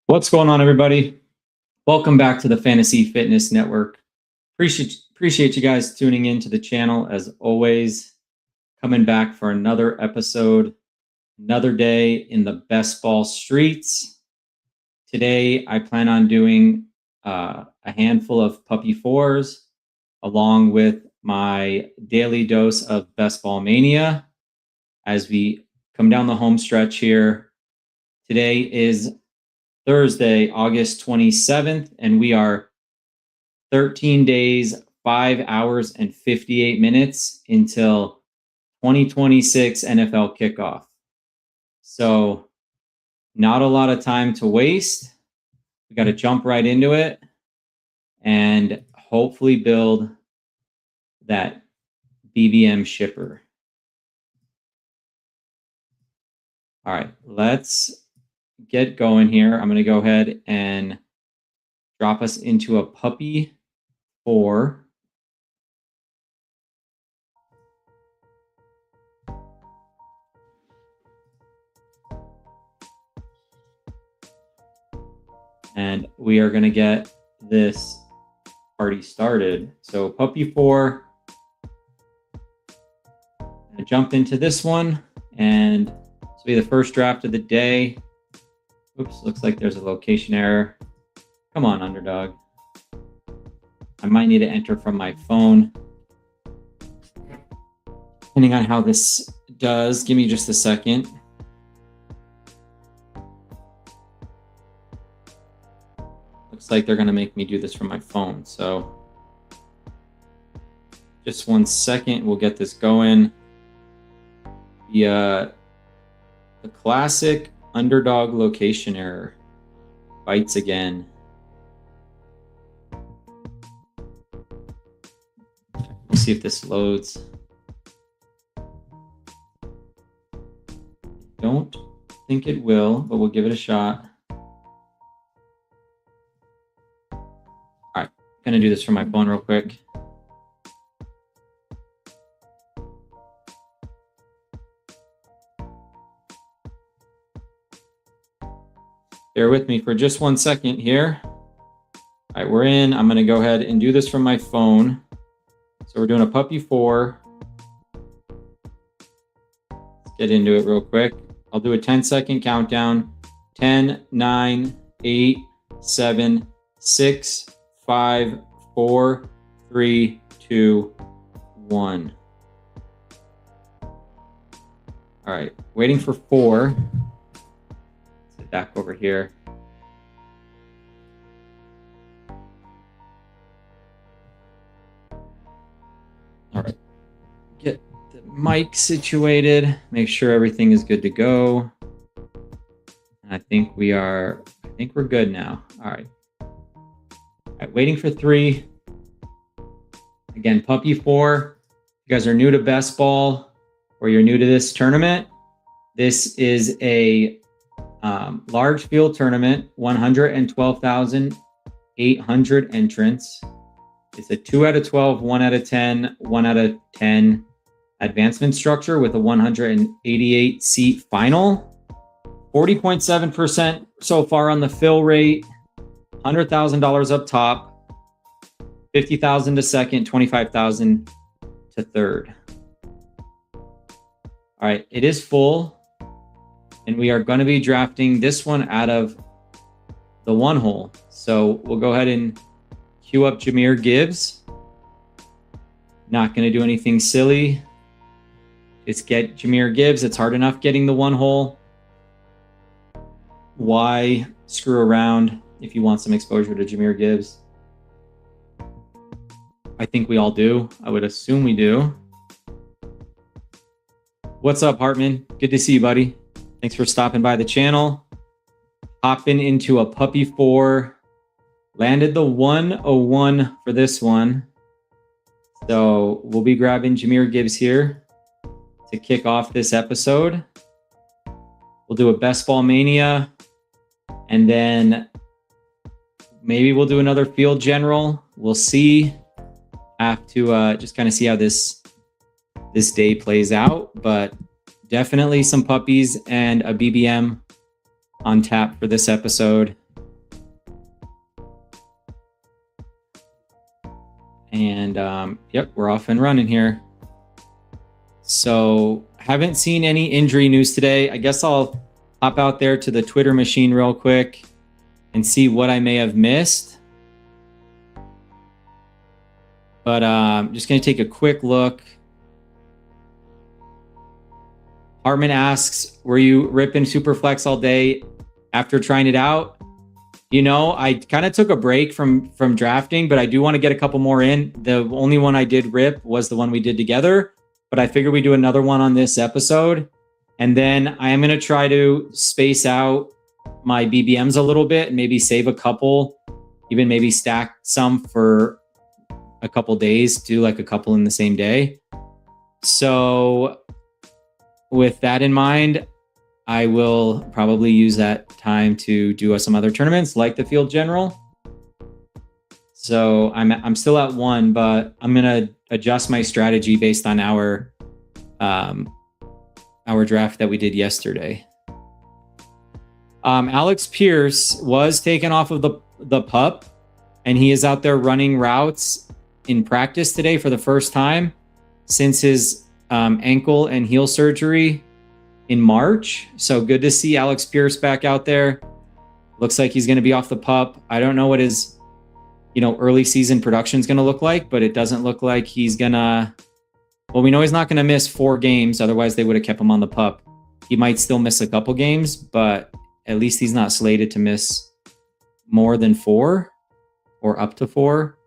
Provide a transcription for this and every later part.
What's going on, everybody? Welcome back to the Fantasy Fitness Network. Appreciate you guys tuning in to the channel as always. Coming back for another episode, another day in the best ball streets. Today, I plan on doing a handful of puppy fours along with my daily dose of best ball mania as we come down the home stretch here. Today is Thursday, August 27th, and we are 13 days, 5 hours, and 58 minutes until 2026 NFL kickoff. So not a lot of time to waste. We got to jump right into it and hopefully build that BBM shipper. All right, let's get going here. I'm going to go ahead and drop us into a puppy 4. And we are going to get this party started. So puppy 4, I'm going to jump into this one, and this will be the first draft of the day. Oops, looks like there's a location error. Come on, underdog. I might need to enter from my phone. Depending on how this does, give me just a second. Looks like they're gonna make me do this from my phone, so just 1 second, we'll get this going. The classic underdog location error bites again. We'll see if this loads. Don't think it will, but we'll give it a shot. All right, gonna do this from my phone real quick. Bear with me for just 1 second here. All right, we're in. I'm going to go ahead and do this from my phone. So we're doing a puppy 4. Let's get into it real quick. I'll do a 10-second countdown. 10, 9, 8, 7, 6, 5, 4, 3, 2, 1. All right, waiting for 4. Back over here. All right, get the mic situated, make sure everything is good to go. I think we're good now. All right, waiting for 3. Again, puppy 4. If you guys are new to best ball or you're new to this tournament, this is a large field tournament, 112,800 entrants. It's a 2 out of 12, 1 out of 10, 1 out of 10 advancement structure with a 188 seat final. 40.7% so far on the fill rate. $100,000 up top. 50,000 to second, 25,000 to third. All right, it is full. And we are going to be drafting this one out of the 1 hole. So we'll go ahead and queue up Jahmyr Gibbs. Not going to do anything silly. Just get Jahmyr Gibbs. It's hard enough getting the 1 hole. Why screw around if you want some exposure to Jahmyr Gibbs? I think we all do. I would assume we do. What's up, Hartman? Good to see you, buddy. Thanks for stopping by the channel. Hopping into a puppy 4. Landed the 101 for this one. So we'll be grabbing Jahmyr Gibbs here to kick off this episode. We'll do a best ball mania. And then maybe we'll do another field general. We'll see. Have to just kind of see how this day plays out. But definitely some puppies and a BBM on tap for this episode. And yep, we're off and running here. So haven't seen any injury news today. I guess I'll hop out there to the Twitter machine real quick and see what I may have missed. But I'm just going to take a quick look. Hartman asks, were you ripping Superflex all day after trying it out? You know, I kind of took a break from drafting, but I do want to get a couple more in. The only one I did rip was the one we did together, but I figured we'd do another one on this episode. And then I am going to try to space out my BBMs a little bit and maybe save a couple, even maybe stack some for a couple days, do like a couple in the same day. So with that in mind, I will probably use that time to do some other tournaments like the Field General. So I'm still at 1, but I'm gonna adjust my strategy based on our draft that we did yesterday. Alex Pierce was taken off of the pup, and he is out there running routes in practice today for the first time since his ankle and heel surgery in March. So good to see Alex Pierce back out there. Looks like he's going to be off the pup. I don't know what his, early season production is going to look like, but it doesn't look like he's going to, well, we know he's not going to miss 4 games. Otherwise they would have kept him on the pup. He might still miss a couple games, but at least he's not slated to miss more than 4 or up to 4.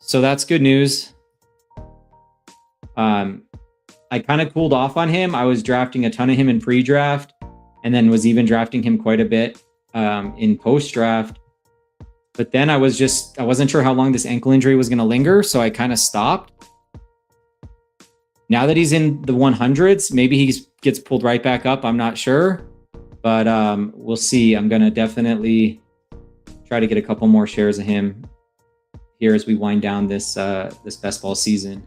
So that's good news. I kind of cooled off on him. I was drafting a ton of him in pre-draft and then was even drafting him quite a bit in post-draft. But then I wasn't sure how long this ankle injury was going to linger, so I kind of stopped. Now that he's in the 100s, maybe he gets pulled right back up. I'm not sure, but we'll see. I'm going to definitely try to get a couple more shares of him here as we wind down this best ball season.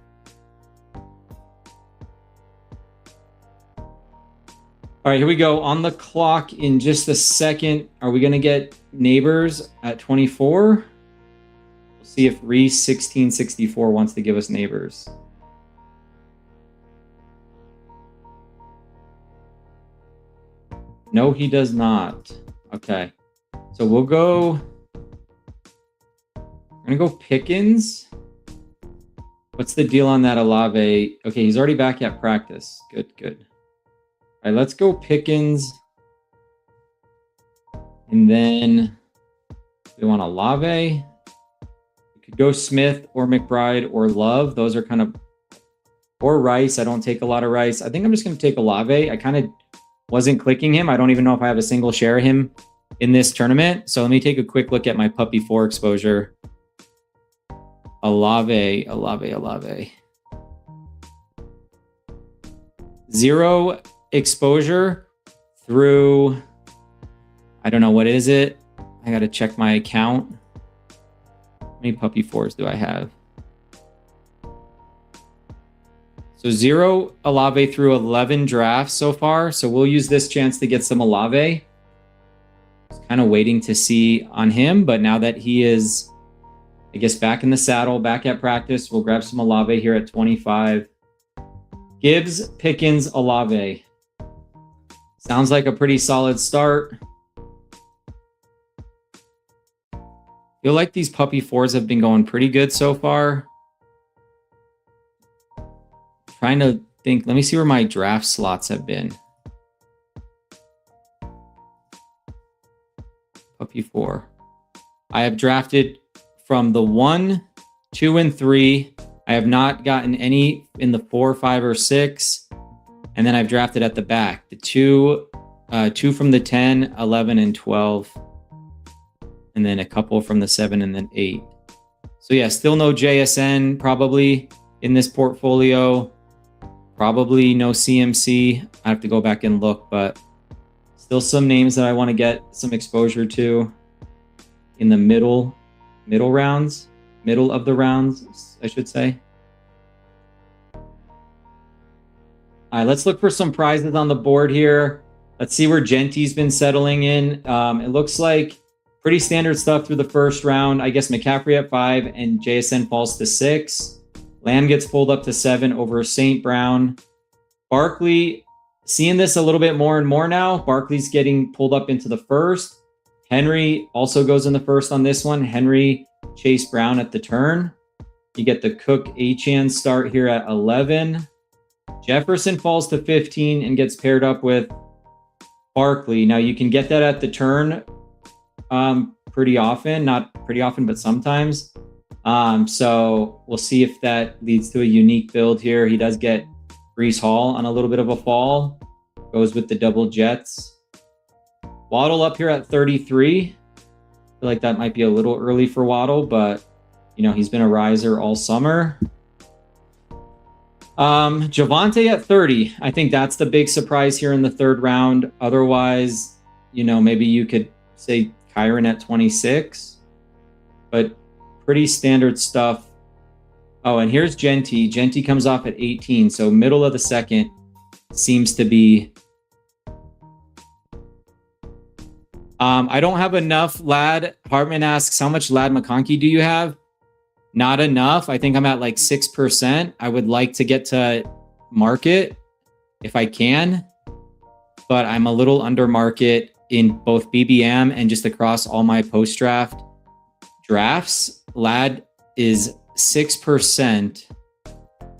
All right, here we go. On the clock in just a second. Are we going to get Neighbors at 24? We'll see if Reese 1664 wants to give us Neighbors. No, he does not. Okay. So we'll go... We're going to go Pickens. What's the deal on that Olave? Okay, he's already back at practice. Good. All right, let's go Pickens. And then we want Olave. We could go Smith or McBride or Love. Those are kind of... Or Rice. I don't take a lot of Rice. I think I'm just going to take Olave. I kind of wasn't clicking him. I don't even know if I have a single share of him in this tournament. So let me take a quick look at my Puppy 4 exposure. Olave. 0 exposure through, I don't know, what is it? I got to check my account. How many Puppy 4s do I have? So 0 Olave through 11 drafts so far. So we'll use this chance to get some Olave. Kind of waiting to see on him, but now that he is, I guess, back in the saddle, back at practice, we'll grab some Olave here at 25. Gibbs, Pickens, Olave. Sounds like a pretty solid start. Feel like these Puppy 4s have been going pretty good so far. Trying to think. Let me see where my draft slots have been. Puppy 4. I have drafted from the 1, 2, and 3. I have not gotten any in the 4, 5, or 6. And then I've drafted at the back. The 2 from the 10, 11, and 12. And then a couple from the 7 and then 8. So yeah, still no JSN probably in this portfolio. Probably no CMC. I have to go back and look, but still some names that I want to get some exposure to in the middle of the rounds, I should say. All right, let's look for some prizes on the board here. Let's see where Genty's been settling in. It looks like pretty standard stuff through the first round. I guess McCaffrey at 5 and JSN falls to 6. Lamb gets pulled up to 7 over St. Brown. Barkley, seeing this a little bit more and more now. Barkley's getting pulled up into the first. Henry also goes in the first on this one. Henry, Chase Brown at the turn. You get the Cook Achane start here at 11. Jefferson falls to 15 and gets paired up with Barkley. Now you can get that at the turn pretty often, not pretty often, but sometimes. So we'll see if that leads to a unique build here. He does get Breece Hall on a little bit of a fall. Goes with the double Jets. Waddle up here at 33. I feel like that might be a little early for Waddle, but you know, he's been a riser all summer. Javonte at 30. I think that's the big surprise here in the third round. Otherwise, you know, maybe you could say Kyron at 26, but pretty standard stuff. Oh, and here's Genty. Genty comes off at 18. So middle of the second seems to be. I don't have enough Lad. Hartman asks, how much Lad McConkey do you have? Not enough. I think I'm at like 6%. I would like to get to market if I can, but I'm a little under market in both BBM and just across all my post-draft drafts. Lad is 6%.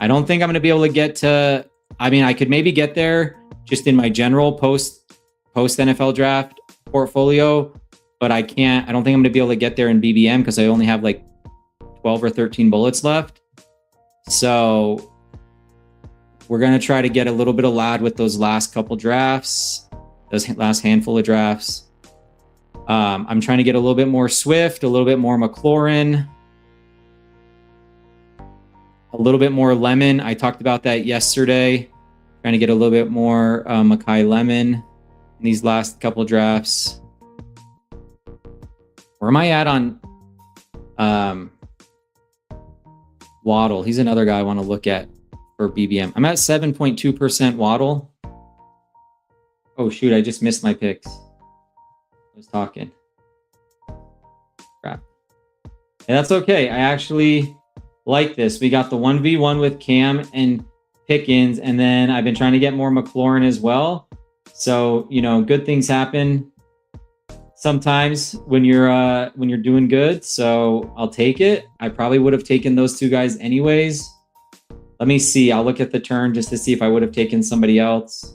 I don't think I'm going to be able to get to, I mean, I could maybe get there just in my general post NFL draft portfolio, but I don't think I'm going to be able to get there in BBM because I only have like 12 or 13 bullets left. So we're going to try to get a little bit of Lad with those last couple drafts, those last handful of drafts. I'm trying to get a little bit more Swift, a little bit more McLaurin, a little bit more Lemon. I talked about that yesterday. Trying to get a little bit more Mekhi Lemon in these last couple drafts. Where am I at on Waddle? He's another guy I want to look at for BBM. I'm at 7.2% Waddle. Oh, shoot. I just missed my picks. I was talking. Crap. And that's okay. I actually like this. We got the 1v1 with Cam and Pickens, and then I've been trying to get more McLaurin as well. So, you know, good things happen sometimes when you're doing good. So I'll take it. I probably would have taken those two guys anyways. Let me see. I'll look at the turn just to see if I would have taken somebody else.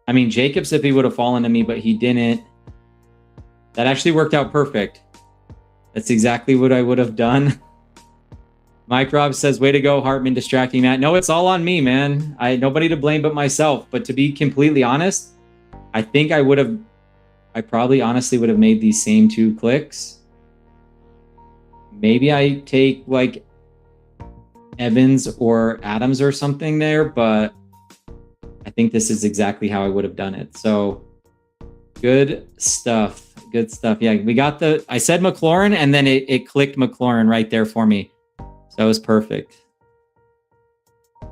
I mean, Jacobs, if he would have fallen to me, but he didn't. That actually worked out perfect. That's exactly what I would have done. Mike Robb says, way to go, Hartman, distracting Matt. No, it's all on me, man. Nobody to blame but myself. But to be completely honest, I think I probably honestly would have made these same two clicks. Maybe I take like Evans or Adams or something there, but I think this is exactly how I would have done it. So good stuff. Good stuff. Yeah, we got I said McLaurin and then it clicked McLaurin right there for me. So that was perfect.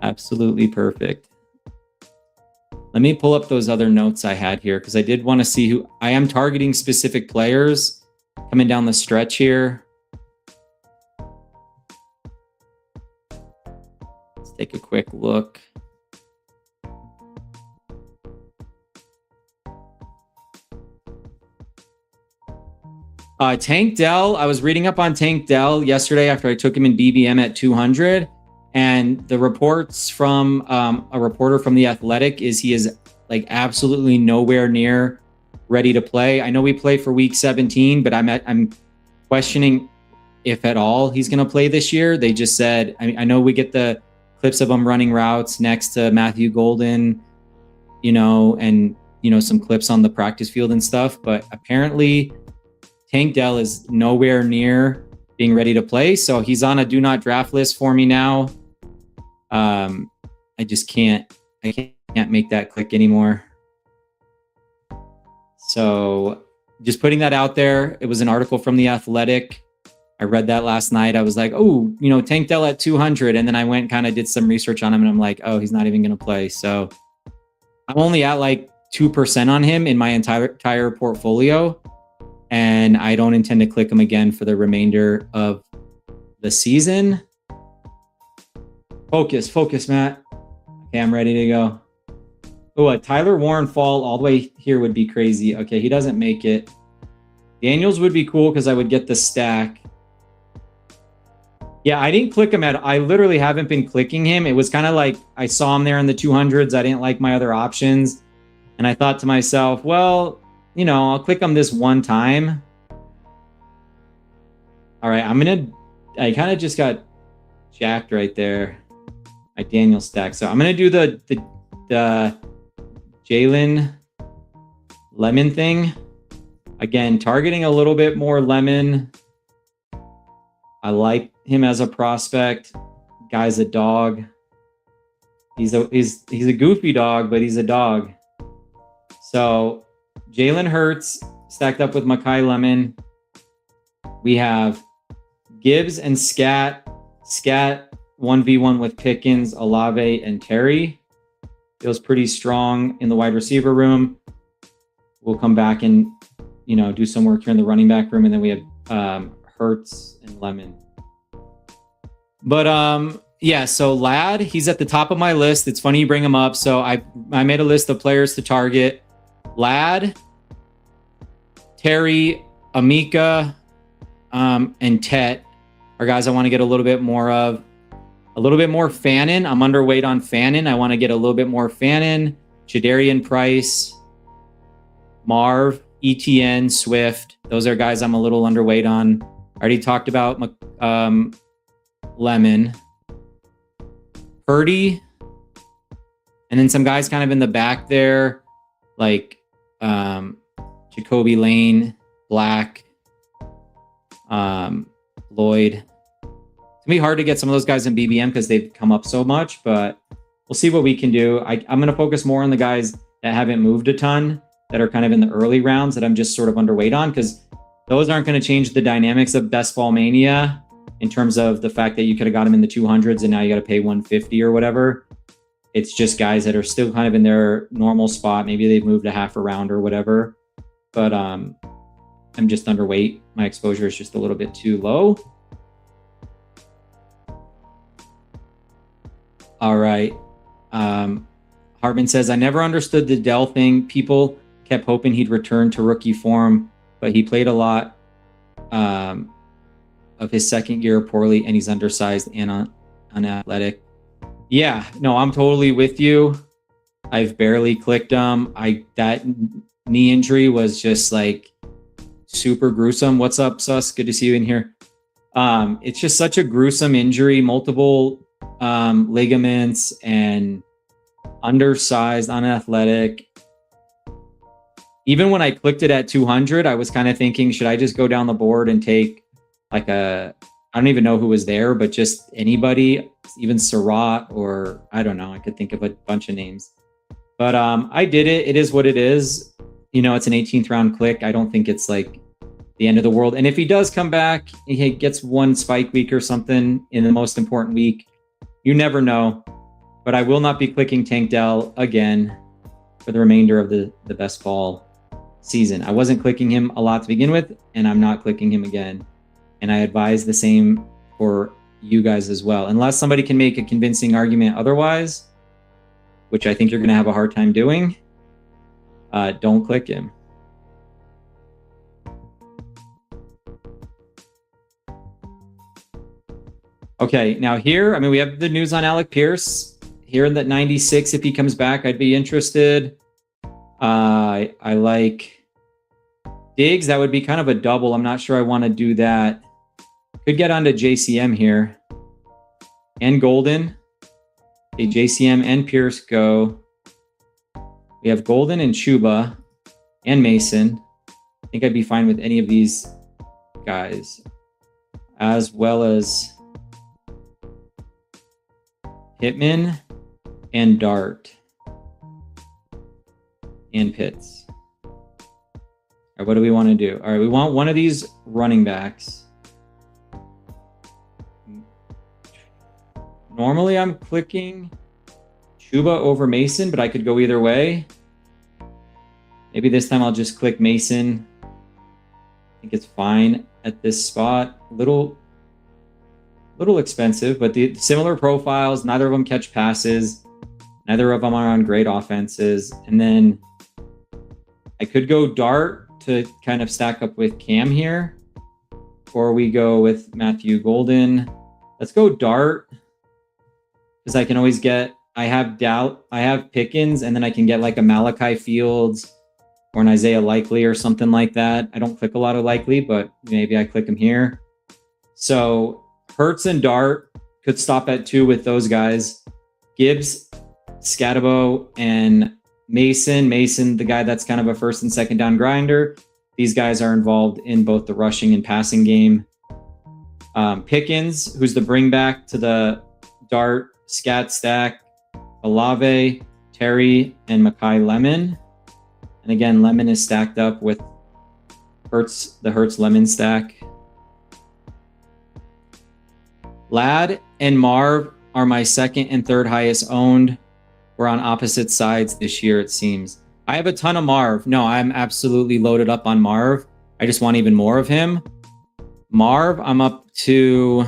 Absolutely perfect. Let me pull up those other notes I had here because I did want to see who I am targeting specific players coming down the stretch here. Let's take a quick look. Tank Dell, I was reading up on Tank Dell yesterday after I took him in BBM at 200. And the reports from a reporter from The Athletic is he is like absolutely nowhere near ready to play. I know we play for week 17, but I'm questioning if at all he's going to play this year. They just said, I know we get the clips of him running routes next to Matthew Golden, you know, and, you know, some clips on the practice field and stuff. But apparently Tank Dell is nowhere near being ready to play. So he's on a do not draft list for me now. I just can't make that click anymore. So just putting that out there. It was an article from The Athletic. I read that last night. I was like, oh, you know, Tank Dell at 200. And then I went and kind of did some research on him and I'm like, oh, he's not even going to play. So I'm only at like 2% on him in my entire portfolio, and I don't intend to click him again for the remainder of the season. Focus, Matt. Okay, I'm ready to go. Oh, a Tyler Warren fall all the way here would be crazy. Okay, he doesn't make it. Daniels would be cool because I would get the stack. Yeah, I didn't click him I literally haven't been clicking him. It was kind of like I saw him there in the 200s. I didn't like my other options. And I thought to myself, well, you know, I'll click him this one time. All right, I kind of just got jacked right there. My Daniel stack. So I'm going to do the Jalen Lemon thing. Again, targeting a little bit more Lemon. I like him as a prospect. Guy's a dog. He's a goofy dog, but he's a dog. So Jalen Hurts stacked up with Makai Lemon. We have Gibbs and Scat. Scat 1v1 with Pickens, Olave, and Terry. Feels pretty strong in the wide receiver room. We'll come back and, you know, do some work here in the running back room, and then we have Hurts and Lemon. But yeah, so Ladd, he's at the top of my list. It's funny you bring him up. So I made a list of players to target. Ladd, Terry, Amika, and Tet are guys I want to get a little bit more of. A little bit more Fannin. I'm underweight on Fannin. I want to get a little bit more Fannin. Jadarian Price, Marv, ETN, Swift. Those are guys I'm a little underweight on. I already talked about Lemon. Purdy. And then some guys kind of in the back there, like Jacoby Lane, Black, Lloyd. It's going to be hard to get some of those guys in BBM because they've come up so much, but we'll see what we can do. I'm going to focus more on the guys that haven't moved a ton, that are kind of in the early rounds that I'm just sort of underweight on, because those aren't going to change the dynamics of Best Ball Mania in terms of the fact that you could have got them in the 200s and now you got to pay 150 or whatever. It's just guys that are still kind of in their normal spot. Maybe they've moved a half a round or whatever, but I'm just underweight. My exposure is just a little bit too low. All right. Hartman says, I never understood the Dell thing. People kept hoping he'd return to rookie form, but he played a lot of his second year poorly, and he's undersized and unathletic. Yeah, no, I'm totally with you. I've barely clicked him. That knee injury was just like super gruesome. What's up, Sus? Good to see you in here. It's just such a gruesome injury, multiple ligaments, and undersized, unathletic. Even when I clicked it at 200, I was kind of thinking, should I just go down the board and take like I don't even know who was there, but just anybody, even Surratt, or I don't know. I could think of a bunch of names, but I did it. It is what it is. You know, it's an 18th round click. I don't think it's like the end of the world. And if he does come back, he gets one spike week or something in the most important week, you never know. But I will not be clicking Tank Dell again for the remainder of the best ball season. I wasn't clicking him a lot to begin with, and I'm not clicking him again. And I advise the same for you guys as well. Unless somebody can make a convincing argument otherwise, which I think you're going to have a hard time doing, don't click him. Okay, now here, I mean, we have the news on Alec Pierce. Here in that 96, if he comes back, I'd be interested. I like Diggs. That would be kind of a double. I'm not sure I want to do that. Could get onto JCM here. And Golden. Okay, JCM and Pierce go. We have Golden and Chuba and Mason. I think I'd be fine with any of these guys. As well as Pittman and Dart and Pitts. All right, what do we want to do? All right, we want one of these running backs. Normally I'm clicking Chuba over Mason, but I could go either way. Maybe this time I'll just click Mason. I think it's fine at this spot. Little expensive, but the similar profiles. Neither of them catch passes. Neither of them are on great offenses. And then I could go Dart to kind of stack up with Cam here, or we go with Matthew Golden. Let's go Dart, because I can always get, I have Pickens, and then I can get like a Malachi Fields or an Isaiah Likely or something like that. I don't click a lot of Likely, but maybe I click him here. So Hurts and Dart could stop at 2 with those guys. Gibbs, Scatabo, and Mason. Mason, the guy that's kind of a first and second down grinder. These guys are involved in both the rushing and passing game. Pickens, who's the bring back to the Dart scat stack. Olave, Terry, and Makai Lemon. And again, Lemon is stacked up with Hurts, the Hurts Lemon stack. Lad and Marv are my second and third highest owned. We're on opposite sides this year, it seems. I have a ton of Marv. No, I'm absolutely loaded up on Marv. I just want even more of him. Marv, I'm up to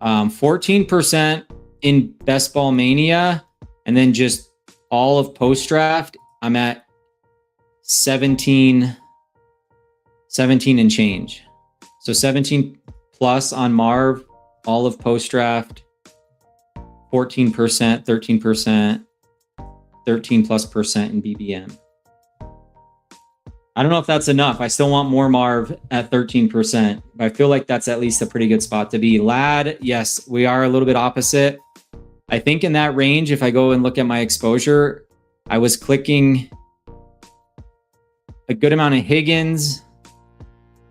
14% in Best Ball Mania. And then just all of post-draft, I'm at 17 and change. So 17 plus on Marv, all of post-draft, 14%, 13%, 13+% in BBM. I don't know if that's enough. I still want more Marv at 13%, but I feel like that's at least a pretty good spot to be. Lad, yes, we are a little bit opposite. I think in that range, if I go and look at my exposure, I was clicking a good amount of Higgins.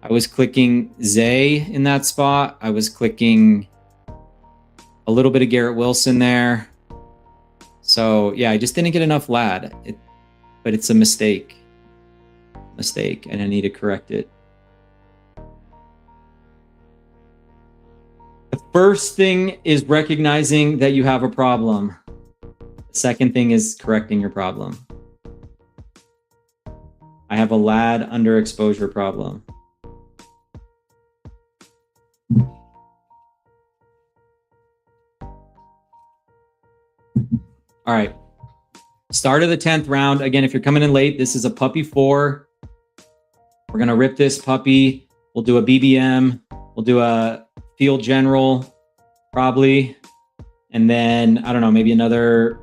I was clicking Zay in that spot. I was clicking a little bit of Garrett Wilson there. So yeah, I just didn't get enough Lad, but it's a mistake, and I need to correct it. The first thing is recognizing that you have a problem. The second thing is correcting your problem. I have a Lad underexposure problem. All right. Start of the 10th round. Again, if you're coming in late, this is a puppy 4. We're going to rip this puppy. We'll do a BBM. We'll do a field general, probably. And then, I don't know, maybe another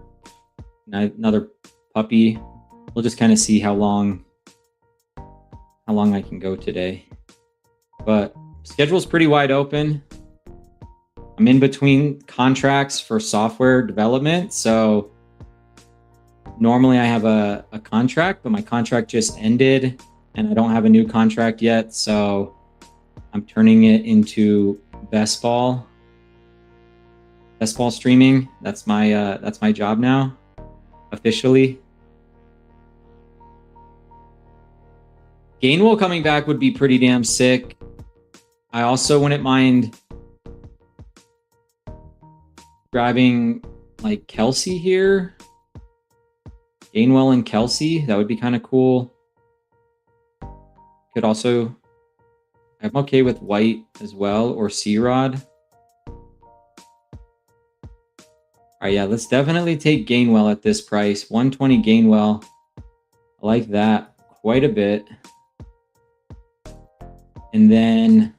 puppy. We'll just kind of see how long I can go today. But schedule's pretty wide open. I'm in between contracts for software development. So normally I have a contract, but my contract just ended and I don't have a new contract yet. So I'm turning it into best ball streaming. That's my job now, officially. Gainwell coming back would be pretty damn sick. I also wouldn't mind grabbing like Kelsey here. Gainwell and Kelsey, that would be kind of cool. Could also, I'm okay with White as well, or C-Rod. All right, yeah, let's definitely take Gainwell at this price. 120 Gainwell. I like that quite a bit. And then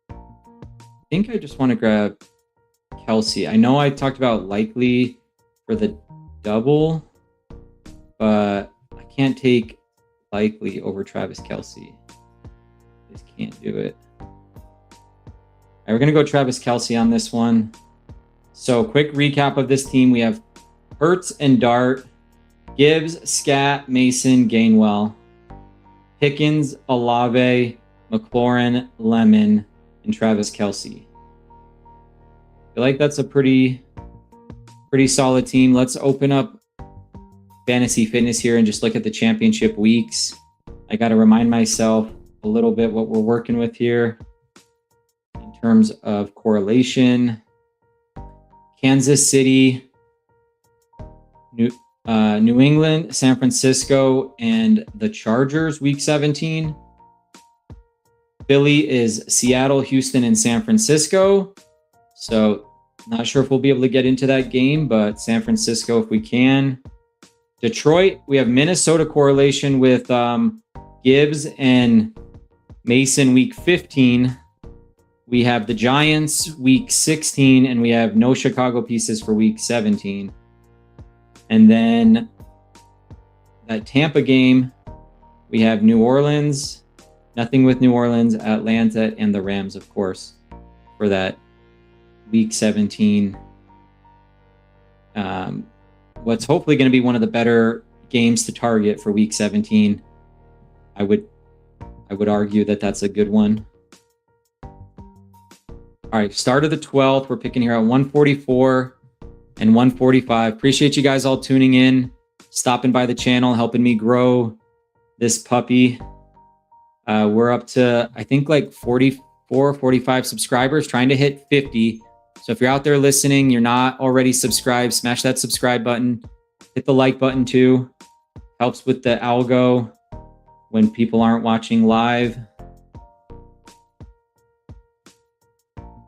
I think I just want to grab Kelsey. I know I talked about Likely for the double, but I can't take Likely over Travis Kelsey. Just can't do it. All right, we're going to go Travis Kelsey on this one. So quick recap of this team. We have Hurts and Dart, Gibbs, Scat, Mason, Gainwell, Pickens, Olave, McLaurin, Lemon, and Travis Kelsey. I feel like that's a pretty solid team. Let's open up Fantasy Fitness here and just look at the championship weeks. I got to remind myself a little bit what we're working with here in terms of correlation. Kansas City, New England, San Francisco, and the Chargers, week 17. Philly is Seattle, Houston, and San Francisco. So not sure if we'll be able to get into that game, but San Francisco if we can. Detroit, we have Minnesota correlation with Gibbs and Mason week 15. We have the Giants week 16, and we have no Chicago pieces for week 17. And then that Tampa game, we have New Orleans, nothing with New Orleans, Atlanta, and the Rams, of course, for that week 17. What's hopefully going to be one of the better games to target for week 17. I would argue that that's a good one. All right, start of the 12th. We're picking here at 144 and 145. Appreciate you guys all tuning in, stopping by the channel, helping me grow this puppy. We're up to, I think, like 44, 45 subscribers, trying to hit 50. So if you're out there listening, you're not already subscribed, smash that subscribe button. Hit the like button too. Helps with the algo when people aren't watching live.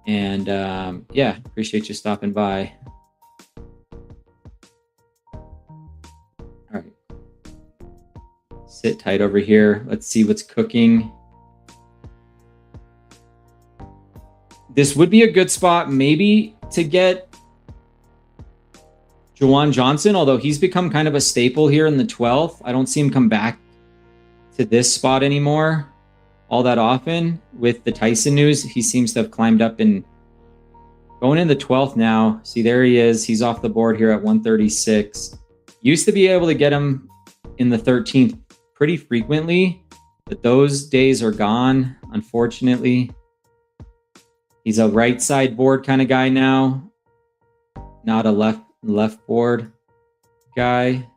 And yeah, appreciate you stopping by. All right. Sit tight over here. Let's see what's cooking. This would be a good spot maybe to get Juwan Johnson, although he's become kind of a staple here in the 12th. I don't see him come back to this spot anymore all that often. With the Tyson news, he seems to have climbed up and going in the 12th now. See, there he is. He's off the board here at 136. Used to be able to get him in the 13th pretty frequently, but those days are gone, unfortunately. He's a right side board kind of guy now, not a left board guy.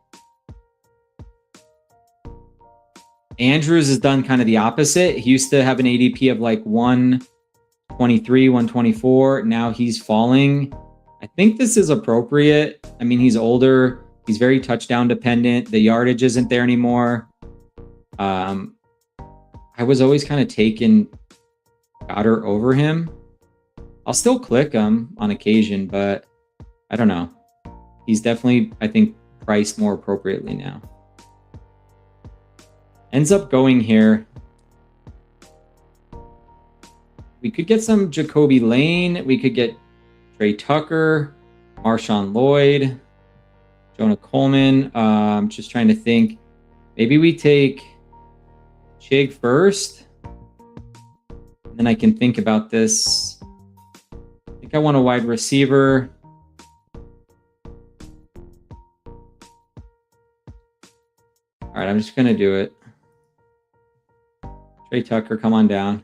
Andrews has done kind of the opposite. He used to have an ADP of like 123, 124. Now he's falling. I think this is appropriate. I mean, he's older. He's very touchdown dependent. The yardage isn't there anymore. I was always kind of taking Goddard over him. I'll still click him on occasion, but I don't know. He's definitely, I think, priced more appropriately now. Ends up going here. We could get some Jacoby Lane. We could get Trey Tucker, Marshawn Lloyd, Jonah Coleman. Just trying to think. Maybe we take Chig first. And then I can think about this. I think I want a wide receiver. All right, I'm just going to do it. Trey Tucker, come on down.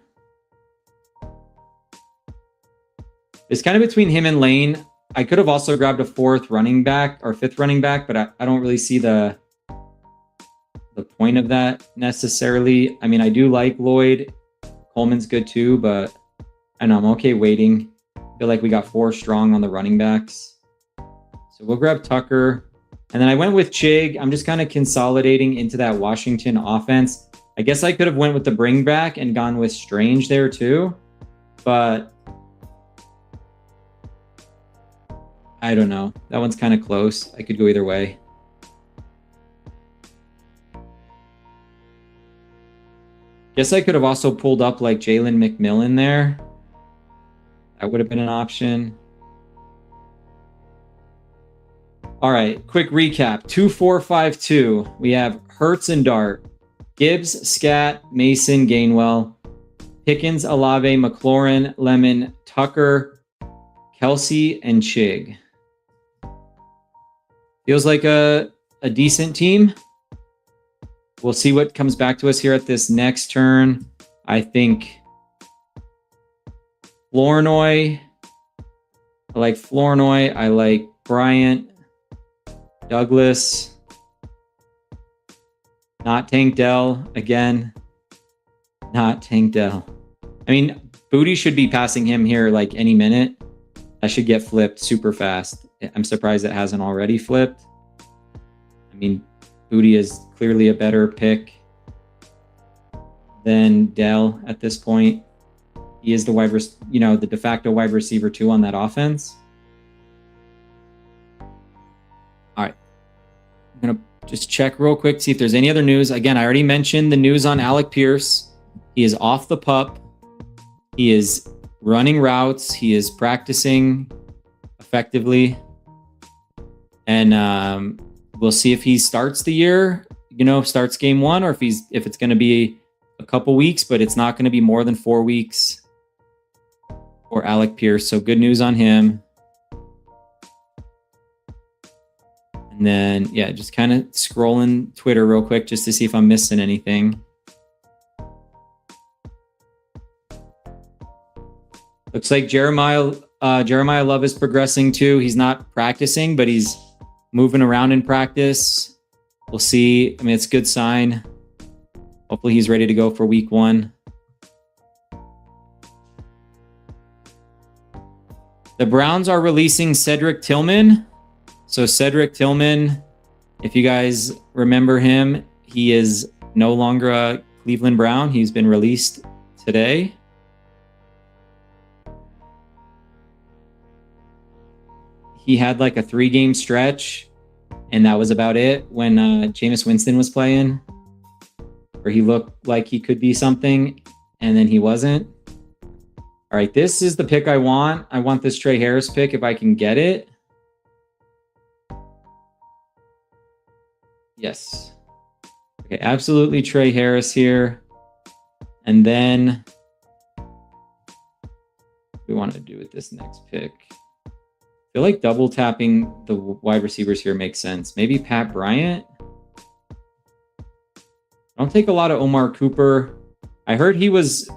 It's kind of between him and Lane. I could have also grabbed a fourth running back or fifth running back, but I don't really see the point of that necessarily. I mean, I do like Lloyd. Coleman's good too, but I know I'm okay waiting. I feel like we got 4 strong on the running backs. So we'll grab Tucker. And then I went with Chig. I'm just kind of consolidating into that Washington offense. I guess I could have went with the bring back and gone with Strange there too. But I don't know. That one's kind of close. I could go either way. Guess I could have also pulled up like Jalen McMillan there. That would have been an option. All right, quick recap. 2-4-5-2. We have Hurts and Dart, Gibbs, Scat, Mason, Gainwell, Pickens, Olave, McLaurin, Lemon, Tucker, Kelsey, and Chig. Feels like a decent team. We'll see what comes back to us here at this next turn. I think Flournoy. I like Flournoy. I like Bryant. Douglas. Not Tank Dell. Again, not Tank Dell. I mean, Booty should be passing him here like any minute. That should get flipped super fast. I'm surprised it hasn't already flipped. I mean, Booty is clearly a better pick than Dell at this point. He is the the de facto wide receiver 2 on that offense. All right. I'm going to just check real quick, see if there's any other news. Again, I already mentioned the news on Alec Pierce. He is off the pup. He is running routes. He is practicing effectively. And we'll see if he starts the year, starts game 1, or if it's going to be a couple weeks, but it's not going to be more than 4 weeks for Alec Pierce. So good news on him. And then, yeah, just kind of scrolling Twitter real quick just to see if I'm missing anything. Looks like Jeremiah Love is progressing too. He's not practicing, but he's moving around in practice. We'll see. I mean, it's a good sign. Hopefully he's ready to go for week 1. The Browns are releasing Cedric Tillman. So Cedric Tillman, if you guys remember him, he is no longer a Cleveland Brown. He's been released today. He had like a 3-game stretch, and that was about it when Jameis Winston was playing, where he looked like he could be something, and then he wasn't. All right, this is the pick I want. I want this Trey Harris pick if I can get it. Yes. Okay, absolutely Trey Harris here. And then we want to do with this next pick. I feel like double tapping the wide receivers here makes sense. Maybe Pat Bryant. I don't take a lot of Omar Cooper. I heard he was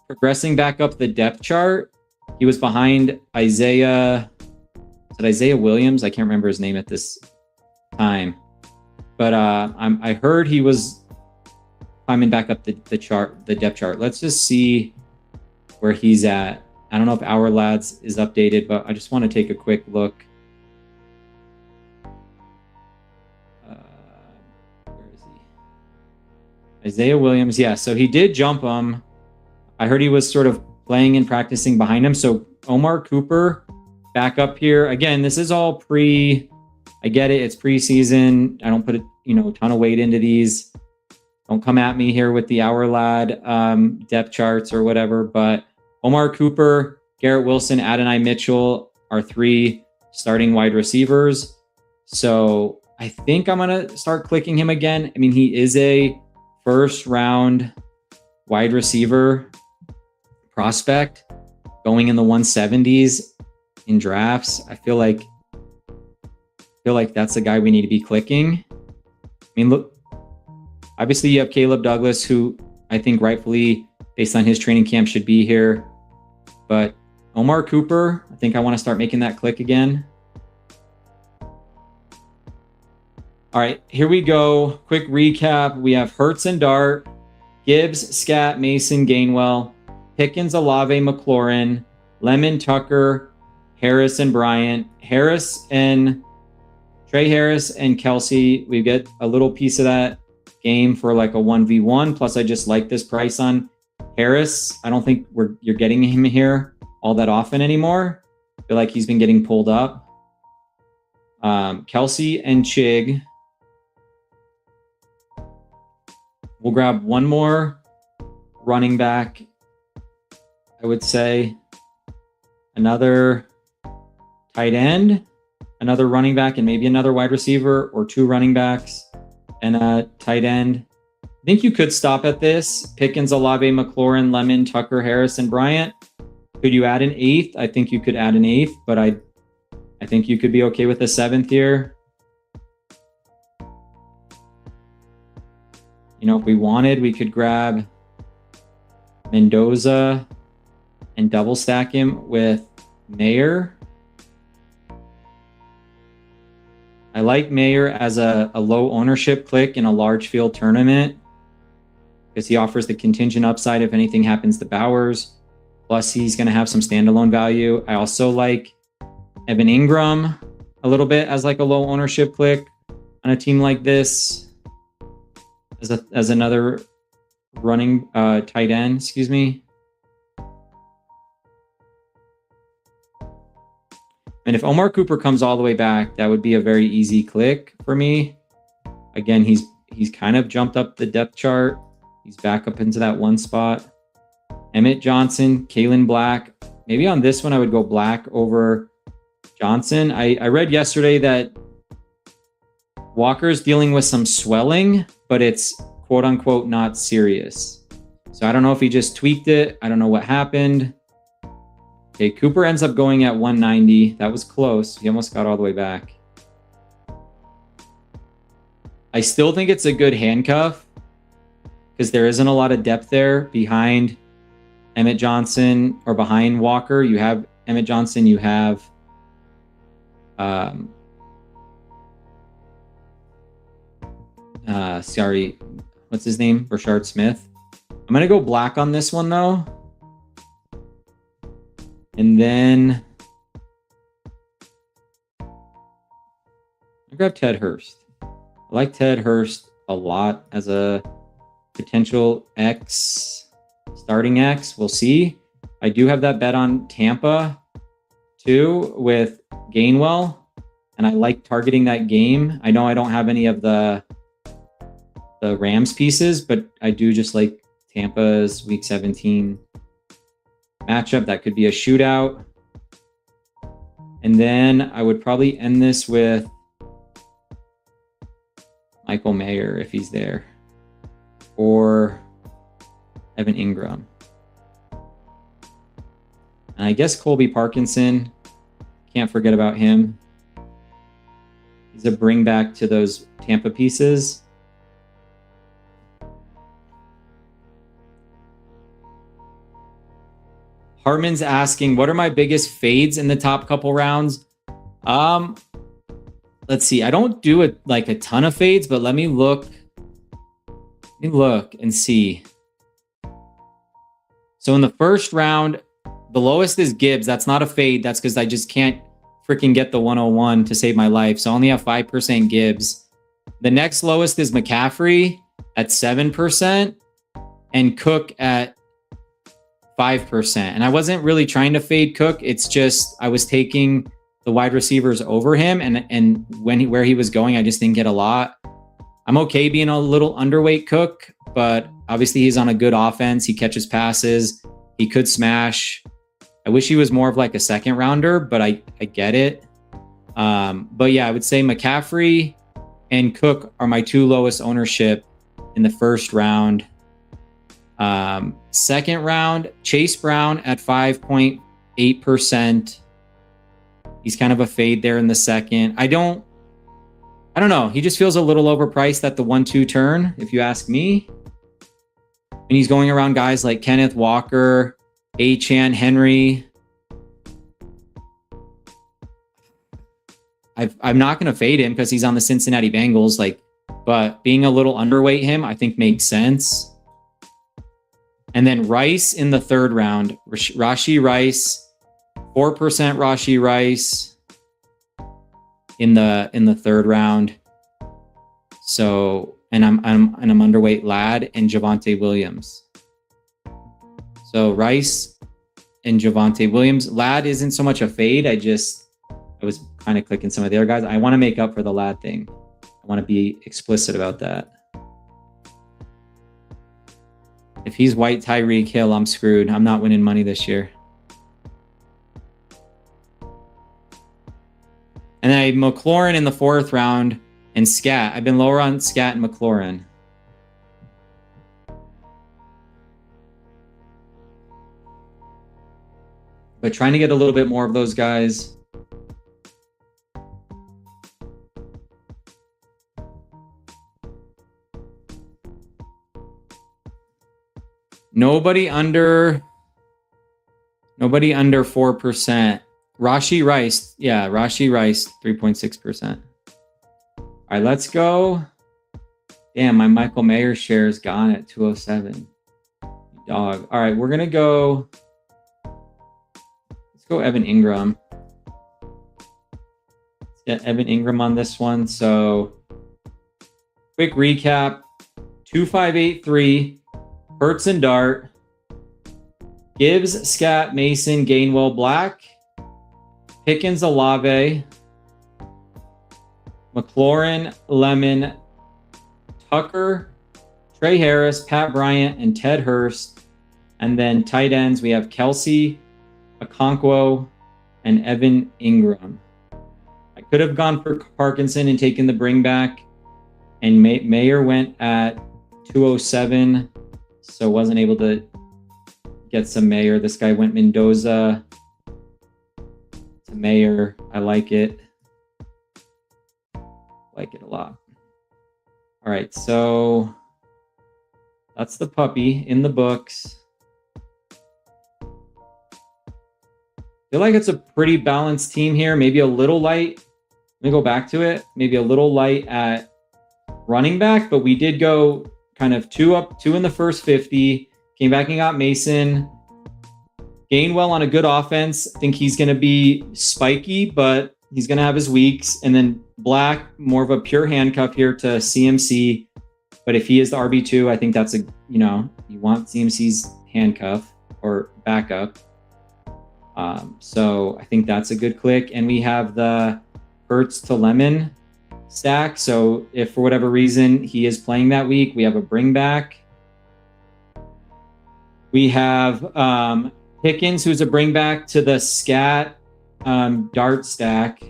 progressing back up the depth chart. He was behind Isaiah Williams? I can't remember his name at this time. But I heard he was climbing back up the depth chart. Let's just see where he's at. I don't know if Our Lads is updated, but I just want to take a quick look. Where is he? Isaiah Williams. Yeah, so he did jump him. I heard he was sort of playing and practicing behind him. So Omar Cooper back up here. Again, this is all I get it. It's preseason. I don't put a ton of weight into these. Don't come at me here with the Our Lad depth charts or whatever. But Omar Cooper, Garrett Wilson, Adonai Mitchell are 3 starting wide receivers. So I think I'm going to start clicking him again. I mean, he is a first-round wide receiver prospect going in the 170s in drafts. I feel like that's the guy we need to be clicking. I mean, look, obviously you have Caleb Douglas, who I think rightfully, based on his training camp, should be here. But Omar Cooper, I think I want to start making that click again. All right, here we go. Quick recap. We have Hurts and Dart, Gibbs, Scat, Mason, Gainwell, Pickens, Olave, McLaurin, Lemon, Tucker, Harris, and Bryant, Trey Harris and Kelsey. We get a little piece of that game for like a 1v1. Plus, I just like this price on Harris. I don't think you're getting him here all that often anymore. I feel like he's been getting pulled up. Kelsey and Chig. We'll grab one more running back. I would say another tight end, another running back, and maybe another wide receiver, or 2 running backs and a tight end. I think you could stop at this. Pickens, Olave, McLaurin, Lemon, Tucker, Harris, and Bryant. Could you add an 8th? I think you could add an 8th, but I think you could be okay with a 7th here. If we wanted, we could grab Mendoza and double stack him with Mayer. I like Mayer as a low ownership click in a large field tournament because he offers the contingent upside if anything happens to Bowers. Plus, he's going to have some standalone value. I also like Evan Ingram a little bit as like a low ownership click on a team like this as another running tight end, excuse me. And if Omar Cooper comes all the way back, that would be a very easy click for me. Again, he's kind of jumped up the depth chart. He's back up into that one spot. Emmett Johnson, Kalen Black. Maybe on this one, I would go Black over Johnson. I read yesterday that Walker's dealing with some swelling, but it's quote unquote not serious. So I don't know if he just tweaked it. I don't know what happened. Okay, Cooper ends up going at 190. That was close. He almost got all the way back. I still think it's a good handcuff because there isn't a lot of depth there behind Emmett Johnson or behind Walker. You have Emmett Johnson. You have sorry, what's his name? Rashard Smith. I'm going to go Black on this one, though. And then I grab Ted Hurst. I like Ted Hurst a lot as a potential X, starting X. We'll see. I do have that bet on Tampa, too, with Gainwell. And I like targeting that game. I know I don't have any of the Rams pieces, but I do just like Tampa's Week 17 matchup. That could be a shootout. And then I would probably end this with Michael Mayer if he's there, or Evan Ingram. And I guess Colby Parkinson, can't forget about him. He's a bring back to those Tampa pieces. Hartman's asking, what are my biggest fades in the top couple rounds? Let's see. I don't do a ton of fades, but let me look. Let me look and see. So in the first round, the lowest is Gibbs. That's not a fade. That's because I just can't freaking get the 101 to save my life. So I only have 5% Gibbs. The next lowest is McCaffrey at 7% and Cook at 5%. And I wasn't really trying to fade Cook. It's just I was taking the wide receivers over him, and where he was going, I just didn't get a lot. I'm okay being a little underweight Cook, but obviously he's on a good offense. He catches passes. He could smash. I wish he was more of like a second rounder, but I get it. But yeah, I would say McCaffrey and Cook are my two lowest ownership in the first round. Second round, Chase Brown at 5.8%. He's kind of a fade there in the second. I don't know. He just feels a little overpriced at the 1-2 turn, if you ask me. And he's going around guys like Kenneth Walker, Achane, Henry. I'm not going to fade him because he's on the Cincinnati Bengals. But being a little underweight him, I think makes sense. And then Rice in the third round. Rashee Rice, 4% Rashee Rice in the third round. So, and I'm underweight Ladd and Javonte Williams. So Rice and Javonte Williams. Ladd isn't so much a fade. I was kind of clicking some of the other guys. I want to make up for the Ladd thing. I want to be explicit about that. If he's white Tyreek Hill, I'm screwed. I'm not winning money this year. And then I have McLaurin in the fourth round and Scat. I've been lower on Scat and McLaurin. But trying to get a little bit more of those guys. Nobody under 4%. Rashee Rice. Yeah, Rashee Rice, 3.6%. All right, let's go. Damn, my Michael Mayer share is gone at 207. Dog. All right, we're going to go. Let's go Evan Ingram. Evan Ingram on this one. So quick recap: 2583, Hurts and Dart, Gibbs, Scat, Mason, Gainwell, Black, Pickens, Olave, McLaurin, Lemon, Tucker, Trey Harris, Pat Bryant, and Ted Hurst. And then tight ends, we have Kelsey, Okonkwo, and Evan Ingram. I could have gone for Parkinson and taken the bring back, and Mayer went at 207, so wasn't able to get some Mayer. This guy went Mendoza to Mayer. I like it. Like it a lot. All right, so that's the puppy in the books. I feel like it's a pretty balanced team here. Maybe a little light. Let me go back to it. Maybe a little light at running back, but we did go kind of two in the first 50. Came back and got Mason. Gainwell on a good offense. I think he's going to be spiky, but he's going to have his weeks. And then Black, more of a pure handcuff here to CMC. But if he is the RB2, I think that's you want CMC's handcuff or backup. So I think that's a good click. And we have the Hurts to Lemon stack. So if for whatever reason he is playing that week, we have a bring back. We have Pickens, who's a bring back to the Scat Dart stack.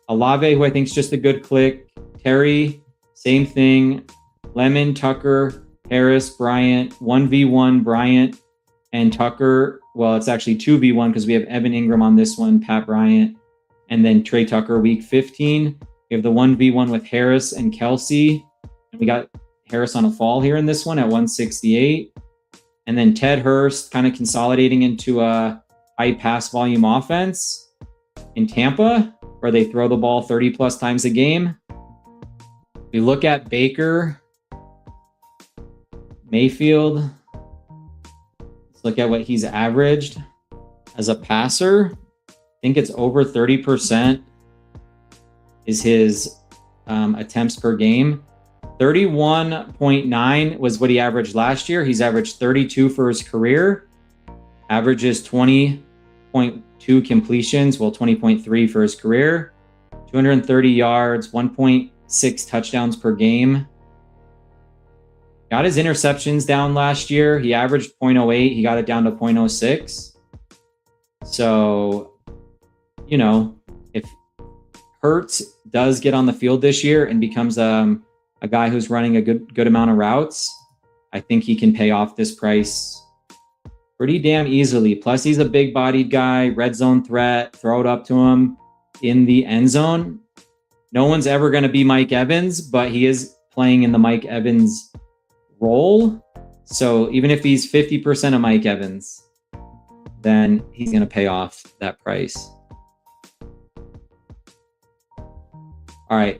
Olave, who I think is just a good click. Terry, same thing. Lemon, Tucker, Harris, Bryant, 1v1 Bryant and Tucker. Well, it's actually 2v1 because we have Evan Ingram on this one, Pat Bryant, and then Trey Tucker week 15. We have the 1v1 with Harris and Kelsey. And we got Harris on a fall here in this one at 168. And then Ted Hurst kind of consolidating into a high pass volume offense in Tampa, where they throw the ball 30 plus times a game. We look at Baker, Mayfield. Let's look at what he's averaged as a passer. I think it's over 30% is his attempts per game. 31.9 was what he averaged last year. He's averaged 32 for his career. Averages 20.2 completions, well, 20.3 for his career. 230 yards, 1.6 touchdowns per game. Got his interceptions down last year. He averaged 0.08. He got it down to 0.06. So, if Hurts does get on the field this year and becomes a guy who's running a good amount of routes, I think he can pay off this price pretty damn easily. Plus, he's a big-bodied guy, red zone threat, throw it up to him in the end zone. No one's ever going to be Mike Evans, but he is playing in the Mike Evans role. So even if he's 50% of Mike Evans, then he's going to pay off that price. All right,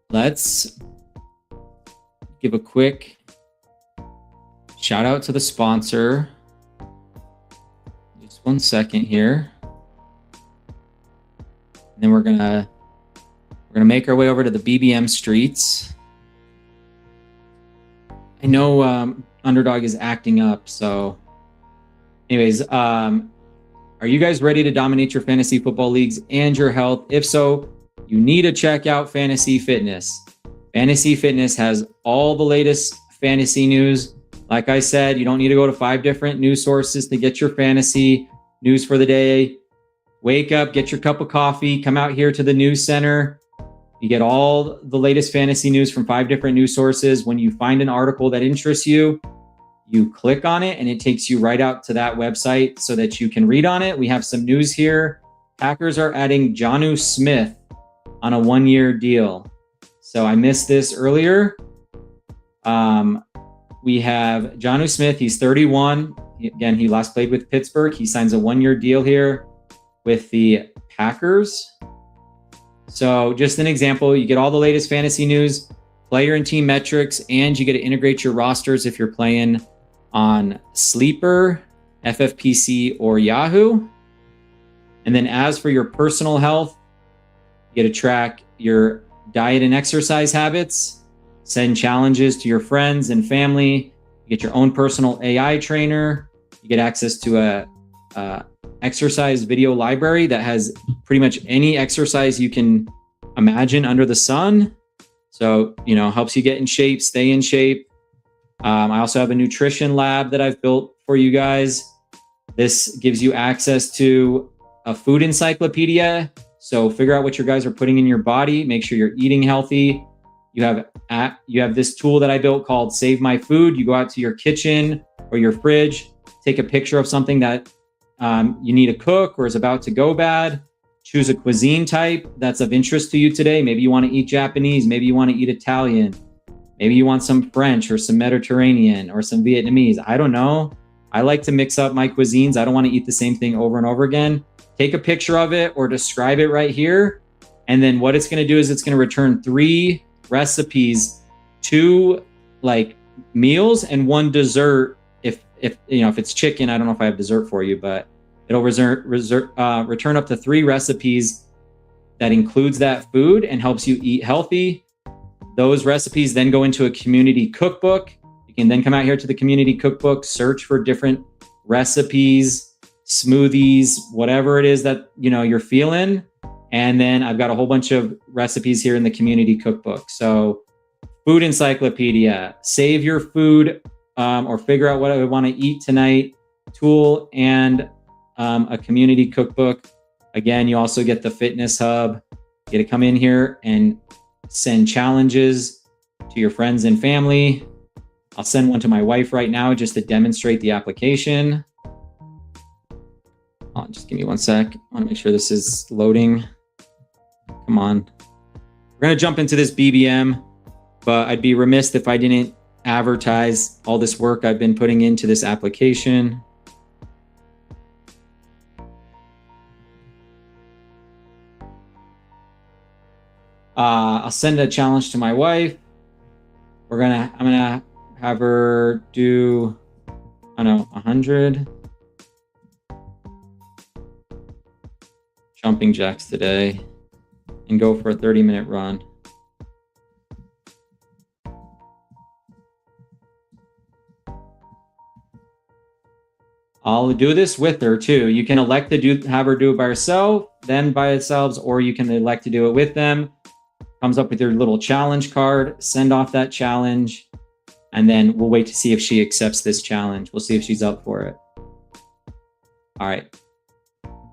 let's give a quick shout out to the sponsor. Just 1 second here. And then we're gonna make our way over to the BBM streets. I know Underdog is acting up, so anyways, are you guys ready to dominate your fantasy football leagues and your health? If so, you need to check out Fantasy Fitness. Fantasy Fitness has all the latest fantasy news. Like I said, you don't need to go to 5 different news sources to get your fantasy news for the day. Wake up, get your cup of coffee, come out here to the news center. You get all the latest fantasy news from 5 different news sources. When you find an article that interests you, you click on it and it takes you right out to that website so that you can read on it. We have some news here. Packers are adding Jonnu Smith on a 1-year deal. So I missed this earlier. We have Jonnu Smith. He's 31. Again, he last played with Pittsburgh. He signs a 1-year deal here with the Packers. So just an example, you get all the latest fantasy news, player and team metrics, and you get to integrate your rosters if you're playing on Sleeper, FFPC, or Yahoo. And then as for your personal health, You get to track your diet and exercise habits, send challenges to your friends and family. You get your own personal AI trainer. You get access to a exercise video library that has pretty much any exercise you can imagine under the sun. So, you know, helps you get in shape, stay in shape. I also have a nutrition lab that I've built for you guys. This gives you access to a food encyclopedia. So figure out what your guys are putting in your body. Make sure you're eating healthy. You have this tool that I built called Save My Food. You go out to your kitchen or your fridge, take a picture of something that you need to cook or is about to go bad. Choose a cuisine type that's of interest to you today. Maybe you want to eat Japanese. Maybe you want to eat Italian. Maybe you want some French or some Mediterranean or some Vietnamese. I don't know. I like to mix up my cuisines. I don't want to eat the same thing over and over again. Take a picture of it or describe it right here. And then what it's going to do is it's going to return 3 recipes, 2 like meals and 1 dessert. If you know, if it's chicken, I don't know if I have dessert for you, but it'll return up to 3 recipes that includes that food and helps you eat healthy. Those recipes then go into a community cookbook. You can then come out here to the community cookbook, search for different recipes, smoothies, whatever it is that, you know, you're feeling. And then I've got a whole bunch of recipes here in the community cookbook. So food encyclopedia, save your food or figure out what I want to eat tonight tool, and a community cookbook. Again, you also get the fitness hub. You get to come in here and send challenges to your friends and family. I'll send one to my wife right now just to demonstrate the application. Oh, just give me 1 sec. I want to make sure this is loading. Come on. We're going to jump into this BBM, but I'd be remiss if I didn't advertise all this work I've been putting into this application. I'll send a challenge to my wife. I'm gonna have her do, I don't know, 100 jumping jacks today and go for a 30-minute run. I'll do this with her too. You can elect to have her do it by herself, them by themselves, or you can elect to do it with them. Comes up with your little challenge card, send off that challenge, and then we'll wait to see if she accepts this challenge. We'll see if she's up for it. All right.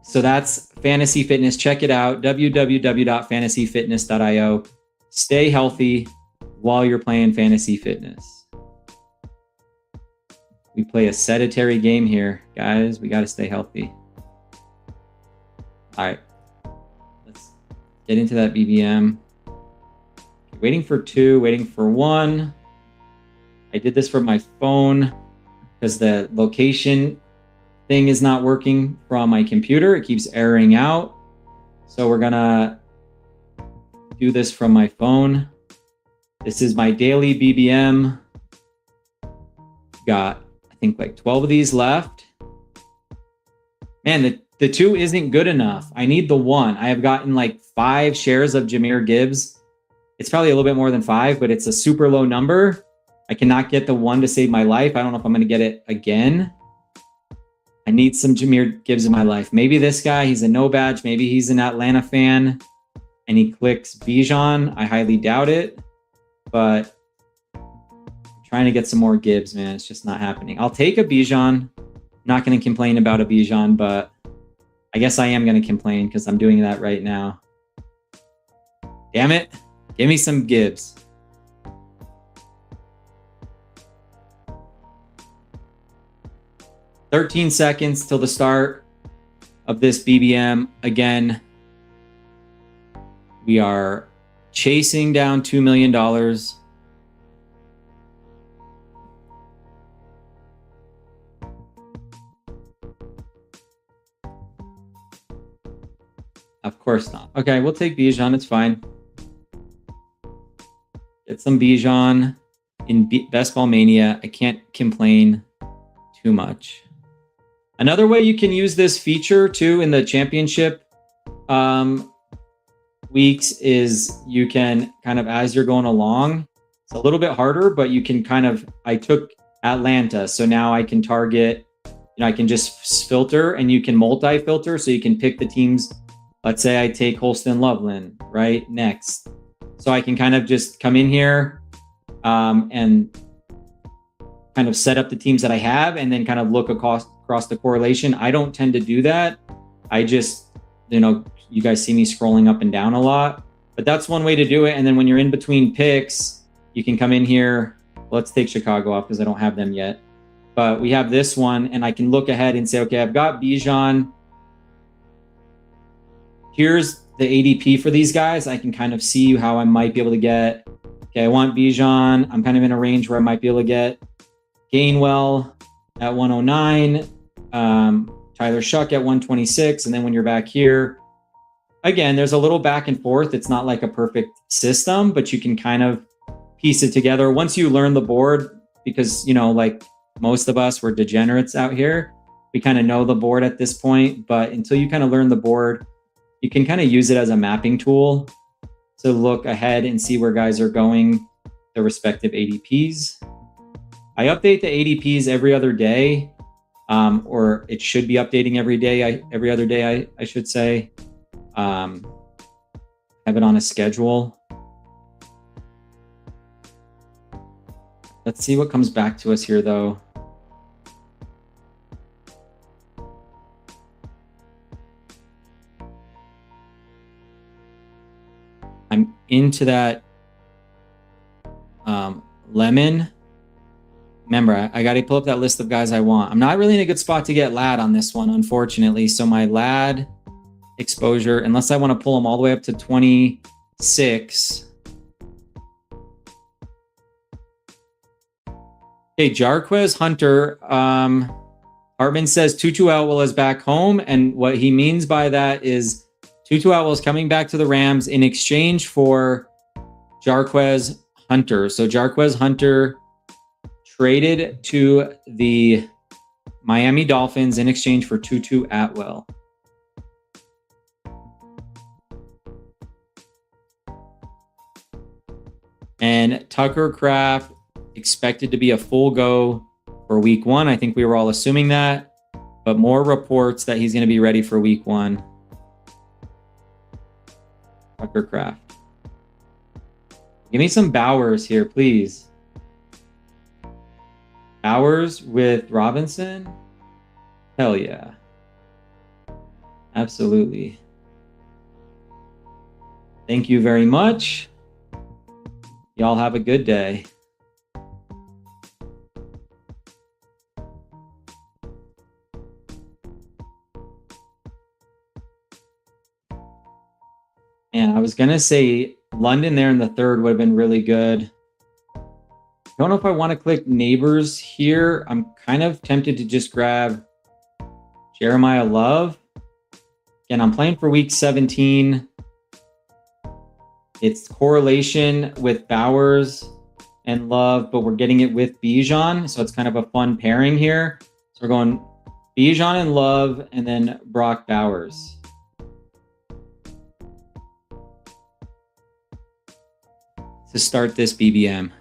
So that's Fantasy Fitness. Check it out, www.fantasyfitness.io. Stay healthy while you're playing Fantasy Fitness. We play a sedentary game here, guys. We got to stay healthy. All right. Let's get into that BBM. Waiting for 2, waiting for 1. I did this from my phone because the location thing is not working from my computer. It keeps erroring out. So we're gonna do this from my phone. This is my daily BBM. Got, I think, like 12 of these left. Man, the 2 isn't good enough. I need the 1. I have gotten like 5 shares of Jahmyr Gibbs. It's probably a little bit more than 5, but it's a super low number. I cannot get the 1 to save my life. I don't know if I'm going to get it again. I need some Jahmyr Gibbs in my life. Maybe this guy, he's a no badge. Maybe he's an Atlanta fan and he clicks Bijan. I highly doubt it, but I'm trying to get some more Gibbs, man. It's just not happening. I'll take a Bijan. Not going to complain about a Bijan, but I guess I am going to complain because I'm doing that right now. Damn it. Give me some Gibbs. "13 seconds till the start of this BBM. Again, we are chasing down $2 million. Of course not. Okay, we'll take Bijan. It's fine. Get some Bijan in Best Ball Mania. I can't complain too much. Another way you can use this feature too in the championship weeks is you can kind of, as you're going along, it's a little bit harder, but you can kind of, I took Atlanta, so now I can target, I can just filter, and you can multi-filter, so you can pick the teams. Let's say I take Holston Loveland, right, next. So I can kind of just come in here and kind of set up the teams that I have, and then kind of look across the correlation. I don't tend to do that. I just, you guys see me scrolling up and down a lot, but that's one way to do it. And then when you're in between picks, you can come in here. Let's take Chicago off because I don't have them yet. But we have this one, and I can look ahead and say, okay, I've got Bijan. Here's the ADP for these guys. I can kind of see how I might be able to get, okay, I want Bijan. I'm kind of in a range where I might be able to get Gainwell at 109, Tyler Shuck at 126. And then when you're back here, again, there's a little back and forth. It's not like a perfect system, but you can kind of piece it together once you learn the board, because, like most of us, we're degenerates out here. We kind of know the board at this point, but until you kind of learn the board, you can kind of use it as a mapping tool to look ahead and see where guys are going, their respective ADPs. I update the ADPs every other day, or it should be updating every day. Every other day, I should say. Have it on a schedule. Let's see what comes back to us here, though. I'm into that lemon. Remember, I got to pull up that list of guys I want. I'm not really in a good spot to get LAD on this one, unfortunately. So my LAD exposure, unless I want to pull them all the way up to 26. Okay, Jarquez Hunter. Hartman says Tutu Atwell is back home. And what he means by that is Tutu Atwell is coming back to the Rams in exchange for Jarquez Hunter. So Jarquez Hunter traded to the Miami Dolphins in exchange for Tutu Atwell. And Tucker Kraft expected to be a full go for week 1. I think we were all assuming that, but more reports that he's going to be ready for week 1. Tucker Kraft. Give me some Bowers here, please. Bowers with Robinson? Hell yeah. Absolutely. Thank you very much. Y'all have a good day. And I was going to say London there in the third would have been really good. I don't know if I want to click neighbors here. I'm kind of tempted to just grab Jeremiah Love. Again, I'm playing for week 17. It's correlation with Bowers and Love, but we're getting it with Bijan. So it's kind of a fun pairing here. So we're going Bijan and Love, and then Brock Bowers. To start this BBM.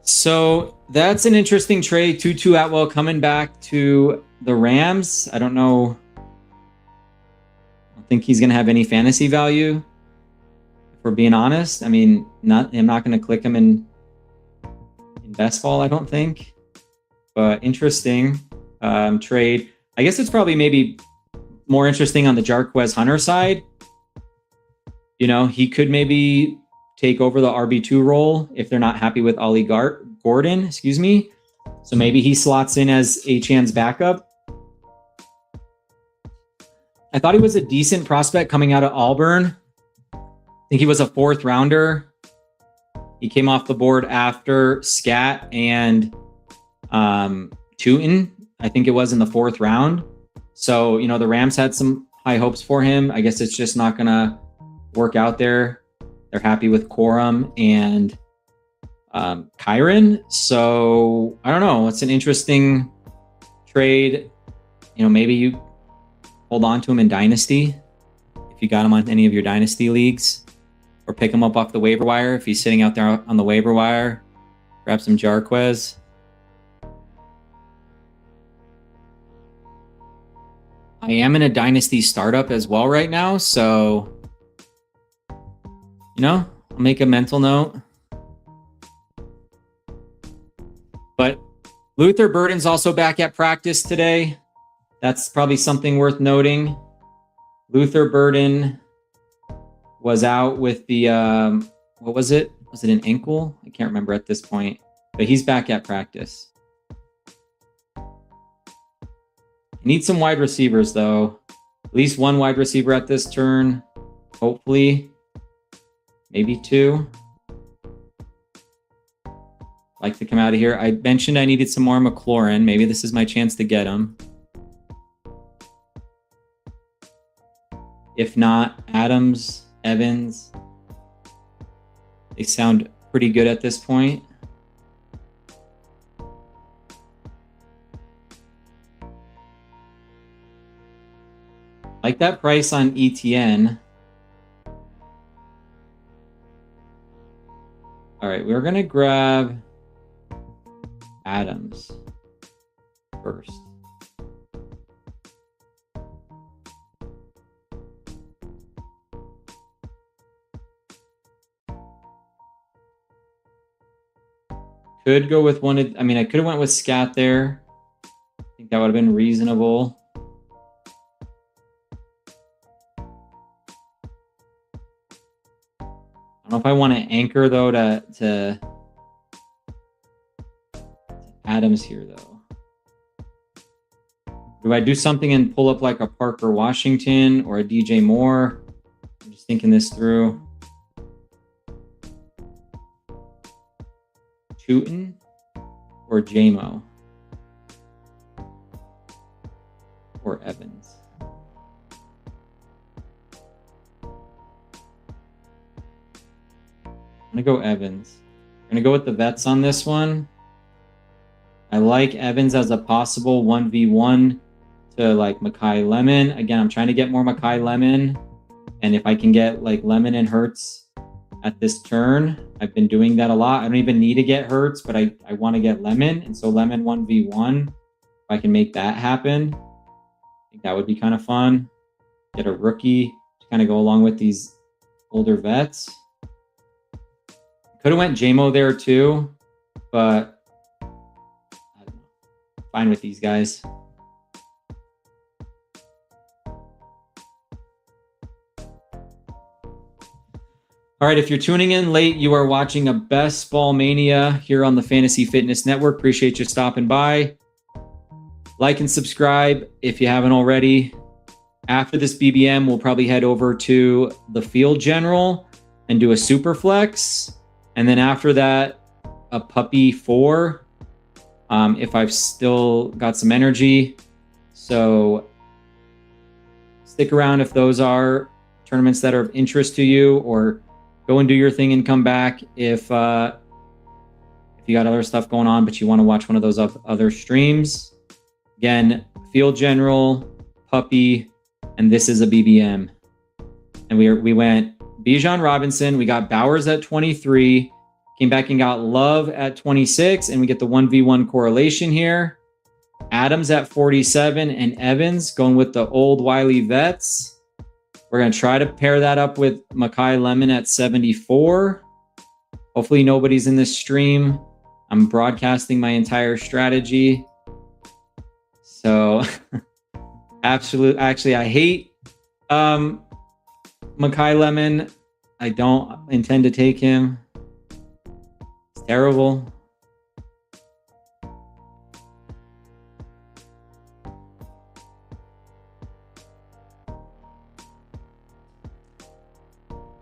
So that's an interesting trade. Tutu Atwell coming back to the Rams. I don't know. I don't think he's going to have any fantasy value, if we're being honest. I mean, I'm not going to click him in best ball, I don't think. But interesting trade. I guess it's probably maybe more interesting on the Jarquez Hunter side. He could maybe take over the RB2 role if they're not happy with Ollie Gordon, So maybe he slots in as Achan's backup. I thought he was a decent prospect coming out of Auburn. I think he was a 4th rounder. He came off the board after Scat and Tootin. I think it was in the 4th round. So, the Rams had some high hopes for him. I guess it's just not going to work out there. They're happy with Corum and Kyron. So, I don't know. It's an interesting trade. maybe you hold on to him in Dynasty if you got him on any of your Dynasty leagues, or pick him up off the waiver wire if he's sitting out there on the waiver wire. Grab some Jarquez. I am in a Dynasty startup as well right now, so, I'll make a mental note. But Luther Burden's also back at practice today. That's probably something worth noting. Luther Burden was out with the, what was it? Was it an ankle? I can't remember at this point, but he's back at practice. Need some wide receivers, though. At least one wide receiver at this turn. Hopefully. Maybe two. Like to come out of here. I mentioned I needed some more McLaurin. Maybe this is my chance to get him. If not, Adams, Evans. They sound pretty good at this point. Like that price on ETN. All right, we're going to grab Adams first. Could go with one. I mean, I could have went with Scat there. I think that would have been reasonable. I don't know if I want to anchor, though, to Adams here, though. Do I do something and pull up like a Parker Washington or a DJ Moore? I'm just thinking this through. Tootin or JMO or Evans? I'm going to go Evans. I'm going to go with the vets on this one. I like Evans as a possible 1v1 to like Makai Lemon. Again, I'm trying to get more Makai Lemon. And if I can get like Lemon and Hurts at this turn, I've been doing that a lot. I don't even need to get Hurts, but I want to get Lemon. And so Lemon 1v1, if I can make that happen, I think that would be kind of fun. Get a rookie to kind of go along with these older vets. Could have went JMO there too, but I don't know. Fine with these guys. All right, if you're tuning in late, you are watching a Best Ball Mania here on the Fantasy Fitness Network. Appreciate you stopping by. Like and subscribe if you haven't already. After this BBM, we'll probably head over to the Field General and do a Super Flex. And then after that, a Puppy 4, if I've still got some energy. So stick around if those are tournaments that are of interest to you, or go and do your thing and come back if you got other stuff going on, but you want to watch one of those other streams. Again, Field General, Puppy, and this is a BBM. And we went Bijan Robinson. We got Bowers at 23. Came back and got Love at 26. And we get the 1v1 correlation here. Adams at 47 and Evans going with the old Wiley vets. We're going to try to pair that up with Makai Lemon at 74. Hopefully nobody's in this stream. I'm broadcasting my entire strategy. So actually, I hate Makai Lemon. I don't intend to take him. It's terrible.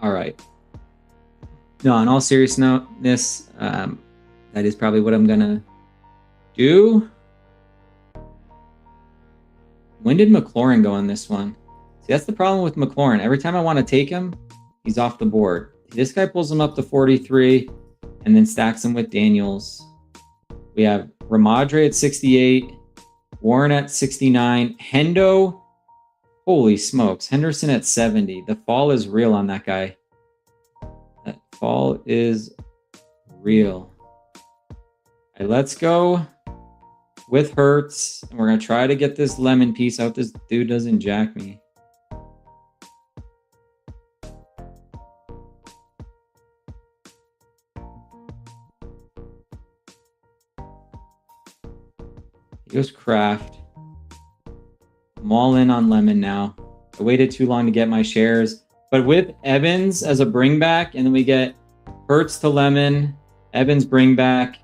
All right. No, in all seriousness, that is probably what I'm gonna do. When did McLaurin go on this one? See, that's the problem with McLaurin. Every time I want to take him, he's off the board. This guy pulls him up to 43 and then stacks him with Daniels. We have Ramadre at 68, Warren at 69. Hendo, holy smokes. Henderson at 70. The fall is real on that guy. That fall is real. All right, let's go with Hertz. And we're going to try to get this lemon piece. I hope this dude doesn't jack me. He goes Kraft. I'm all in on lemon now. I waited too long to get my shares. But with Evans as a bring back, and then we get Hertz to lemon, Evans bring back,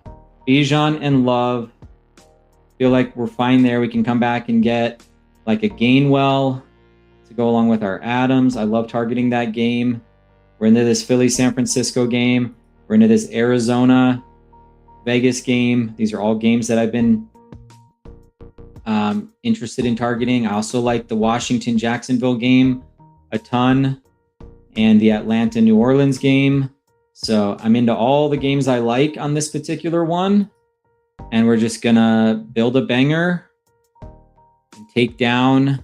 Bijan and Love. Feel like we're fine there. We can come back and get like a Gainwell to go along with our Adams. I love targeting that game. We're into this Philly-San Francisco game. We're into this Arizona-Vegas game. These are all games that I've been interested in targeting. I also like the Washington-Jacksonville game a ton and the Atlanta-New Orleans game. So I'm into all the games I like on this particular one. And we're just going to build a banger and take down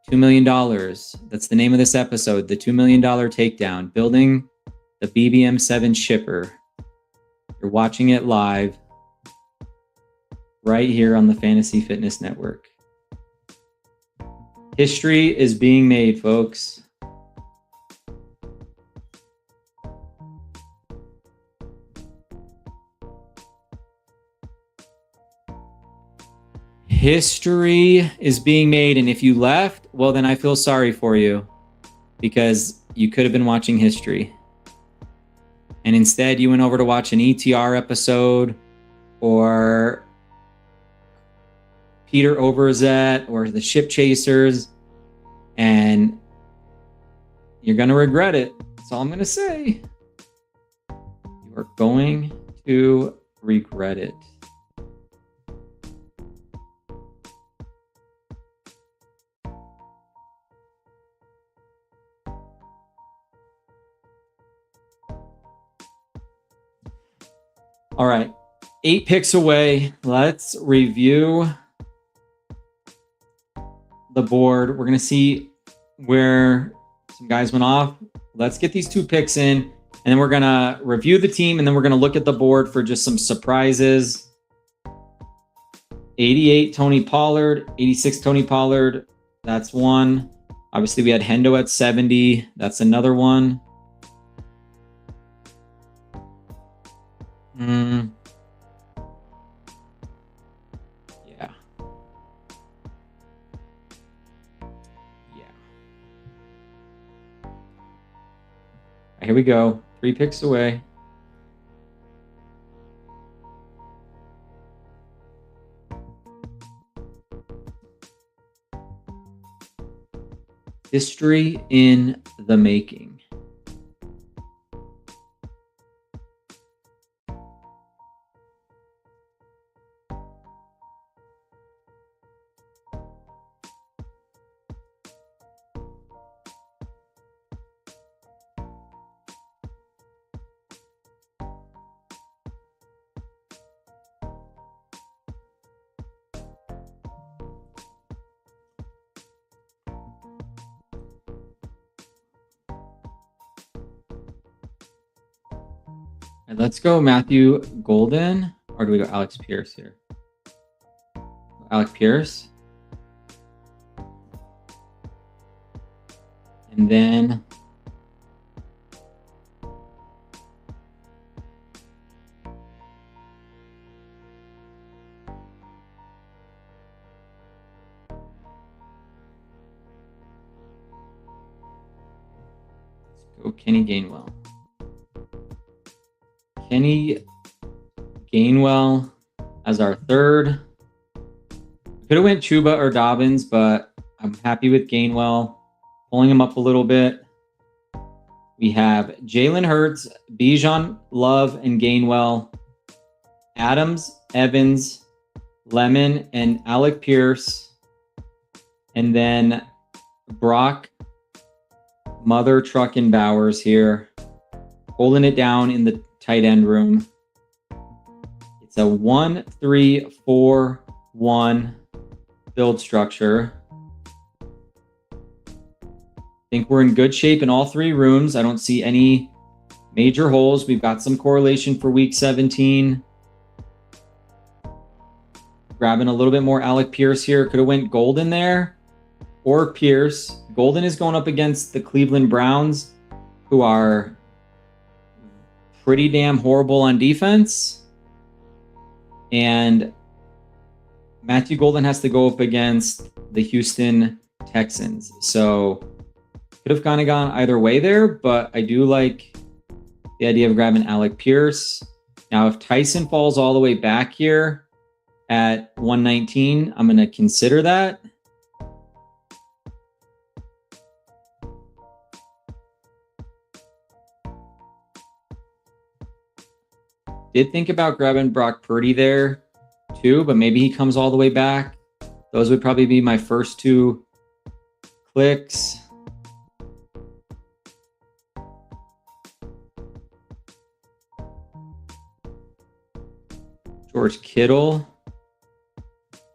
$2 million. That's the name of this episode, the $2 million takedown, building the BBM7 shipper. You're watching it live right here on the Fantasy Fitness Network. History is being made, folks. History is being made, and if you left, well, then I feel sorry for you because you could have been watching history. And instead, you went over to watch an ETR episode or Peter Overzet or the Ship Chasers, and you're going to regret it. That's all I'm going to say. You are going to regret it. All right, 8 picks away. Let's review the board. We're going to see where some guys went off. Let's get these 2 picks in, and then we're going to review the team, and then we're going to look at the board for just some surprises. 88, Tony Pollard. 86, Tony Pollard. That's one. Obviously, we had Hendo at 70. That's another one. Yeah. Yeah. Right, here we go. 3 picks away. History in the making. And let's go Matthew Golden, or do we go Alex Pierce here? Alex Pierce. And then let's go Kenny Gainwell. Kenny Gainwell as our third. Could have went Chuba or Dobbins, but I'm happy with Gainwell. Pulling him up a little bit. We have Jalen Hurts, Bijan, Love, and Gainwell. Adams, Evans, Lemon, and Alec Pierce. And then Brock, Mother, Truck, and Bowers here. Holding it down in the tight end room. It's a 1-3-4-1 build structure. I think we're in good shape in all three rooms. I don't see any major holes. We've got some correlation for week 17. Grabbing a little bit more Alec Pierce here. Could have went Golden there or Pierce. Golden is going up against the Cleveland Browns, who are pretty damn horrible on defense. And Matthew Golden has to go up against the Houston Texans. So could have kind of gone either way there, but I do like the idea of grabbing Alec Pierce. Now, if Tyson falls all the way back here at 119, I'm going to consider that. Did think about grabbing Brock Purdy there too, but maybe he comes all the way back. Those would probably be my first two clicks. George Kittle.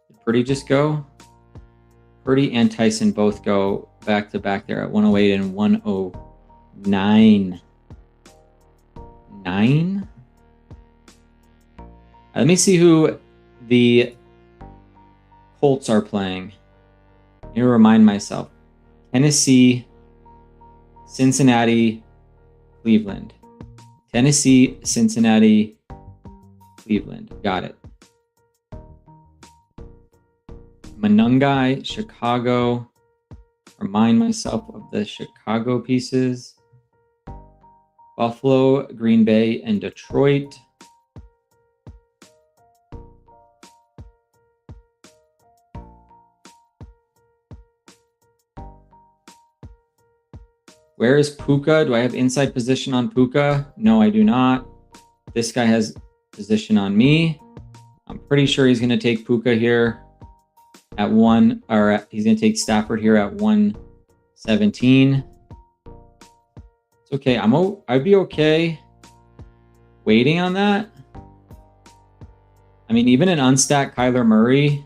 Did Purdy just go? Purdy and Tyson both go back to back there at 108 and 109. 9? Let me see who the Colts are playing. I need to remind myself. Tennessee, Cincinnati, Cleveland. Tennessee, Cincinnati, Cleveland. Got it. Manungai, Chicago. Remind myself of the Chicago pieces. Buffalo, Green Bay, and Detroit. Where is Puka? Do I have inside position on Puka? No, I do not. This guy has position on me. I'm pretty sure he's going to take Puka here at he's going to take Stafford here at 117. It's okay. I'd be okay waiting on that. I mean, even an unstacked Kyler Murray,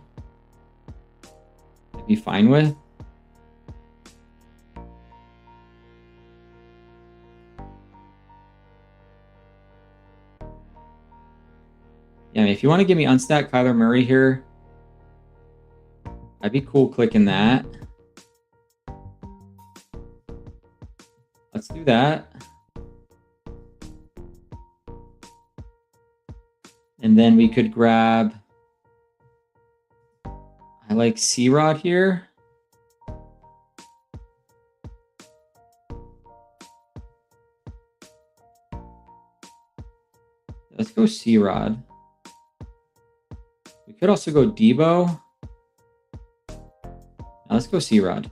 I'd be fine with. Yeah, I mean, if you want to give me unstacked Kyler Murray here, I'd be cool clicking that. Let's do that. And then we could grab, I like C-Rod here. Let's go C-Rod. We could also go Debo. Now let's go C-Rod.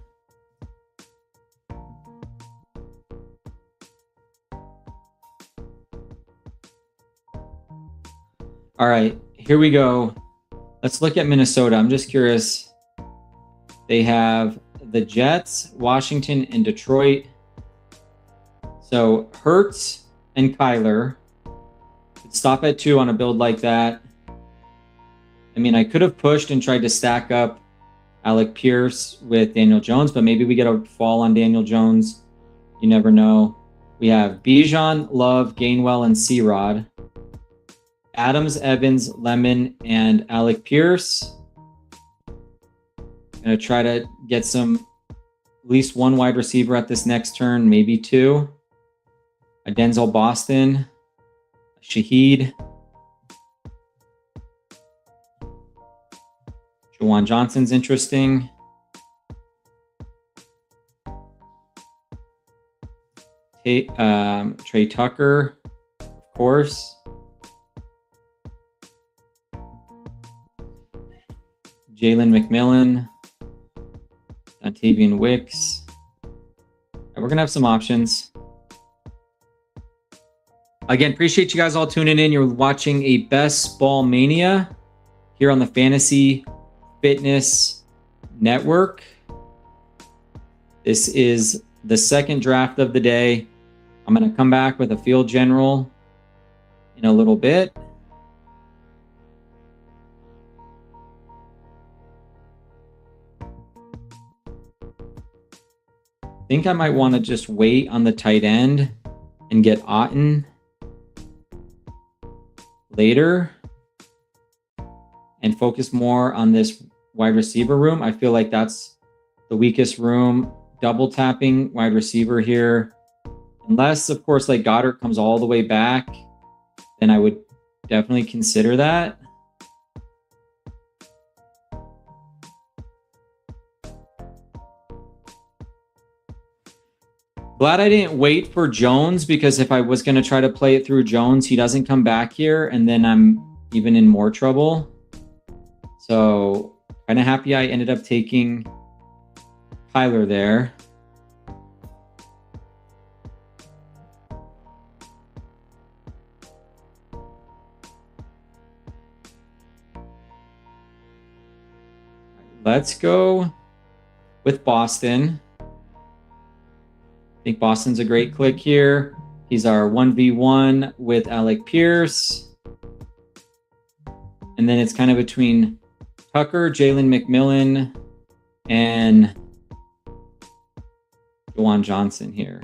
All right, here we go. Let's look at Minnesota. I'm just curious. They have the Jets, Washington, and Detroit. So Hurts and Kyler could stop at 2 on a build like that. I mean, I could have pushed and tried to stack up Alec Pierce with Daniel Jones, but maybe we get a fall on Daniel Jones. You never know. We have Bijan, Love, Gainwell, and C-Rod. Adams, Evans, Lemon, and Alec Pierce. Gonna try to get at least one wide receiver at this next turn, maybe 2. A Denzel Boston, Shaheed. Juwan Johnson's interesting. Trey Tucker, of course. Jalen McMillan, Dontavian Wicks. We're going to have some options. Again, appreciate you guys all tuning in. You're watching a Best Ball Mania here on the Fantasy Fitness Network. This is the second draft of the day. I'm going to come back with a field general in a little bit. think I might want to just wait on the tight end and get Otten later and focus more on this wide receiver room. I feel like that's the weakest room. Double tapping wide receiver here. Unless, of course, like Goddard comes all the way back, then I would definitely consider that. Glad I didn't wait for Jones, because if I was going to try to play it through Jones, he doesn't come back here, and then I'm even in more trouble. So kind of happy I ended up taking Kyler there. Let's go with Boston. I think Boston's a great click here. He's our 1v1 with Alec Pierce. And then it's kind of between Tucker, Jalen McMillan, and Juwan Johnson here.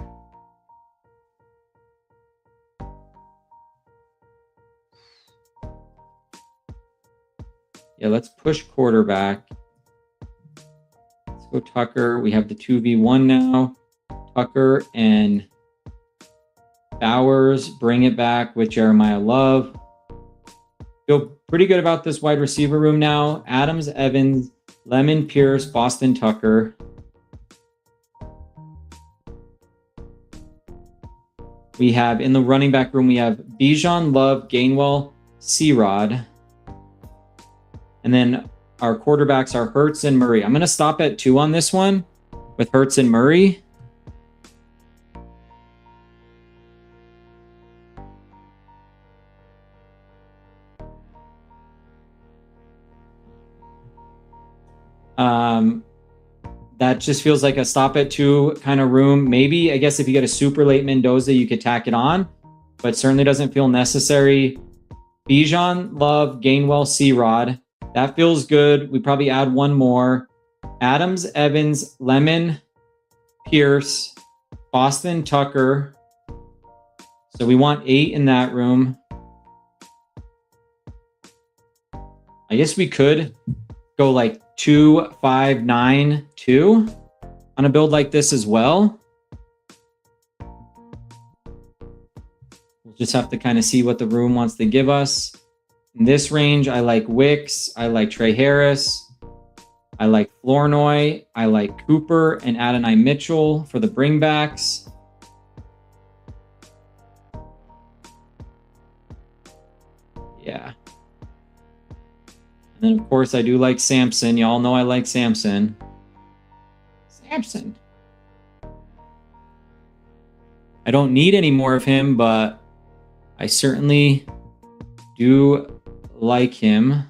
Yeah, let's push quarterback. Let's go Tucker. We have the 2v1 now. Tucker and Bowers, bring it back with Jeremiah Love. Feel pretty good about this wide receiver room now. Adams, Evans, Lemon, Pierce, Boston, Tucker. We have in the running back room, we have Bijan, Love, Gainwell, C-Rod. And then our quarterbacks are Hurts and Murray. I'm going to stop at 2 on this one with Hurts and Murray. That just feels like a stop at 2 kind of room. Maybe, I guess if you get a super late Mendoza, you could tack it on, but certainly doesn't feel necessary. Bijan, Love, Gainwell, C-Rod. That feels good. We probably add one more. Adams, Evans, Lemon, Pierce, Boston, Tucker. So we want 8 in that room. I guess we could go like 2, 5, 9, 2 on a build like this as well. We'll just have to kind of see what the room wants to give us. In this range, I like Wicks, I like Trey Harris, I like Flournoy, I like Cooper and Adonai Mitchell for the bringbacks. Yeah. And then, of course, I do like Samson. Y'all know I like Samson. Samson. I don't need any more of him, but I certainly do like him.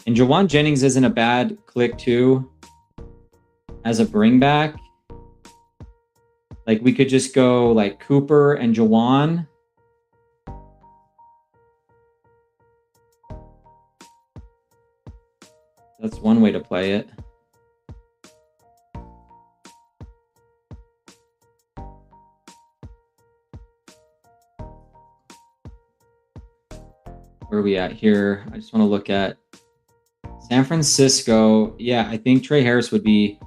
And Jawan Jennings isn't a bad click, too, as a bringback. Like, we could just go, like, Cooper and Jawan. That's one way to play it. Where are we at here? I just want to look at San Francisco. Yeah, I think Trey Harris would be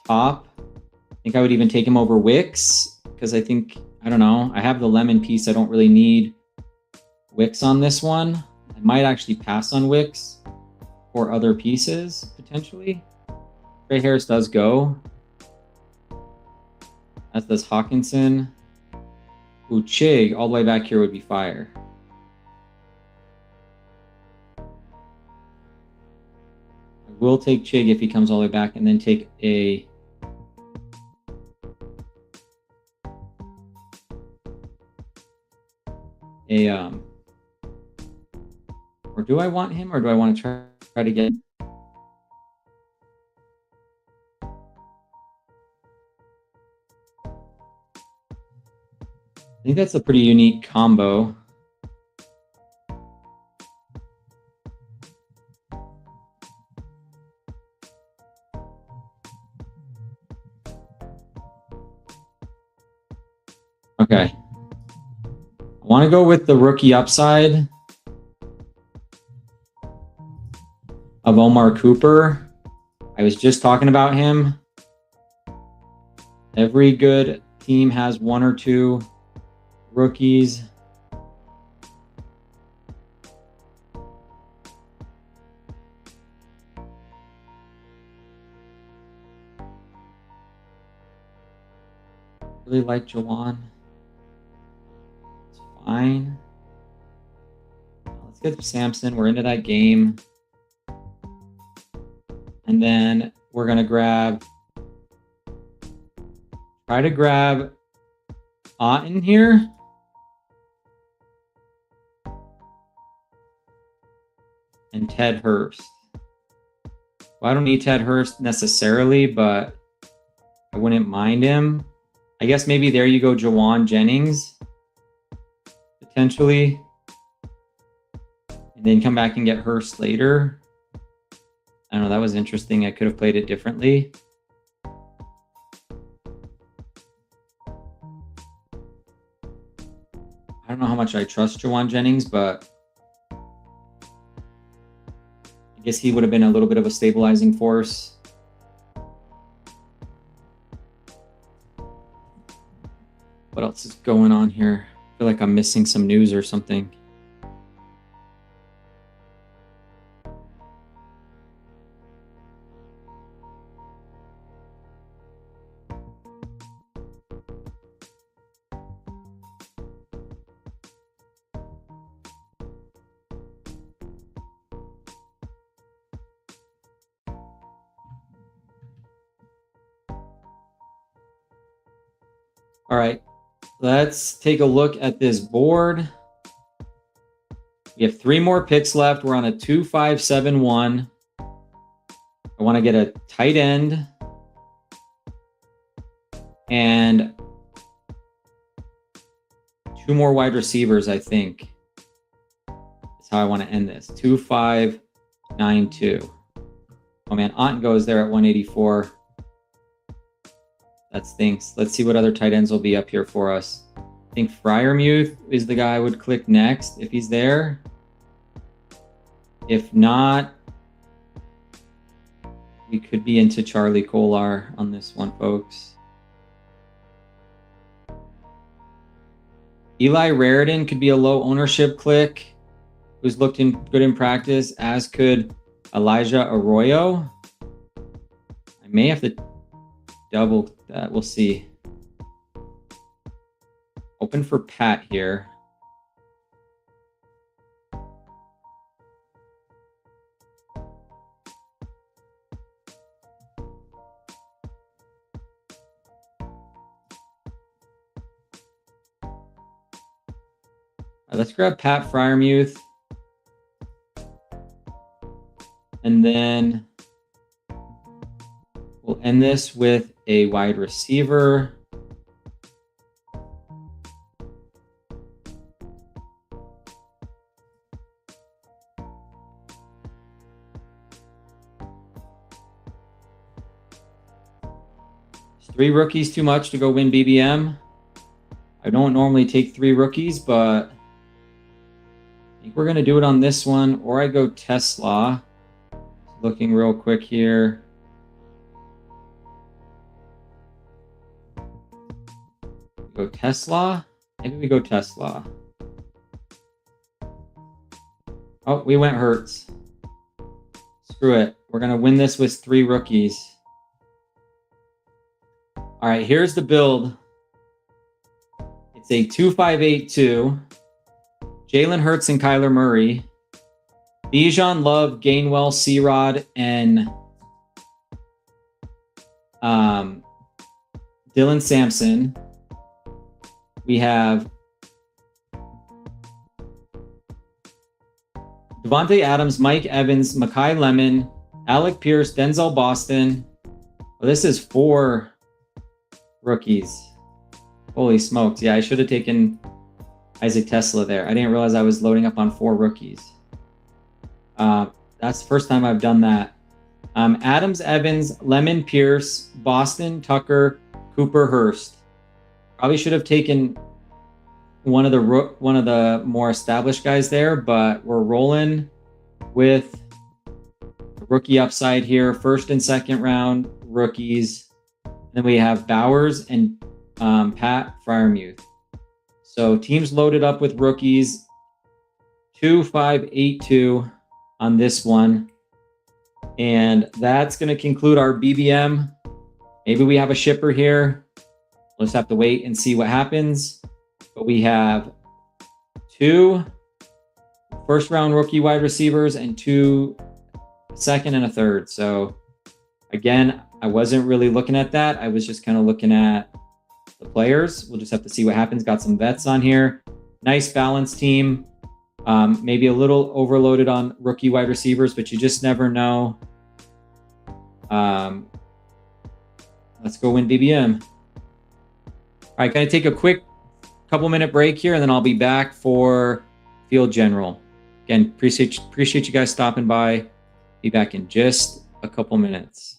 top. I think I would even take him over Wicks because I think, I don't know, I have the lemon piece. I don't really need Wicks on this one. I might actually pass on Wicks or other pieces, potentially. Trey Harris does go. As does Hawkinson. Ooh, Chig all the way back here would be fire. I will take Chig if he comes all the way back, and then take a... Or do I want him, or do I want to try to get... I think that's a pretty unique combo. Okay. I want to go with the rookie upside of Omar Cooper. I was just talking about him. Every good team has one or two rookies. Really like Jawan. It's fine. Let's get Samson. We're into that game. And then we're going to try to grab Otten here. And Ted Hurst. Well, I don't need Ted Hurst necessarily, but I wouldn't mind him. I guess maybe there you go, Jawan Jennings, potentially. And then come back and get Hurst later. I don't know, that was interesting. I could have played it differently. I don't know how much I trust Jawan Jennings, but I guess he would have been a little bit of a stabilizing force. What else is going on here? I feel like I'm missing some news or something. All right, let's take a look at this board. We have 3 more picks left. We're on a 2-5-7-1. I want to get a tight end and 2 more wide receivers, I think. That's how I want to end this. 2-5-9-2. Oh man, Otten goes there at 184. That stinks. Let's see what other tight ends will be up here for us. I think Freiermuth is the guy I would click next if he's there. If not, we could be into Charlie Kolar on this one, folks. Eli Raritan could be a low ownership click, who's looked good in practice, as could Elijah Arroyo. I may have to double that. We'll see. Open for Pat here. Let's grab Pat Freiermuth. And then we'll end this with a wide receiver. Is 3 rookies too much to go win BBM? I don't normally take 3 rookies, but I think we're going to do it on this one, or I go Tesla. Looking real quick here. Go Tesla. Maybe we go Tesla. Oh, we went Hurts. Screw it. We're going to win this with 3 rookies. All right, here's the build. It's a 2-5-8-2. Jalen Hurts and Kyler Murray. Bijan, Love, Gainwell, C-Rod, and Dylan Sampson. We have Devontae Adams, Mike Evans, Mekhi Lemon, Alec Pierce, Denzel Boston. Well, this is 4 rookies. Holy smokes. Yeah, I should have taken Isaac Tesla there. I didn't realize I was loading up on 4 rookies. That's the first time I've done that. Adams, Evans, Lemon, Pierce, Boston, Tucker, Cooper, Hurst. Probably should have taken one of the more established guys there, but we're rolling with rookie upside here. First and second round rookies. Then we have Bowers and Pat Fryermuth. So teams loaded up with rookies. 2-5-8-2 on this one. And that's going to conclude our BBM. Maybe we have a shipper here. We'll just have to wait and see what happens. But we have 2 first-round rookie wide receivers and 2 second and a third. So again, I wasn't really looking at that. I was just kind of looking at the players. We'll just have to see what happens. Got some vets on here. Nice balanced team. Maybe a little overloaded on rookie wide receivers, but you just never know. Let's go win BBM. All right, gonna take a quick couple-minute break here, and then I'll be back for Field General. Again, appreciate you guys stopping by. Be back in just a couple minutes.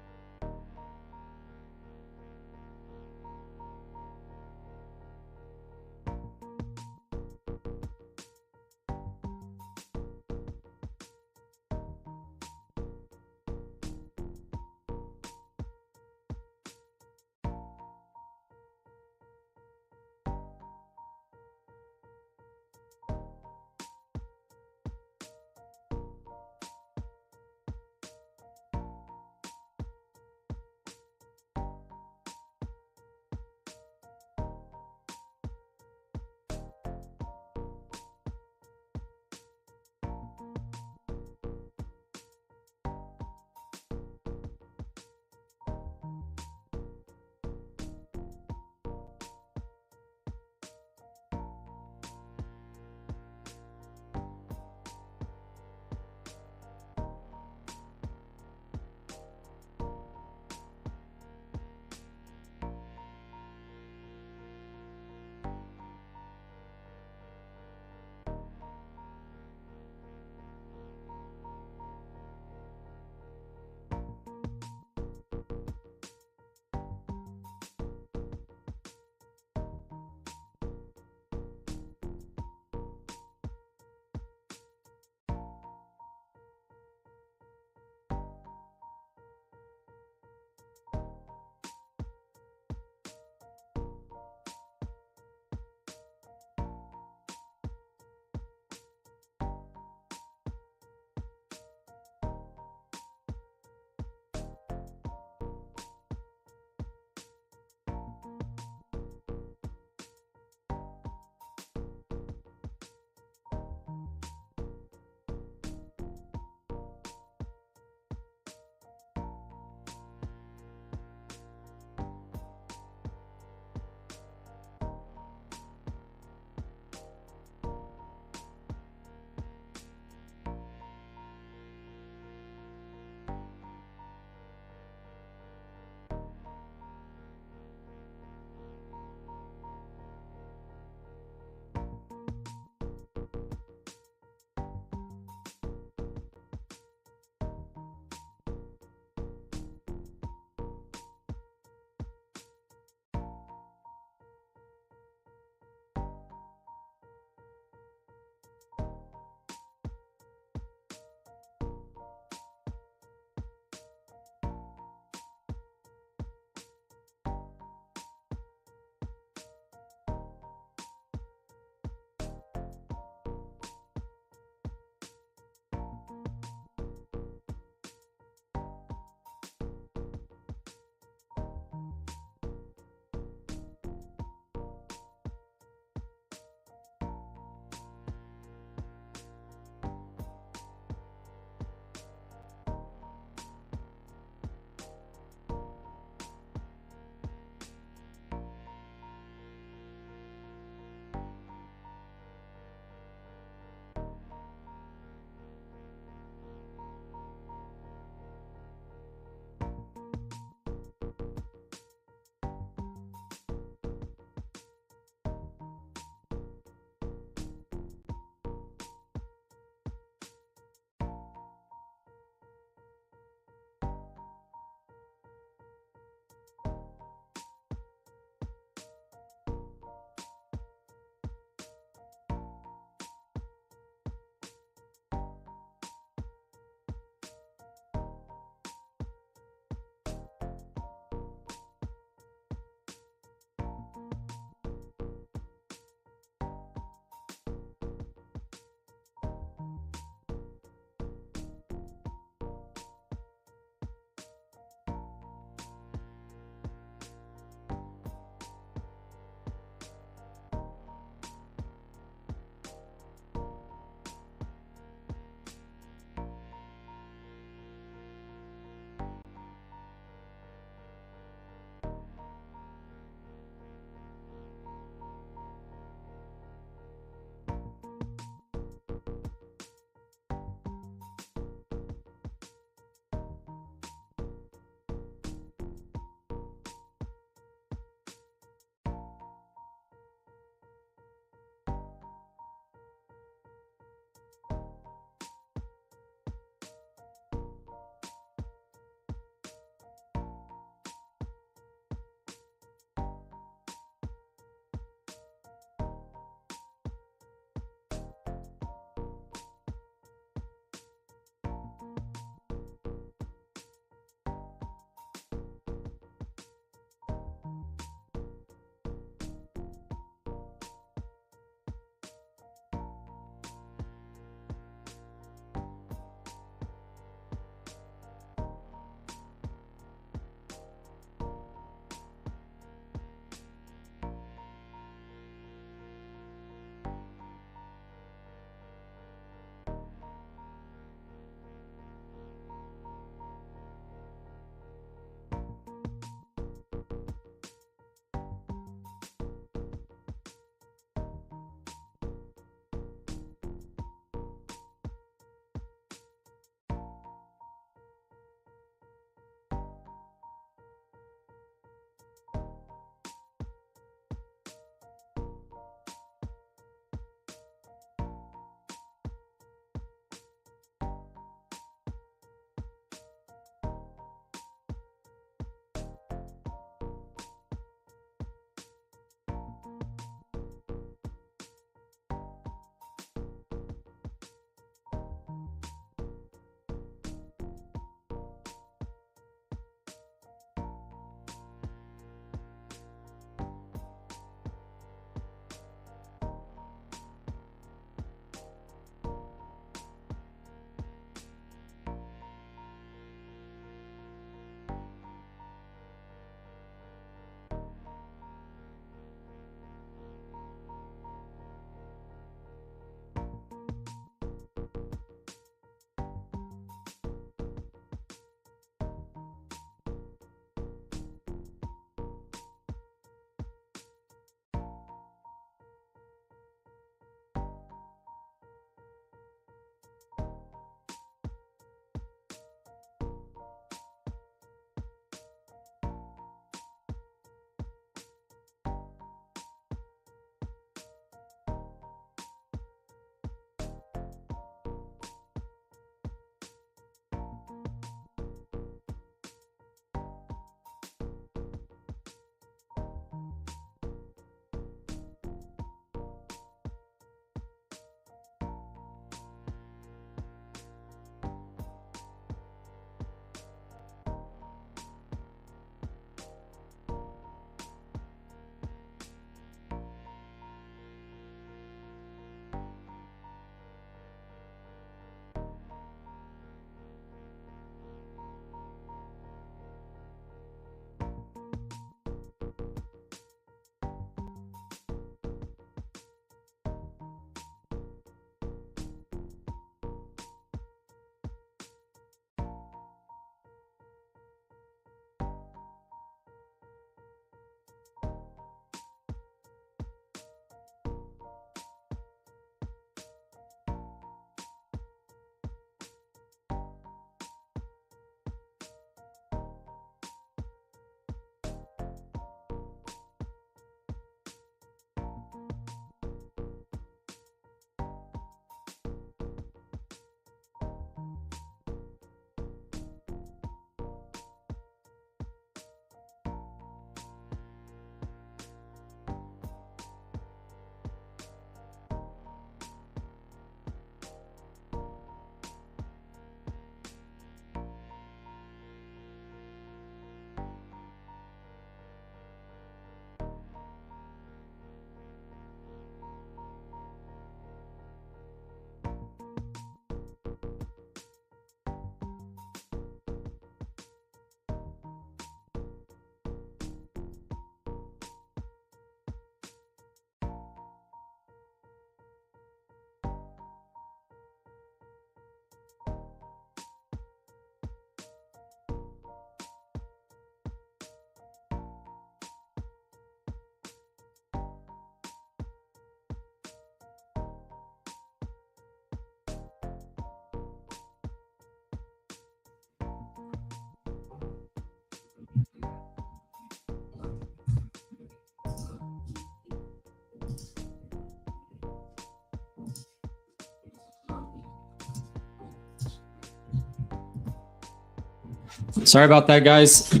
Sorry about that, guys.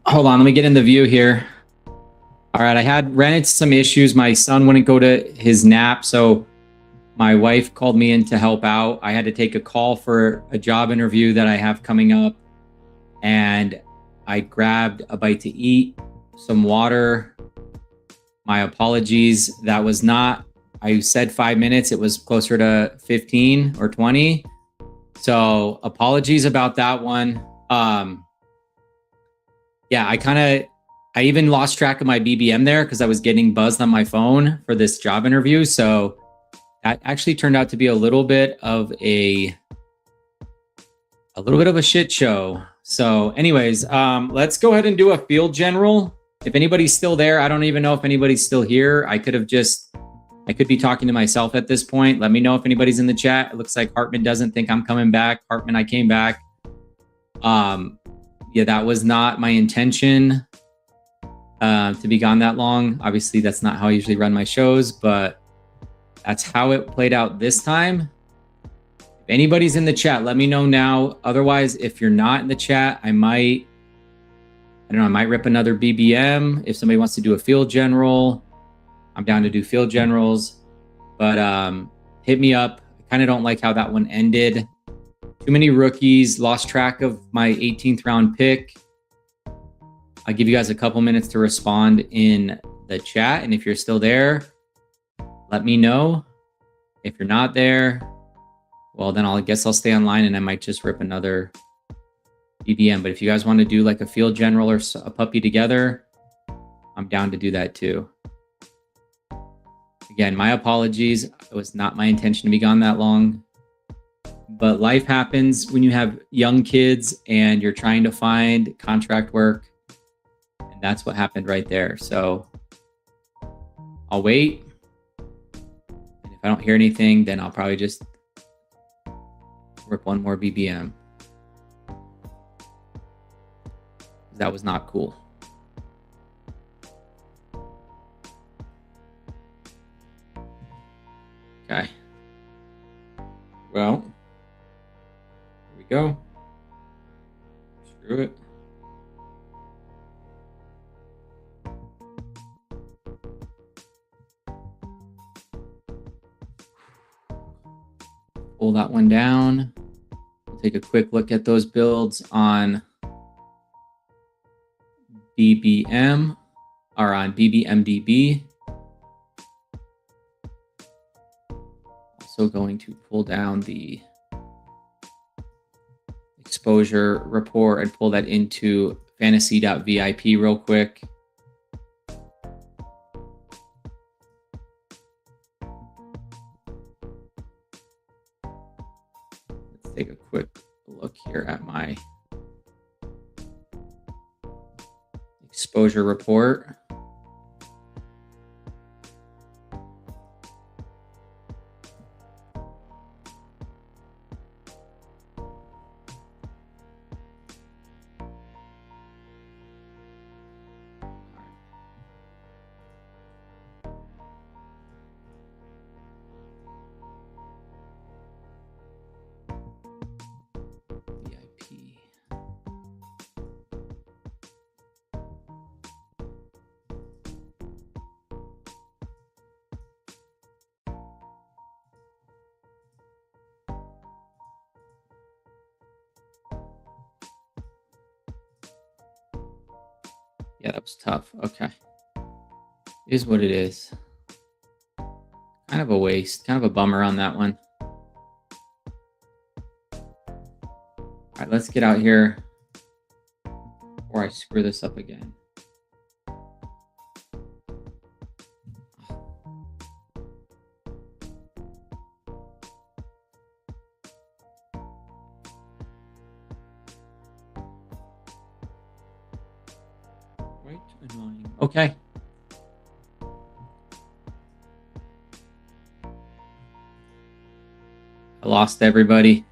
Hold on, let me get in the view here. All right, ran into some issues. My son wouldn't go to his nap, so my wife called me in to help out. I had to take a call for a job interview that I have coming up, and I grabbed a bite to eat, some water. My apologies. That was not, I said 5 minutes. It was closer to 15 or 20. So apologies about that one. Yeah, I even lost track of my BBM there because I was getting buzzed on my phone for this job interview. So that actually turned out to be a little bit of a shit show. So anyways, let's go ahead and do a field general. If anybody's still there, I don't even know if anybody's still here. I could be talking to myself at this point. Let me know if anybody's in the chat. It looks like Hartman doesn't think I'm coming back. Hartman, I came back. Yeah, that was not my intention to be gone that long. Obviously, that's not how I usually run my shows, but that's how it played out this time. If anybody's in the chat, let me know now. Otherwise, if you're not in the chat, I might rip another BBM. If somebody wants to do a field general, I'm down to do field generals. But hit me up. I kind of don't like how that one ended. Too many rookies, lost track of my 18th round pick. I'll give you guys a couple minutes to respond in the chat. And if you're still there, let me know. If you're not there, well, then I guess I'll stay online and I might just rip another BBM. But if you guys want to do like a field general or a puppy together, I'm down to do that too. Again, my apologies. It was not my intention to be gone that long. But life happens when you have young kids and you're trying to find contract work. And that's what happened right there. So I'll wait. And if I don't hear anything, then I'll probably just rip one more BBM. That was not cool. Okay. Well, here we go. Screw it. Pull that one down. We'll take a quick look at those builds on BBM or on BBMDB. Also going to pull down the exposure report and pull that into fantasy.vip real quick. Let's take a quick look here at my exposure report. Yeah, that was tough. Okay. It is what it is. Kind of a waste. Kind of a bummer on that one. All right, let's get out here before I screw this up again. Quite annoying. Okay. I lost everybody.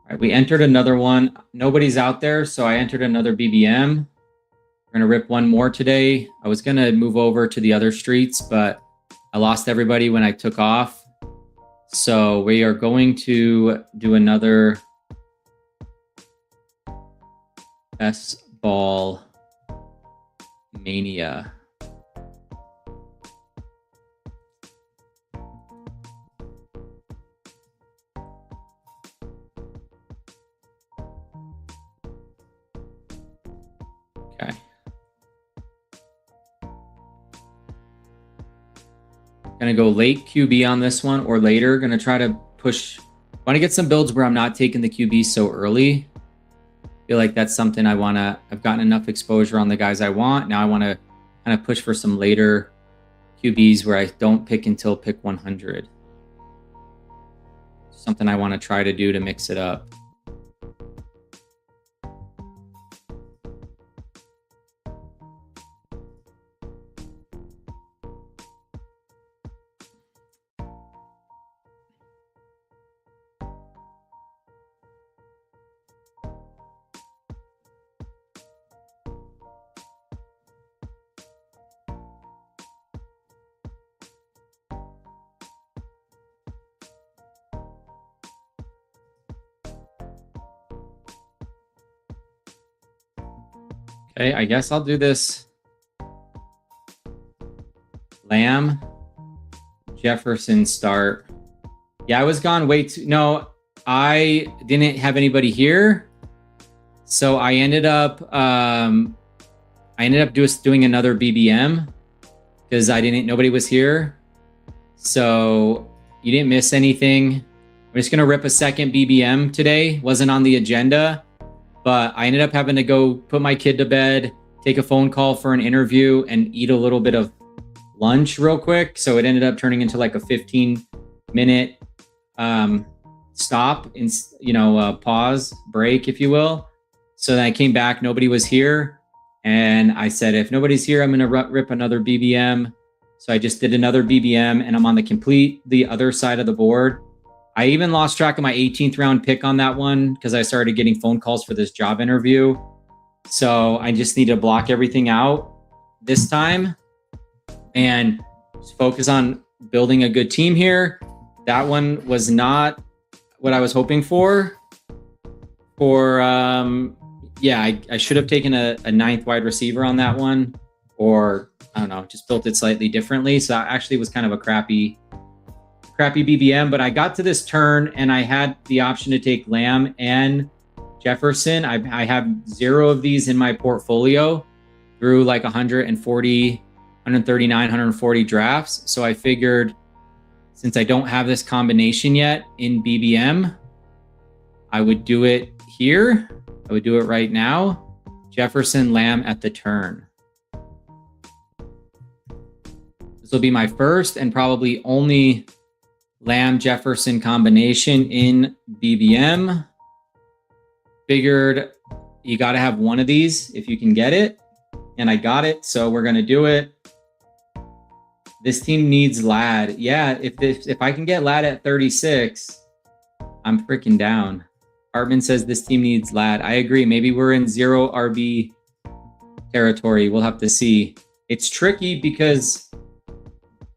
right, we entered another one. Nobody's out there, so I entered another BBM. We're going to rip one more today. I was going to move over to the other streets, but I lost everybody when I took off. So we are going to do another best ball mania. Okay. Gonna go late QB on this one or later. Gonna try to push. Want to get some builds where I'm not taking the QB so early. Feel like that's something I want to. I've gotten enough exposure on the guys I want. Now I want to kind of push for some later QBs where I don't pick until pick 100. Something I want to try to do to mix it up. Okay, I guess I'll do this. Lamb, Jefferson start. Yeah, I was gone way too. No, I didn't have anybody here, so I ended up just doing another BBM because nobody was here. So you didn't miss anything. I'm just gonna rip a second BBM today. Wasn't on the agenda, but I ended up having to go put my kid to bed, take a phone call for an interview, and eat a little bit of lunch real quick. So it ended up turning into like a 15-minute stop, pause, break, if you will. So then I came back, nobody was here. And I said, if nobody's here, I'm going to rip another BBM. So I just did another BBM and I'm on the other side of the board. I even lost track of my 18th round pick on that one because I started getting phone calls for this job interview. So I just need to block everything out this time and just focus on building a good team here. That one was not what I was hoping for. I should have taken a 9th wide receiver on that one, or I don't know, just built it slightly differently. So actually it was kind of a crappy BBM, but I got to this turn and I had the option to take Lamb and Jefferson. I have 0 of these in my portfolio through like 140, 139, 140 drafts. So I figured since I don't have this combination yet in BBM, I would do it here. I would do it right now. Jefferson, Lamb at the turn. This will be my first and probably only Lamb Jefferson combination in BBM. Figured you got to have one of these if you can get it. And I got it, so we're going to do it. This team needs Lad. Yeah, if I can get Lad at 36, I'm freaking down. Hartman says this team needs Lad. I agree. Maybe we're in 0 RB territory. We'll have to see. It's tricky because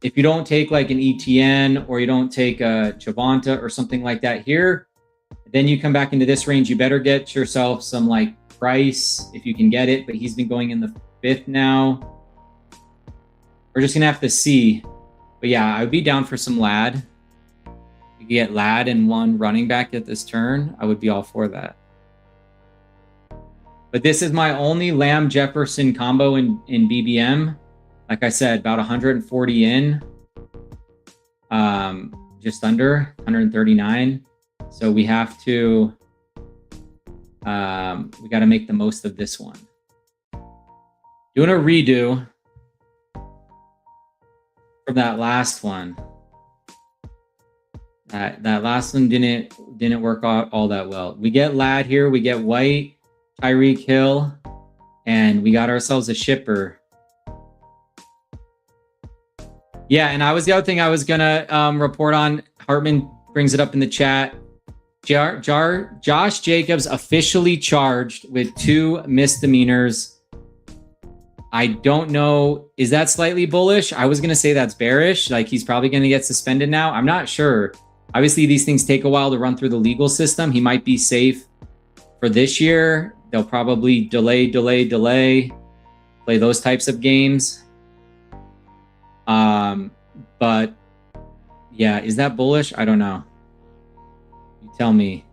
if you don't take like an ETN or you don't take a Chavanta or something like that here, then you come back into this range. You better get yourself some like Price if you can get it, but he's been going in the 5th now. We're just gonna have to see. But yeah, I would be down for some Lad. You get Lad and 1 running back at this turn, I would be all for that. But this is my only Lamb Jefferson combo in BBM. Like I said, about 140 in, just under 139. So we have to, we got to make the most of this one. Doing a redo from that last one. That last one didn't work out all that well. We get Lad here, we get White, Tyreek Hill, and we got ourselves a shipper. Yeah, and I was the other thing I was gonna report on. Hartman brings it up in the chat. Josh Jacobs officially charged with 2 misdemeanors. I don't know. Is that slightly bullish? I was going to say that's bearish. Like he's probably going to get suspended now. I'm not sure. Obviously, these things take a while to run through the legal system. He might be safe for this year. They'll probably delay, play those types of games. But yeah, is that bullish? I don't know. You tell me.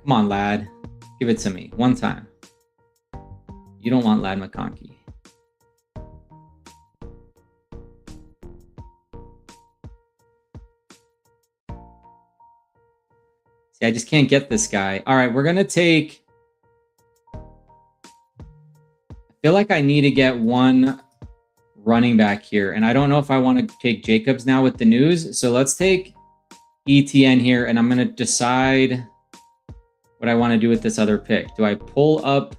Come on, lad. Give it to me one time. You don't want Lad McConkey. See, I just can't get this guy. All right, we're going to take... I feel like I need to get one running back here. And I don't know if I want to take Jacobs now with the news. So let's take ETN here. And I'm going to decide what I want to do with this other pick. Do I pull up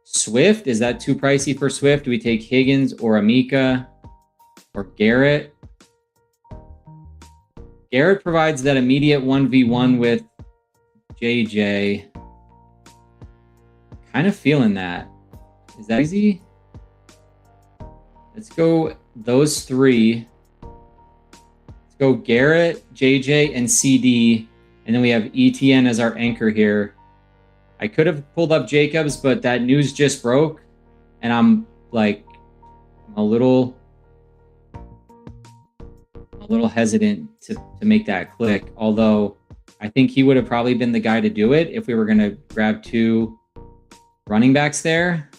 Swift? Is that too pricey for Swift? Do we take Higgins or Amika or Garrett? Garrett provides that immediate 1v1 with JJ. Kind of feeling that. Is that easy? Let's go those 3. Let's go Garrett, JJ, and CD. And then we have ETN as our anchor here. I could have pulled up Jacobs, but that news just broke. And I'm like a little hesitant to make that click. Although I think he would have probably been the guy to do it if we were going to grab 2 running backs there.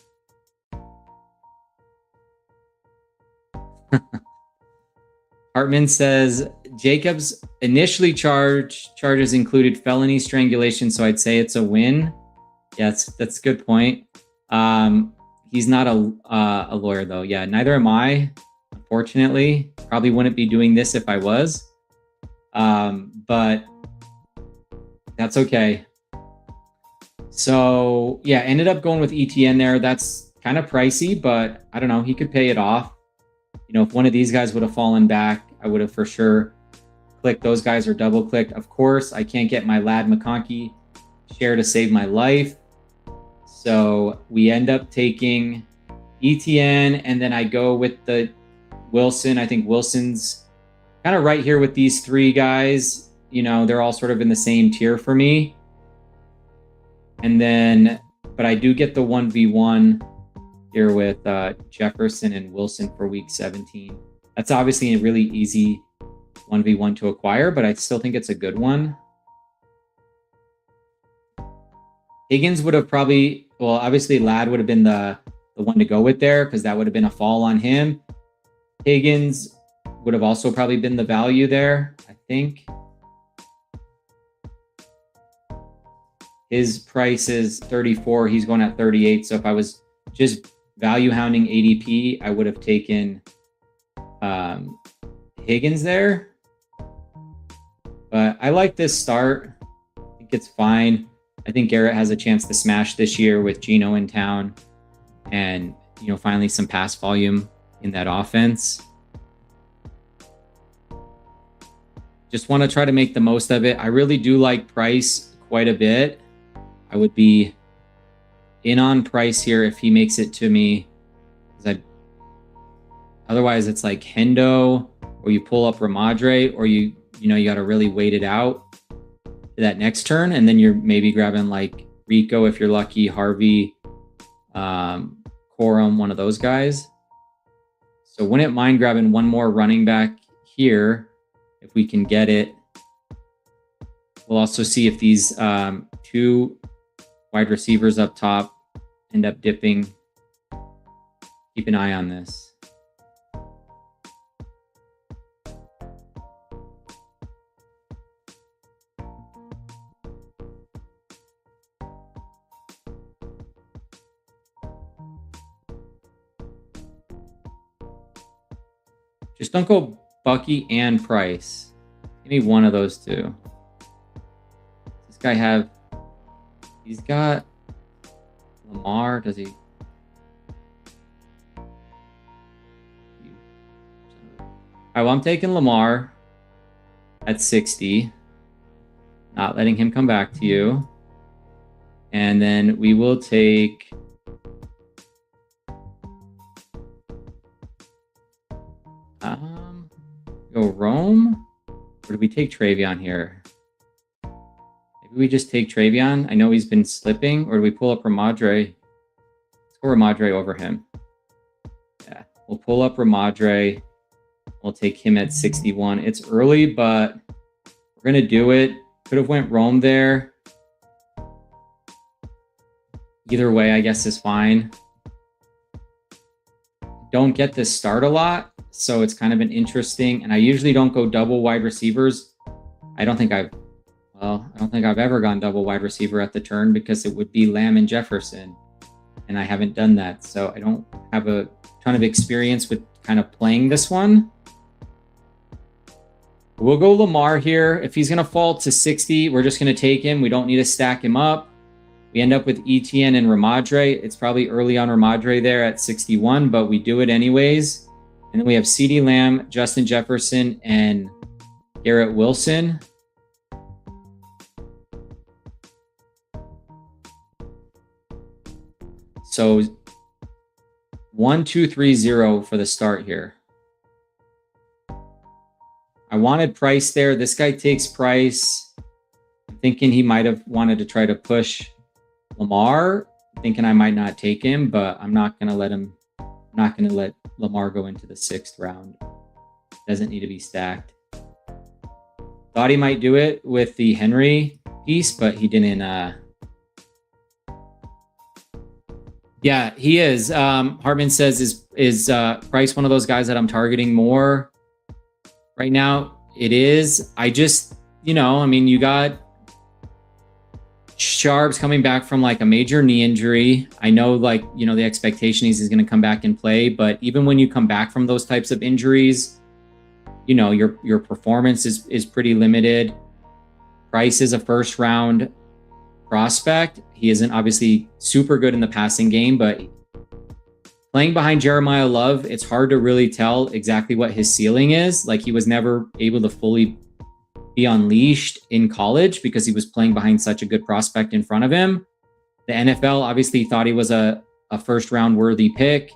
Hartman says Jacobs initially charges included felony strangulation, so I'd say it's a win. Yeah, that's a good point. He's not a lawyer though. Yeah, neither am I. Unfortunately, probably wouldn't be doing this if I was. But that's okay. So yeah, ended up going with ETN there. That's kind of pricey, but I don't know. He could pay it off. You know, if one of these guys would have fallen back, I would have for sure clicked those guys or double clicked. Of course, I can't get my Lad McConkey share to save my life. So we end up taking ETN, and then I go with the Wilson. I think Wilson's kind of right here with these 3 guys. You know, they're all sort of in the same tier for me. And then, but I do get the 1v1 here with Jefferson and Wilson for week 17. That's obviously a really easy 1v1 to acquire, but I still think it's a good one. Higgins would have probably, well, obviously Lad would have been the one to go with there because that would have been a fall on him. Higgins would have also probably been the value there, I think. His price is 34. He's going at 38. So if I was just value hounding ADP, I would have taken Higgins there. But I like this start. I think it's fine. I think Garrett has a chance to smash this year with Geno in town and, you know, finally some pass volume in that offense. Just want to try to make the most of it. I really do like Price quite a bit. I would be in on Price here if he makes it to me. Otherwise, it's like Hendo, or you pull up Ramadre, or you got to really wait it out to that next turn, and then you're maybe grabbing like Rico if you're lucky, Harvey, Corum, one of those guys. So wouldn't mind grabbing one more running back here if we can get it. We'll also see if these 2 wide receivers up top end up dipping. Keep an eye on this. Just don't go Bucky and Price. Give me one of those 2. Does this guy have... He's got Lamar. Does he? All right, well, I'm taking Lamar at 60. Not letting him come back to you. And then we will take... go Rome? Or do we take Travion here? Maybe we just take Travion. I know he's been slipping. Or do we pull up Ramadre? Let's go Ramadre over him. Yeah, we'll pull up Ramadre. We'll take him at 61. It's early, but we're going to do it. Could have went Rome there. Either way, I guess is fine. Don't get this start a lot, so it's kind of an interesting, and I usually don't go double wide receivers. I don't think I've ever gone double wide receiver at the turn because it would be Lamb and Jefferson, and I haven't done that. So I don't have a ton of experience with kind of playing this one. We'll go Lamar here. If he's going to fall to 60, we're just going to take him. We don't need to stack him up. We end up with Etienne and Ramadre. It's probably early on Ramadre there at 61, but we do it anyways. And then we have CeeDee Lamb, Justin Jefferson, and Garrett Wilson. So 1, 2, 3, 0 for the start here. I wanted Price there. This guy takes Price. I'm thinking he might have wanted to try to push Lamar. I'm thinking I might not take him, but I'm not going to let him. I'm not going to let Lamar go into the 6th round. Doesn't need to be stacked. Thought he might do it with the Henry piece, but he didn't. Yeah, he is. Hartman says, is Price one of those guys that I'm targeting more right now? It is. I just, I mean, you got Sharps coming back from like a major knee injury. I know, the expectation is he's going to come back and play, but even when you come back from those types of injuries, your performance is pretty limited. Price is a 1st round prospect. He isn't obviously super good in the passing game, but playing behind Jeremiah Love, it's hard to really tell exactly what his ceiling is. Like, he was never able to fully be unleashed in college because he was playing behind such a good prospect in front of him. The NFL obviously thought he was a 1st round worthy pick.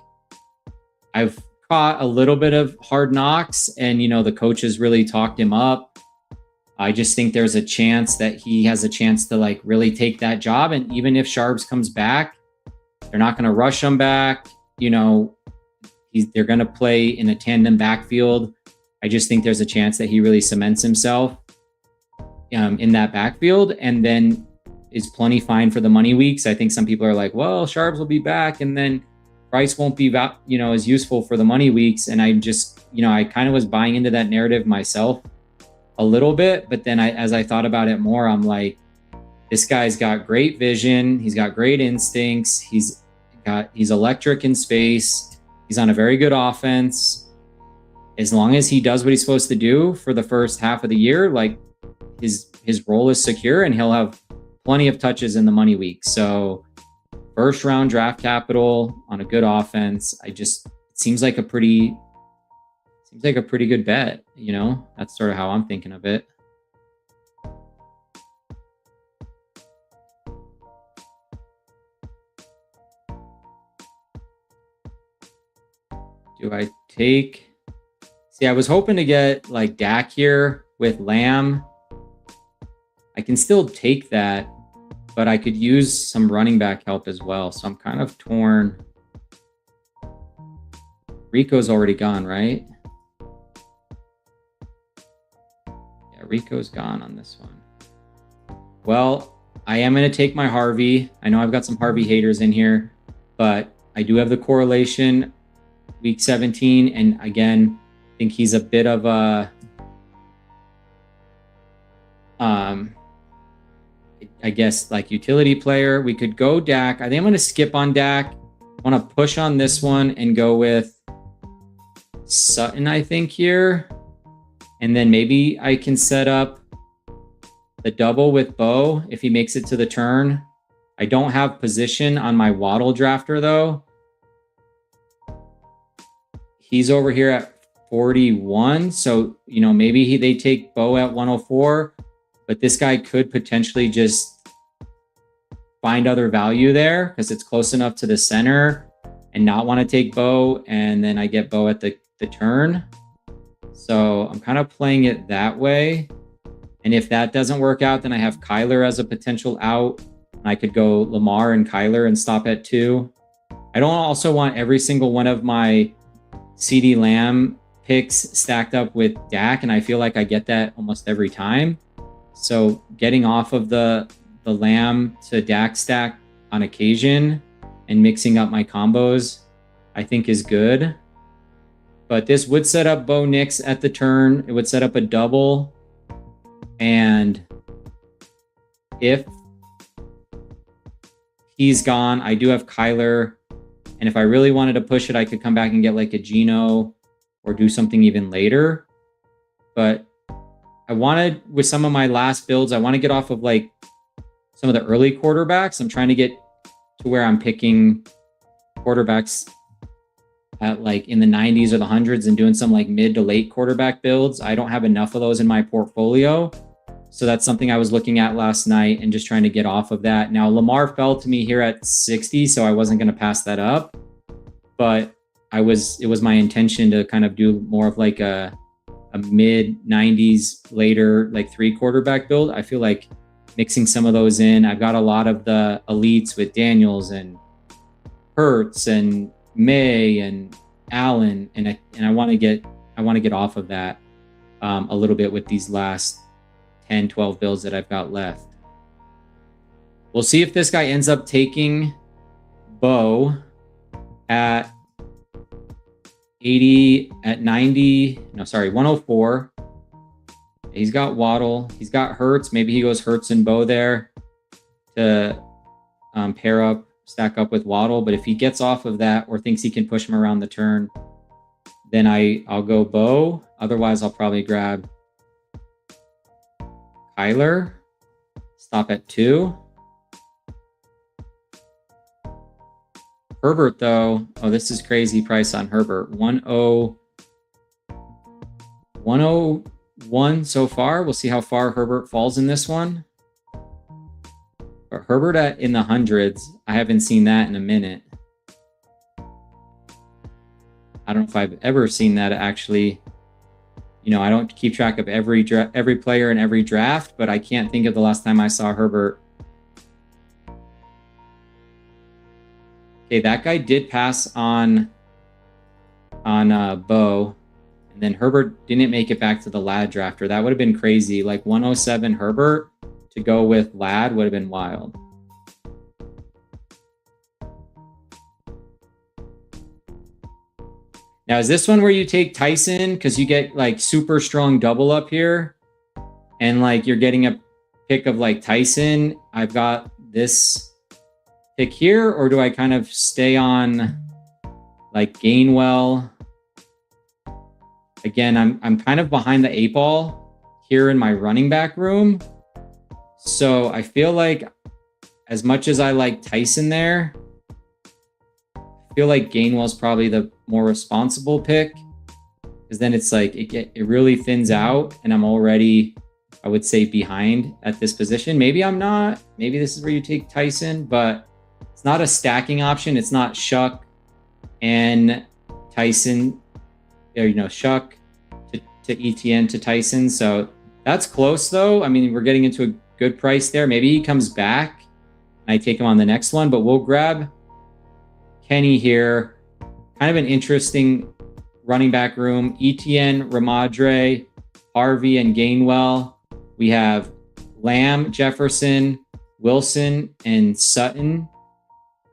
I've caught a little bit of Hard Knocks, and the coaches really talked him up. I just think there's a chance that he has a chance to really take that job. And even if Sharps comes back, they're not going to rush him back. They're going to play in a tandem backfield. I just think there's a chance that he really cements himself in that backfield, and then is plenty fine for the money weeks. I think some people are like, well, Sharps will be back, and then Price won't be, as useful for the money weeks. And I just, I kind of was buying into that narrative myself a little bit, but then as I thought about it more, I'm like, this guy's got great vision. He's got great instincts. He's electric in space. He's on a very good offense. As long as he does what he's supposed to do for the first half of the year, his role is secure, and he'll have plenty of touches in the money week. So 1st round draft capital on a good offense. It seems like a pretty good bet. That's sort of how I'm thinking of it. Do I take... See, I was hoping to get Dak here with Lamb. I can still take that, but I could use some running back help as well. So I'm kind of torn. Rico's already gone, right? Yeah, Rico's gone on this one. Well, I am going to take my Harvey. I know I've got some Harvey haters in here, but I do have the correlation week 17. And again, I think he's a bit of a, I guess, utility player. We could go Dak. I think I'm going to skip on Dak. I want to push on this one and go with Sutton, I think, here. And then maybe I can set up the double with Bo if he makes it to the turn. I don't have position on my Waddle drafter, though. He's over here at 41. So, maybe they take Bo at 104. but this guy could potentially just find other value there because it's close enough to the center and not want to take Bo, and then I get Bo at the turn. So I'm kind of playing it that way. And if that doesn't work out, then I have Kyler as a potential out. I could go Lamar and Kyler and stop at 2. I don't also want every single one of my CeeDee Lamb picks stacked up with Dak, and I feel like I get that almost every time. So getting off of the Lamb to Dak stack on occasion and mixing up my combos, I think is good. But this would set up Bo Nix at the turn. It would set up a double. And if he's gone, I do have Kyler. And if I really wanted to push it, I could come back and get like a Geno or do something even later. But I wanted, with some of my last builds, I want to get off of like some of the early quarterbacks. I'm trying to get to where I'm picking quarterbacks at like in the 90s or the hundreds and doing some like mid to late quarterback builds. I don't have enough of those in my portfolio. So that's something I was looking at last night and just trying to get off of that. Now, Lamar fell to me here at 60, so I wasn't going to pass that up. But it was my intention to kind of do more of like a mid 90s later, like 3 quarterback build. I feel like mixing some of those in. I've got a lot of the elites with Daniels and Hurts and May and Allen, and I want to get off of that a little bit with these last 10, 12 builds that I've got left. We'll see if this guy ends up taking Bo at 80, at 90, no, sorry, 104. He's got Waddle. He's got Hurts. Maybe he goes Hurts and Bo there to pair up, stack up with Waddle. But if he gets off of that or thinks he can push him around the turn, then I'll go Bo. Otherwise, I'll probably grab Kyler, stop at 2. Herbert, though, oh, this is crazy price on Herbert. 101 so far. We'll see how far Herbert falls in this one. But Herbert in the hundreds, I haven't seen that in a minute. I don't know if I've ever seen that actually. You know, I don't keep track of every player in every draft, but I can't think of the last time I saw Herbert. Okay, that guy did pass on Bo, and then Herbert didn't make it back to the Lad drafter. That would have been crazy. Like 107 Herbert to go with Lad would have been wild. Now, is this one where you take Tyson because you get like super strong double up here and like you're getting a pick of like Tyson? I've got this pick here, or do I kind of stay on like Gainwell? Again, I'm kind of behind the 8 ball here in my running back room. So I feel like as much as I like Tyson there, I feel like Gainwell's probably the more responsible pick, because then it's like it really thins out and I'm already, I would say, behind at this position. Maybe I'm not. Maybe this is where you take Tyson, but it's not a stacking option. It's not Shuck and Tyson, or, you know, Shuck to ETN to Tyson. So that's close though. I mean, we're getting into a good price there. Maybe he comes back and I take him on the next one, but we'll grab Kenny here. Kind of an interesting running back room. ETN, Ramadre, Harvey, and Gainwell. We have Lamb, Jefferson, Wilson, and Sutton.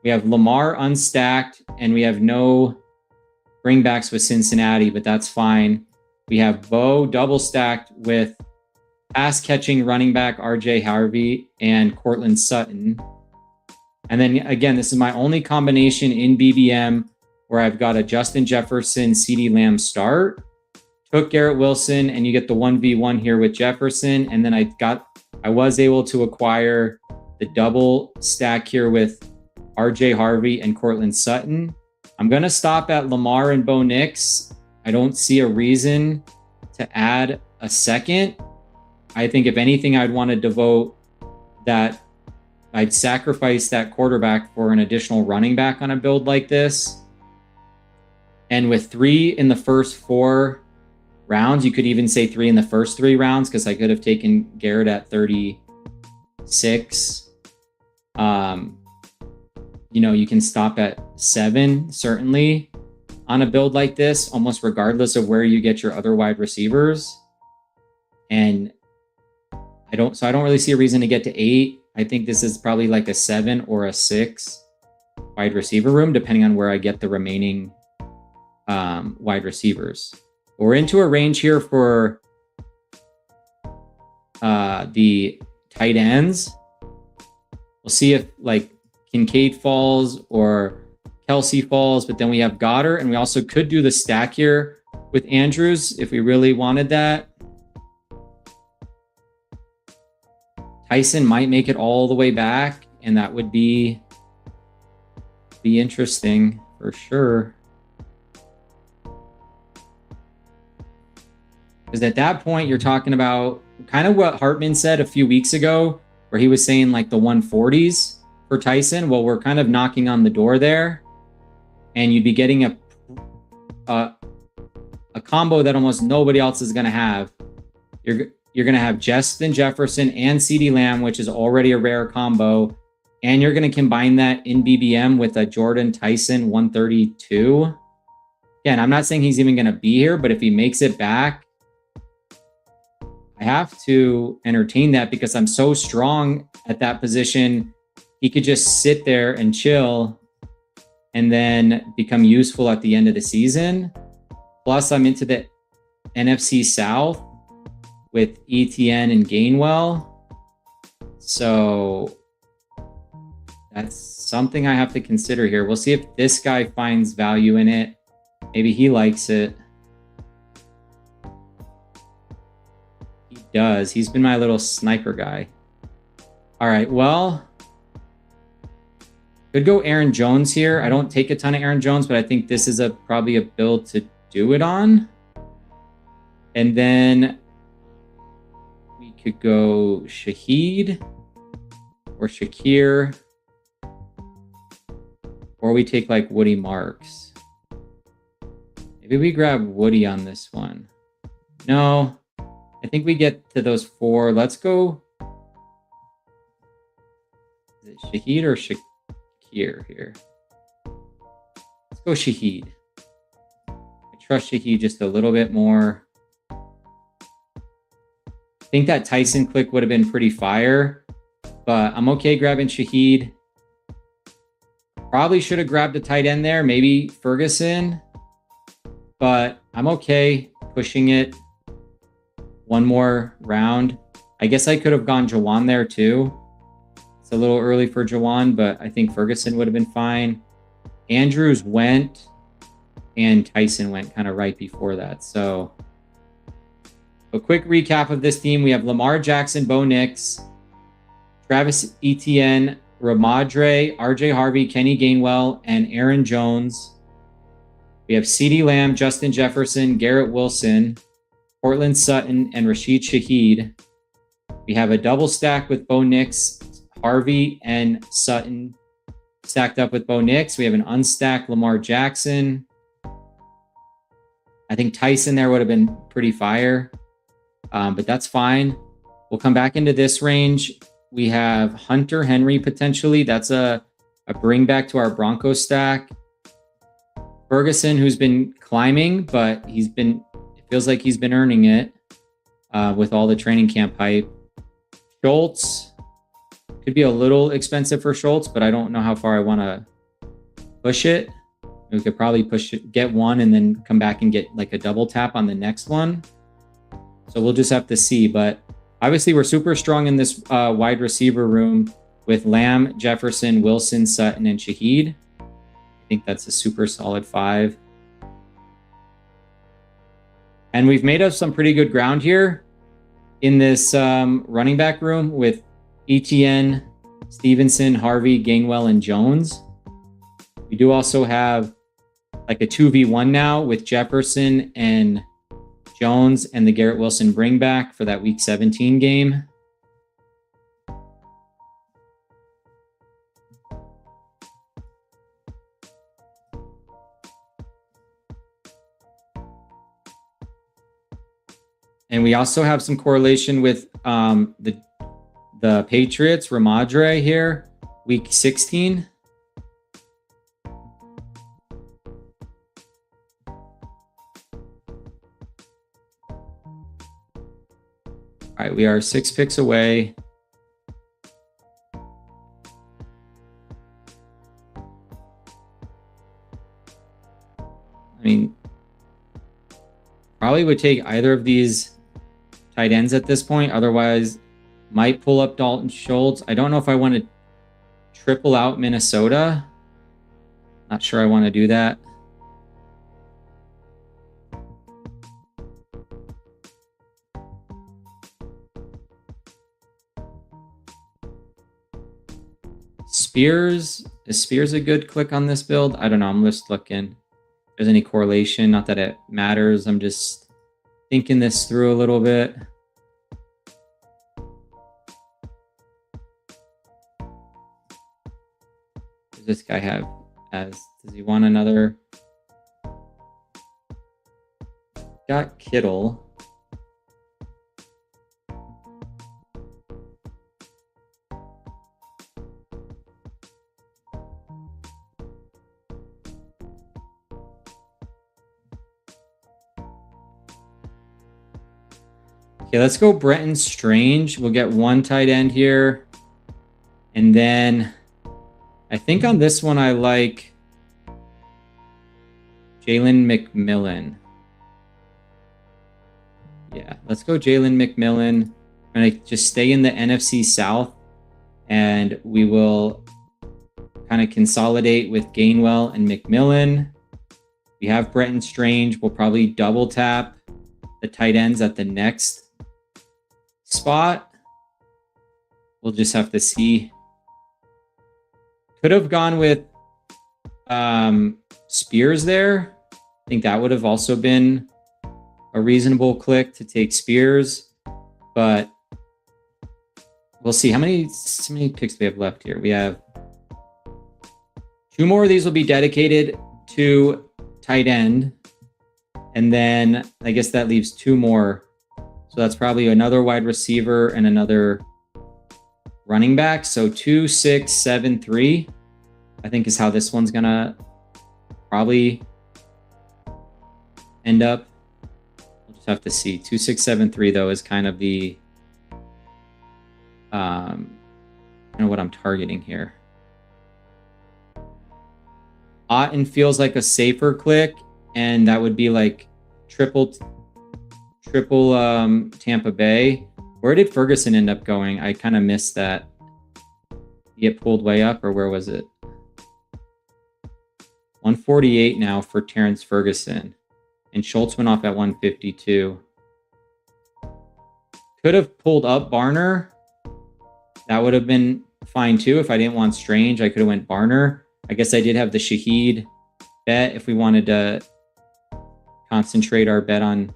We have Lamar unstacked, and we have no bringbacks with Cincinnati, but that's fine. We have Bo double stacked with pass catching running back RJ Harvey and Cortland Sutton. And then again, this is my only combination in BBM where I've got a Justin Jefferson, CeeDee Lamb start. Took Garrett Wilson, and you get the 1v1 here with Jefferson. And then I was able to acquire the double stack here with RJ Harvey and Cortland Sutton. I'm going to stop at Lamar and Bo Nix. I don't see a reason to add a second. I think if anything, I'd want to devote that. I'd sacrifice that quarterback for an additional running back on a build like this. And with 3 in the first 4 rounds, you could even say 3 in the first 3 rounds, because I could have taken Garrett at 36. You know, you can stop at 7, certainly, on a build like this, almost regardless of where you get your other wide receivers. And I don't really see a reason to get to 8. I think this is probably like a 7 or a 6 wide receiver room, depending on where I get the remaining wide receivers. We're into a range here for the tight ends. We'll see if like Kincaid falls or Kelsey falls, but then we have Goddard, and we also could do the stack here with Andrews if we really wanted that. Tyson might make it all the way back, and that would be interesting for sure. Because at that point, you're talking about kind of what Hartman said a few weeks ago, where he was saying like the 140s for Tyson. Well, we're kind of knocking on the door there, and you'd be getting a combo that almost nobody else is going to have. You're going to have Justin Jefferson and CeeDee Lamb, which is already a rare combo. And you're going to combine that in BBM with a Jordan Tyson 132. Again, I'm not saying he's even going to be here, but if he makes it back, I have to entertain that because I'm so strong at that position. He could just sit there and chill and then become useful at the end of the season. Plus, I'm into the NFC South with ETN and Gainwell. So that's something I have to consider here. We'll see if this guy finds value in it. Maybe he likes it. He does. He's been my little sniper guy. All right, well, could go Aaron Jones here. I don't take a ton of Aaron Jones, but I think this is probably a build to do it on. And then we could go Shaheed or Shakir, or we take like Woody Marks. Maybe we grab Woody on this one. No, I think we get to those 4. Let's go. Is it Shaheed or Shakir here? Let's go Shaheed. I trust Shaheed just a little bit more. I think that Tyson click would have been pretty fire, but I'm okay grabbing Shaheed. Probably should have grabbed a tight end there, maybe Ferguson, but I'm okay pushing it one more round. I guess I could have gone Jawan there too. It's a little early for Jawan, but I think Ferguson would have been fine. Andrews went, and Tyson went kind of right before that. So a quick recap of this team. We have Lamar Jackson, Bo Nix, Travis Etienne, Ramadre, RJ Harvey, Kenny Gainwell, and Aaron Jones. We have CeeDee Lamb, Justin Jefferson, Garrett Wilson, Cortland Sutton, and Rashid Shaheed. We have a double stack with Bo Nix, Harvey, and Sutton stacked up with Bo Nix. We have an unstacked Lamar Jackson. I think Tyson there would have been pretty fire, but that's fine. We'll come back into this range. We have Hunter Henry potentially. That's a bring back to our Broncos stack. Ferguson, who's been climbing, but it feels like he's been earning it with all the training camp hype. Schultz could be a little expensive for Schultz, but I don't know how far I want to push it. We could probably push it, get one, and then come back and get like a double tap on the next one. So we'll just have to see, but obviously, we're super strong in this wide receiver room with Lamb, Jefferson, Wilson, Sutton, and Shaheed. I think that's a super solid 5. And we've made up some pretty good ground here in this running back room with Etienne, Stevenson, Harvey, Gainwell, and Jones. We do also have like a 2v1 now with Jefferson and Jones and the Garrett Wilson bring back for that Week 17 game. And we also have some correlation with the Patriots, Ramadre here, Week 16. All right, we are 6 picks away. I mean, probably would take either of these tight ends at this point. Otherwise, might pull up Dalton Schultz. I don't know if I want to triple out Minnesota. Not sure I want to do that. Spears, is Spears a good click on this build? I don't know. I'm just looking. If there's any correlation, not that it matters. I'm just thinking this through a little bit. Does this guy have does he want another? Got Kittle. Okay, let's go Brenton Strange. We'll get one tight end here. And then I think on this one I like Jalen McMillan. Yeah, let's go Jalen McMillan. I'm going to just stay in the NFC South. And we will kind of consolidate with Gainwell and McMillan. We have Brenton Strange. We'll probably double tap the tight ends at the next spot. We'll just have to see. Could have gone with Spears there. I think that would have also been a reasonable click to take Spears, but we'll see. How many picks do we have left here? We have 2 more of these will be dedicated to tight end, and then I guess that leaves 2 more. So that's probably another wide receiver and another running back. So 2, 6, 7, 3, I think is how this one's gonna probably end up. We'll just have to see. 2, 6, 7, 3 though is kind of the kind of what I'm targeting here. Otten feels like a safer click, and that would be like triple Tampa Bay. Where did Ferguson end up going? I kind of missed that. He get pulled way up, or where was it? 148 now for Terrence Ferguson. And Schultz went off at 152. Could have pulled up Barner. That would have been fine too. If I didn't want Strange, I could have went Barner. I guess I did have the Shaheed bet if we wanted to concentrate our bet on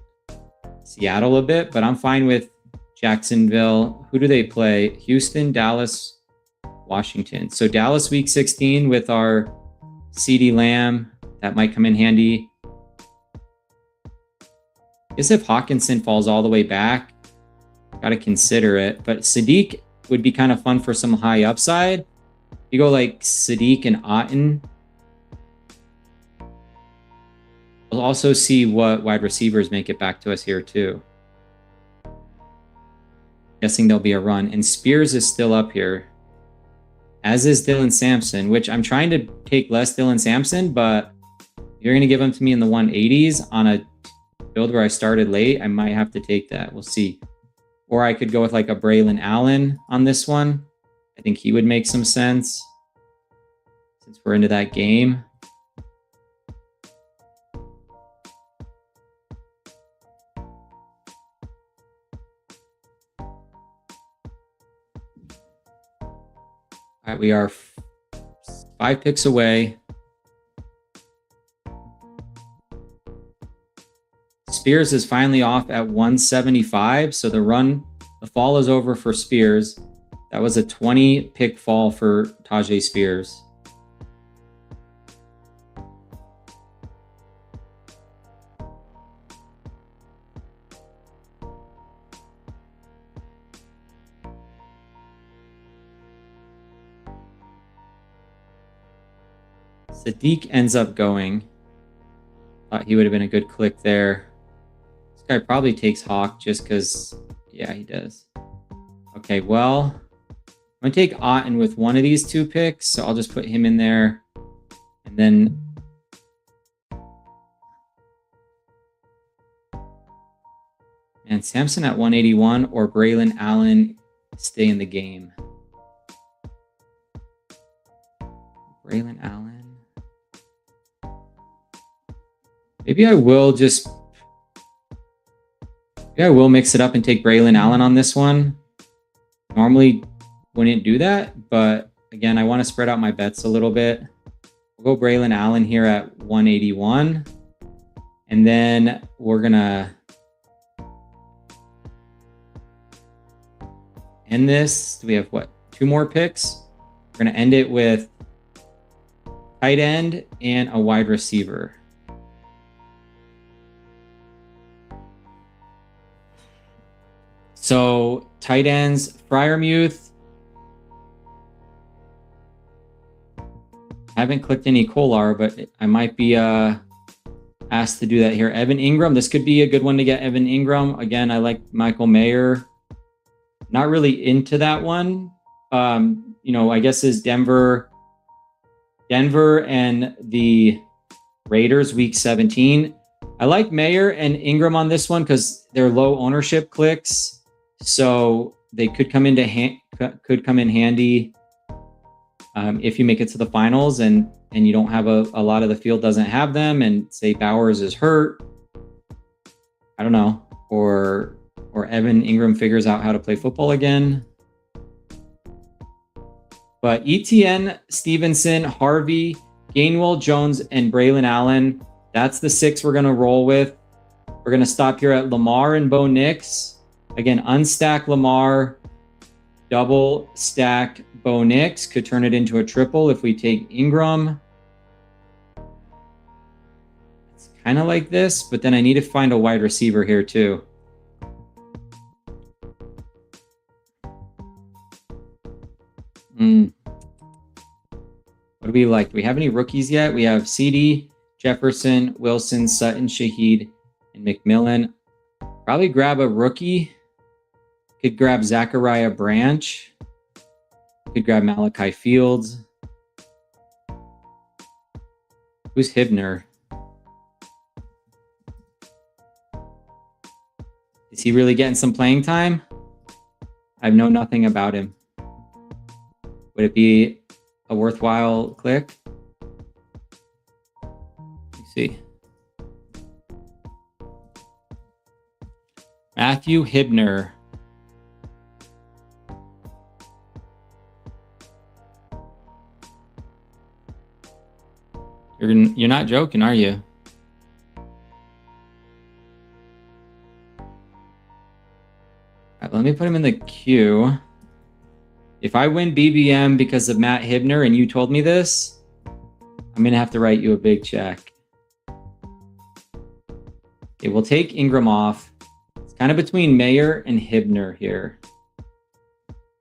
Seattle a bit, but I'm fine with Jacksonville. Who do they play? Houston, Dallas, Washington. So Dallas Week 16 with our CeeDee Lamb. That might come in handy. I guess if Hawkinson falls all the way back, got to consider it. But Sadiq would be kind of fun for some high upside. You go like Sadiq and Otten. We'll also see what wide receivers make it back to us here too. Guessing there'll be a run. And Spears is still up here, as is Dylan Sampson, which I'm trying to take less Dylan Sampson, but you're going to give him to me in the 180s on a build where I started late. I might have to take that. We'll see. Or I could go with like a Braylon Allen on this one. I think he would make some sense since we're into that game. All right, we are 5 picks away. Spears is finally off at 175. So the fall is over for Spears. That was a 20 pick fall for Tajay Spears. Sadiq ends up going. Thought he would have been a good click there. This guy probably takes Hawk just because, yeah, he does. Okay, well, I'm going to take Otten with one of these two picks, so I'll just put him in there. And then... And Samson at 181 or Braylon Allen stay in the game. Braylon Allen. Maybe I will mix it up and take Braylon Allen on this one. Normally wouldn't do that, but again, I want to spread out my bets a little bit. We'll go Braylon Allen here at 181. And then we're going to end this. Do we have what? 2 more picks? We're going to end it with tight end and a wide receiver. So tight ends, Freiermuth. Haven't clicked any Kolar, but I might be asked to do that here. Evan Ingram. This could be a good one to get Evan Ingram. Again, I like Michael Mayer. Not really into that one. I guess is Denver and the Raiders week 17. I like Mayer and Ingram on this one because they're low ownership clicks. So they could come in handy if you make it to the finals and you don't have a lot of the field doesn't have them, and say Bowers is hurt. I don't know, or Evan Ingram figures out how to play football again. But ETN, Stevenson, Harvey, Gainwell, Jones, and Braylon Allen. That's the 6 we're gonna roll with. We're gonna stop here at Lamar and Bo Nix. Again, unstack Lamar, double stack Bo Nix. Could turn it into a triple if we take Ingram. It's kind of like this, but then I need to find a wide receiver here too. What do we like? Do we have any rookies yet? We have CD, Jefferson, Wilson, Sutton, Shaheed, and McMillan. Probably grab a rookie. Could grab Zachariah Branch. Could grab Malachi Fields. Who's Hibner? Is he really getting some playing time? I know nothing about him. Would it be a worthwhile click? Let's see. Matthew Hibner. You're not joking, are you? All right, let me put him in the queue. If I win BBM because of Matt Hibner and you told me this, I'm going to have to write you a big check. Okay, we'll take Ingram off. It's kind of between Mayer and Hibner here.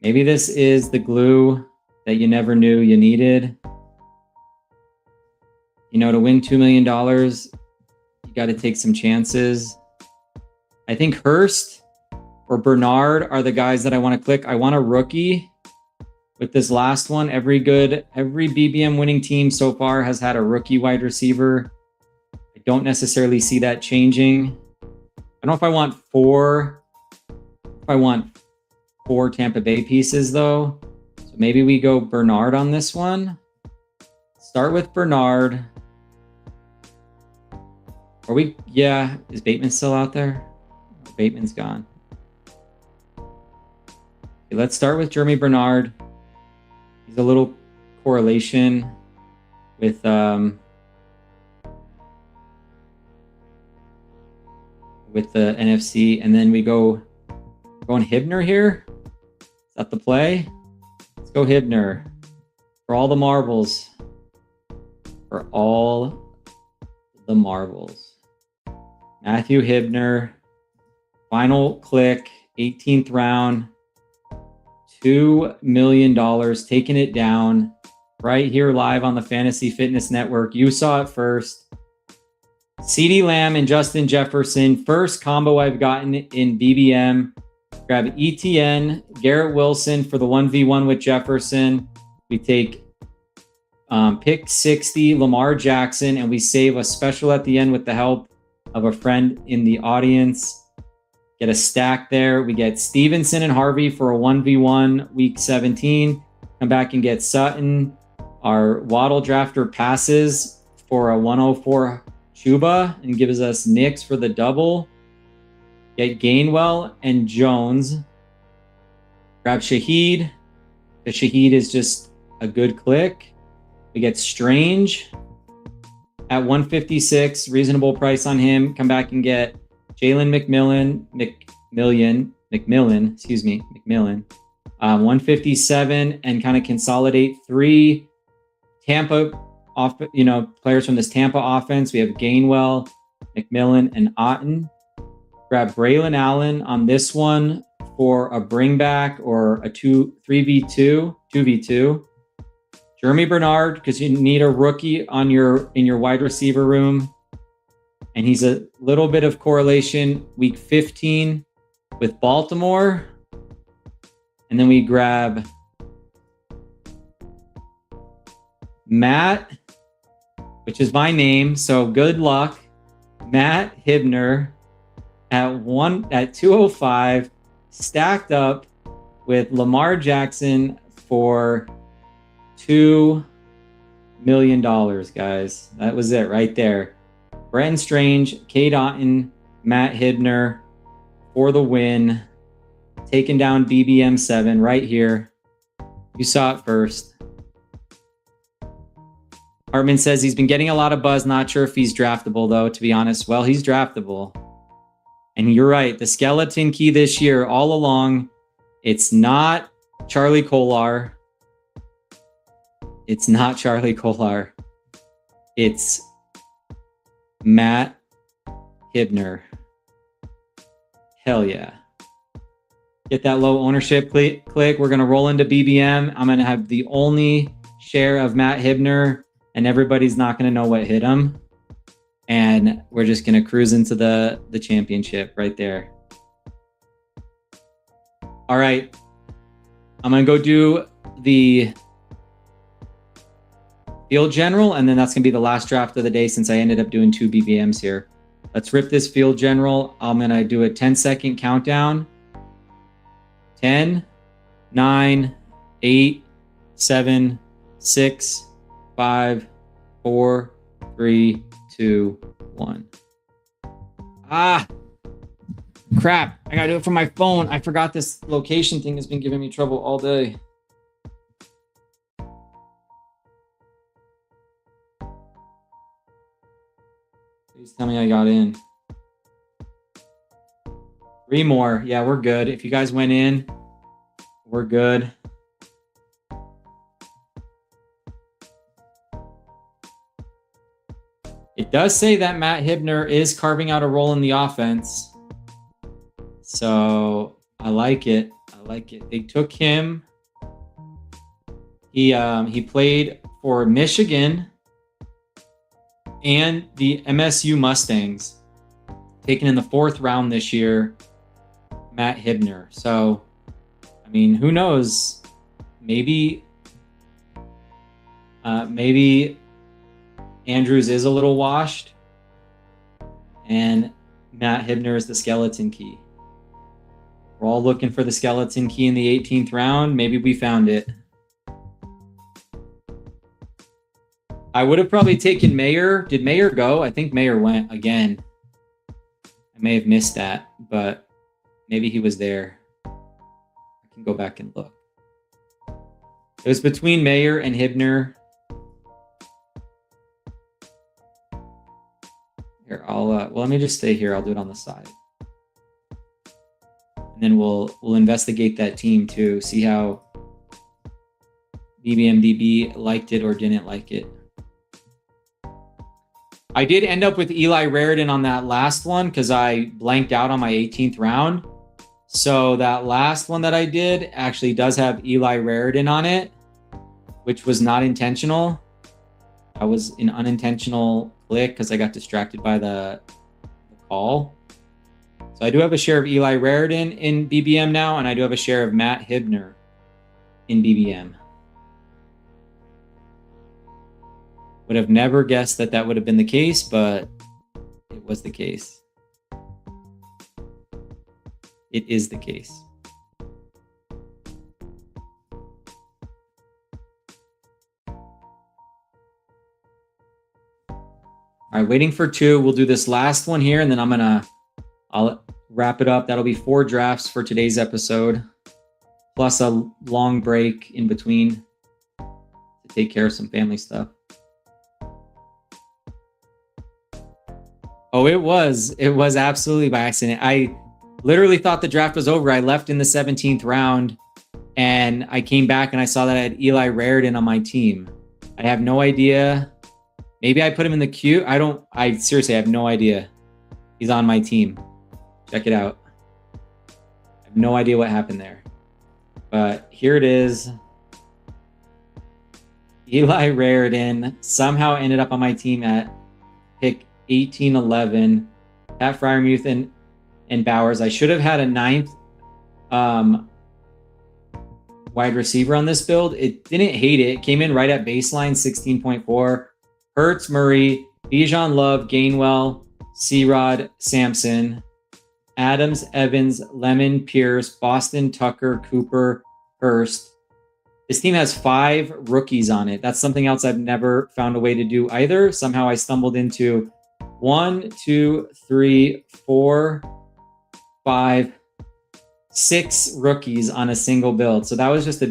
Maybe this is the glue that you never knew you needed. To win $2 million, you got to take some chances. I think Hurst or Bernard are the guys that I want to click. I want a rookie. With this last one, every BBM winning team so far has had a rookie wide receiver. I don't necessarily see that changing. I don't know if I want four Tampa Bay pieces though. So maybe we go Bernard on this one. Start with Bernard. Is Bateman still out there? Bateman's gone. Okay, let's start with Jeremy Bernard. He's a little correlation with with the NFC. And then we go going Hibner here. Is that the play? Let's go Hibner for all the marbles. For all the marbles. Matthew Hibner. Final click. 18th round. $2 million. Taking it down. Right here live on the Fantasy Fitness Network. You saw it first. CeeDee Lamb and Justin Jefferson. First combo I've gotten in BBM. Grab ETN, Garrett Wilson for the 1v1 with Jefferson. We take pick 60, Lamar Jackson, and we save a special at the end with the help of a friend in the audience. Get a stack there. We get Stevenson and Harvey for a 1v1 week 17. Come back and get Sutton. Our Waddle drafter passes for a 104 Chuba and gives us Knicks for the double. Get Gainwell and Jones. Grab Shaheed. The Shaheed is just a good click. We get Strange at 156. Reasonable price on him. Come back and get Jalen McMillan. 157 and kind of consolidate 3 Tampa players from this Tampa offense. We have Gainwell, McMillan, and Otten. Grab Braylon Allen on this one for a bring back or a 2v2. Jeremy Bernard, because you need a rookie in your wide receiver room. And he's a little bit of correlation week 15 with Baltimore. And then we grab Matt, which is my name. So good luck. Matt Hibner at 205, stacked up with Lamar Jackson for $2 million, guys. That was it right there. Brenton Strange, Cade Otton, Matt Hibner for the win. Taking down BBM7 right here. You saw it first. Hartman says he's been getting a lot of buzz. Not sure if he's draftable, though, to be honest. Well, he's draftable. And you're right. The skeleton key this year, all along, it's not Charlie Kolar. It's not Charlie Kolar. It's Matt Hibner. Hell yeah. Get that low ownership click. We're going to roll into BBM. I'm going to have the only share of Matt Hibner, and everybody's not going to know what hit him. And we're just going to cruise into the championship right there. All right. I'm going to go do the field general, and then that's going to be the last draft of the day since I ended up doing 2 BBMs here. Let's rip this field general. I'm going to do a 10-second countdown. 10, 9, 8, 7, 6, 5, 4, 3, 2, 1. Ah, crap. I got to do it from my phone. I forgot this location thing has been giving me trouble all day. Please tell me I got in. 3 more. Yeah, we're good. If you guys went in, we're good. It does say that Matt Hibner is carving out a role in the offense. So I like it. I like it. They took him. He played for Michigan and the MSU Mustangs. Taken in the 4th round this year. Matt Hibner. So, I mean, who knows? Maybe Andrews is a little washed, and Matt Hibner is the skeleton key. We're all looking for the skeleton key in the 18th round. Maybe we found it. I would have probably taken Mayer. Did Mayer go? I think Mayer went again. I may have missed that, but maybe he was there. I can go back and look. It was between Mayer and Hibner. Here, well, let me just stay here. I'll do it on the side. and then we'll investigate that team too, see how BBMDB liked it or didn't like it. I did end up with Eli Raritan on that last one because I blanked out on my 18th round. So that last one that I did actually does have Eli Raritan on it, which was not intentional. That was an unintentional click because I got distracted by the call. So I do have a share of Eli Raritan in BBM now, and I do have a share of Matt Hibner in BBM. Would have never guessed that that would have been the case, but it was the case. It is the case. All right, waiting for 2. We'll do this last one here, and then I'll wrap it up. That'll be 4 drafts for today's episode, plus a long break in between to take care of some family stuff. Oh, it was absolutely by accident. I literally thought the draft was over. I left in the 17th round, and I came back and I saw that I had Eli Raritan on my team. I have no idea. Maybe I put him in the queue. I seriously have no idea. He's on my team. Check it out. I have no idea what happened there. But here it is. Eli Raritan somehow ended up on my team at pick 1811. Pat Freiermuth and Bowers. I should have had a 9th wide receiver on this build. It didn't hate it. It came in right at baseline, 16.4. Hurts, Murray, Bijan Love, Gainwell, C-Rod, Sampson, Adams, Evans, Lemon, Pierce, Boston, Tucker, Cooper, Hurst. This team has 5 rookies on it. That's something else I've never found a way to do either. Somehow I stumbled into 1, 2, 3, 4, 5, 6 rookies on a single build. So that was just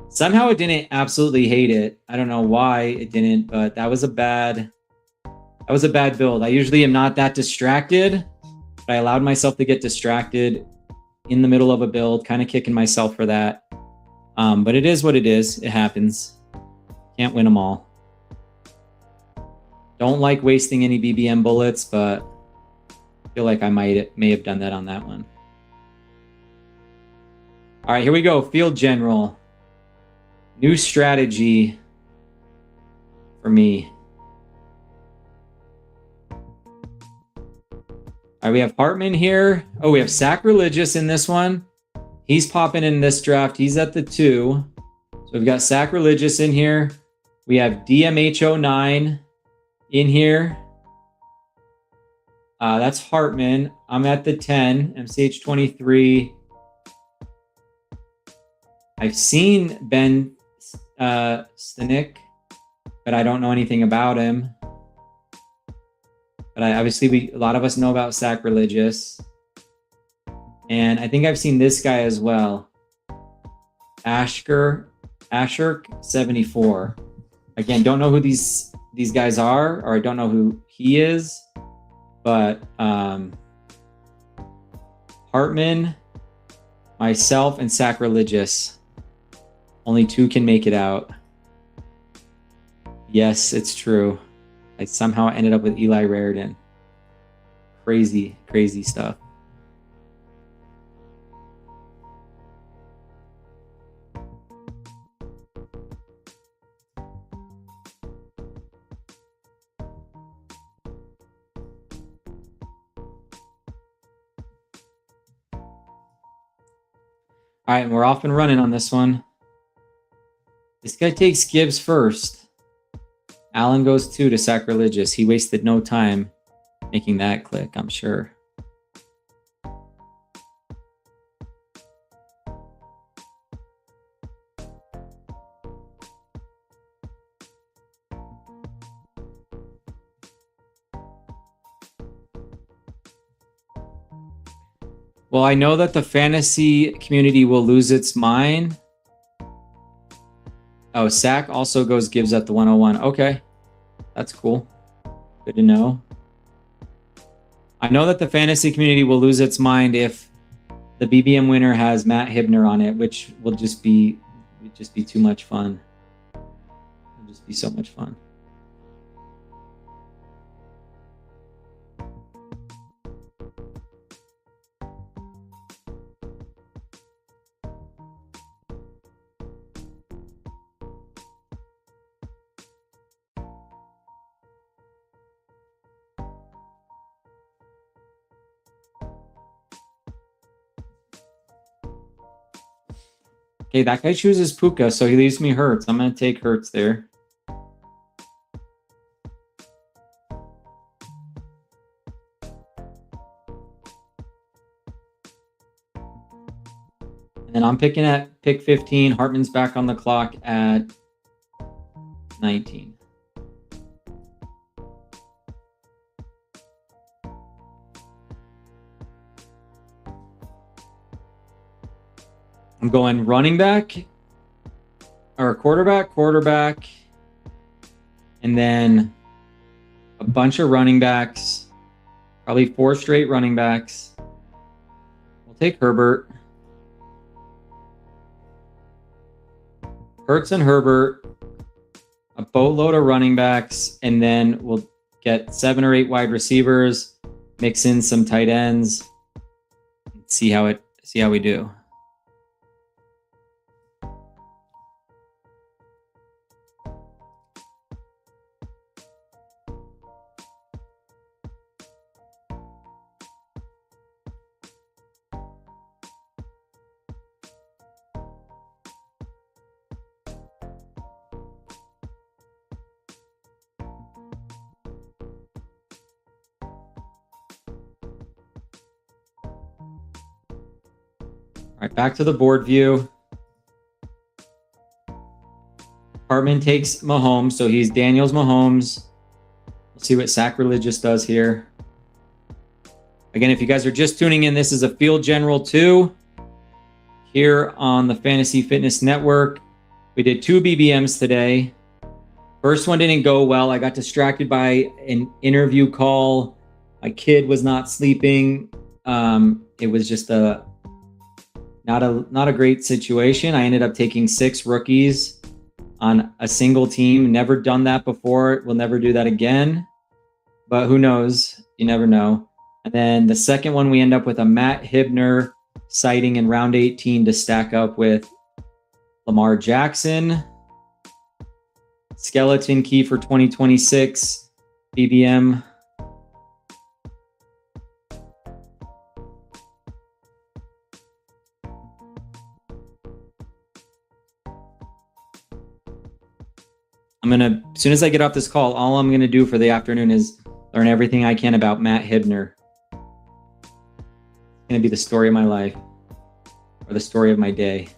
somehow it didn't absolutely hate it. I don't know why it didn't, but that was a bad build. I usually am not that distracted, but I allowed myself to get distracted in the middle of a build, kind of kicking myself for that. But it is what it is. It happens. Can't win them all. Don't like wasting any BBM bullets, but I feel like I may have done that on that one. All right, here we go. Field General. New strategy for me. All right, we have Hartman here. Oh, we have Sacrilegious in this one. He's popping in this draft. He's at the 2. So we've got Sacrilegious in here. We have DMH09 in here. That's Hartman. I'm at the 10. MCH23. I've seen Ben Stanek, but I don't know anything about him. But obviously a lot of us know about Sacrilegious. And I think I've seen this guy as well. Ashurk 74. Again, don't know who these guys are, or I don't know who he is. But Hartman, myself, and Sacrilegious. Only 2 can make it out. Yes, it's true. I somehow ended up with Eli Raritan. Crazy, crazy stuff. All right, and we're off and running on this one. This guy takes Gibbs first. Allen goes 2 to Sacrilegious. He wasted no time making that click, I'm sure. Well, I know that the fantasy community will lose its mind. Oh, Sack also goes Gibbs at the 101. Okay, that's cool. Good to know. I know that the fantasy community will lose its mind if the BBM winner has Matt Hibner on it, which will just be too much fun. It'll just be so much fun. Okay, that guy chooses Puka, so he leaves me Hurts. I'm going to take Hurts there. And then I'm picking at pick 15. Hartman's back on the clock at 19. I'm going running back or quarterback, and then a bunch of running backs, probably 4 straight running backs. We'll take Herbert. Hurts and Herbert, a boatload of running backs, and then we'll get 7 or 8 wide receivers, mix in some tight ends, see how we do. All right, back to the board view. Hartman takes Mahomes, so he's Daniels Mahomes. We'll see what Sacrilegious does here. Again, if you guys are just tuning in, this is a Field General 2 here on the Fantasy Fitness Network. We did 2 BBMs today. First one didn't go well. I got distracted by an interview call. My kid was not sleeping. It was just not a great situation. I ended up taking 6 rookies on a single team. Never done that before. We'll never do that again. But who knows? You never know. And then the second one, we end up with a Matt Hibner sighting in round 18 to stack up with Lamar Jackson. Skeleton key for 2026 BBM. As soon as I get off this call, all I'm gonna do for the afternoon is learn everything I can about Matt Hibner. It's gonna be the story of my life, or the story of my day.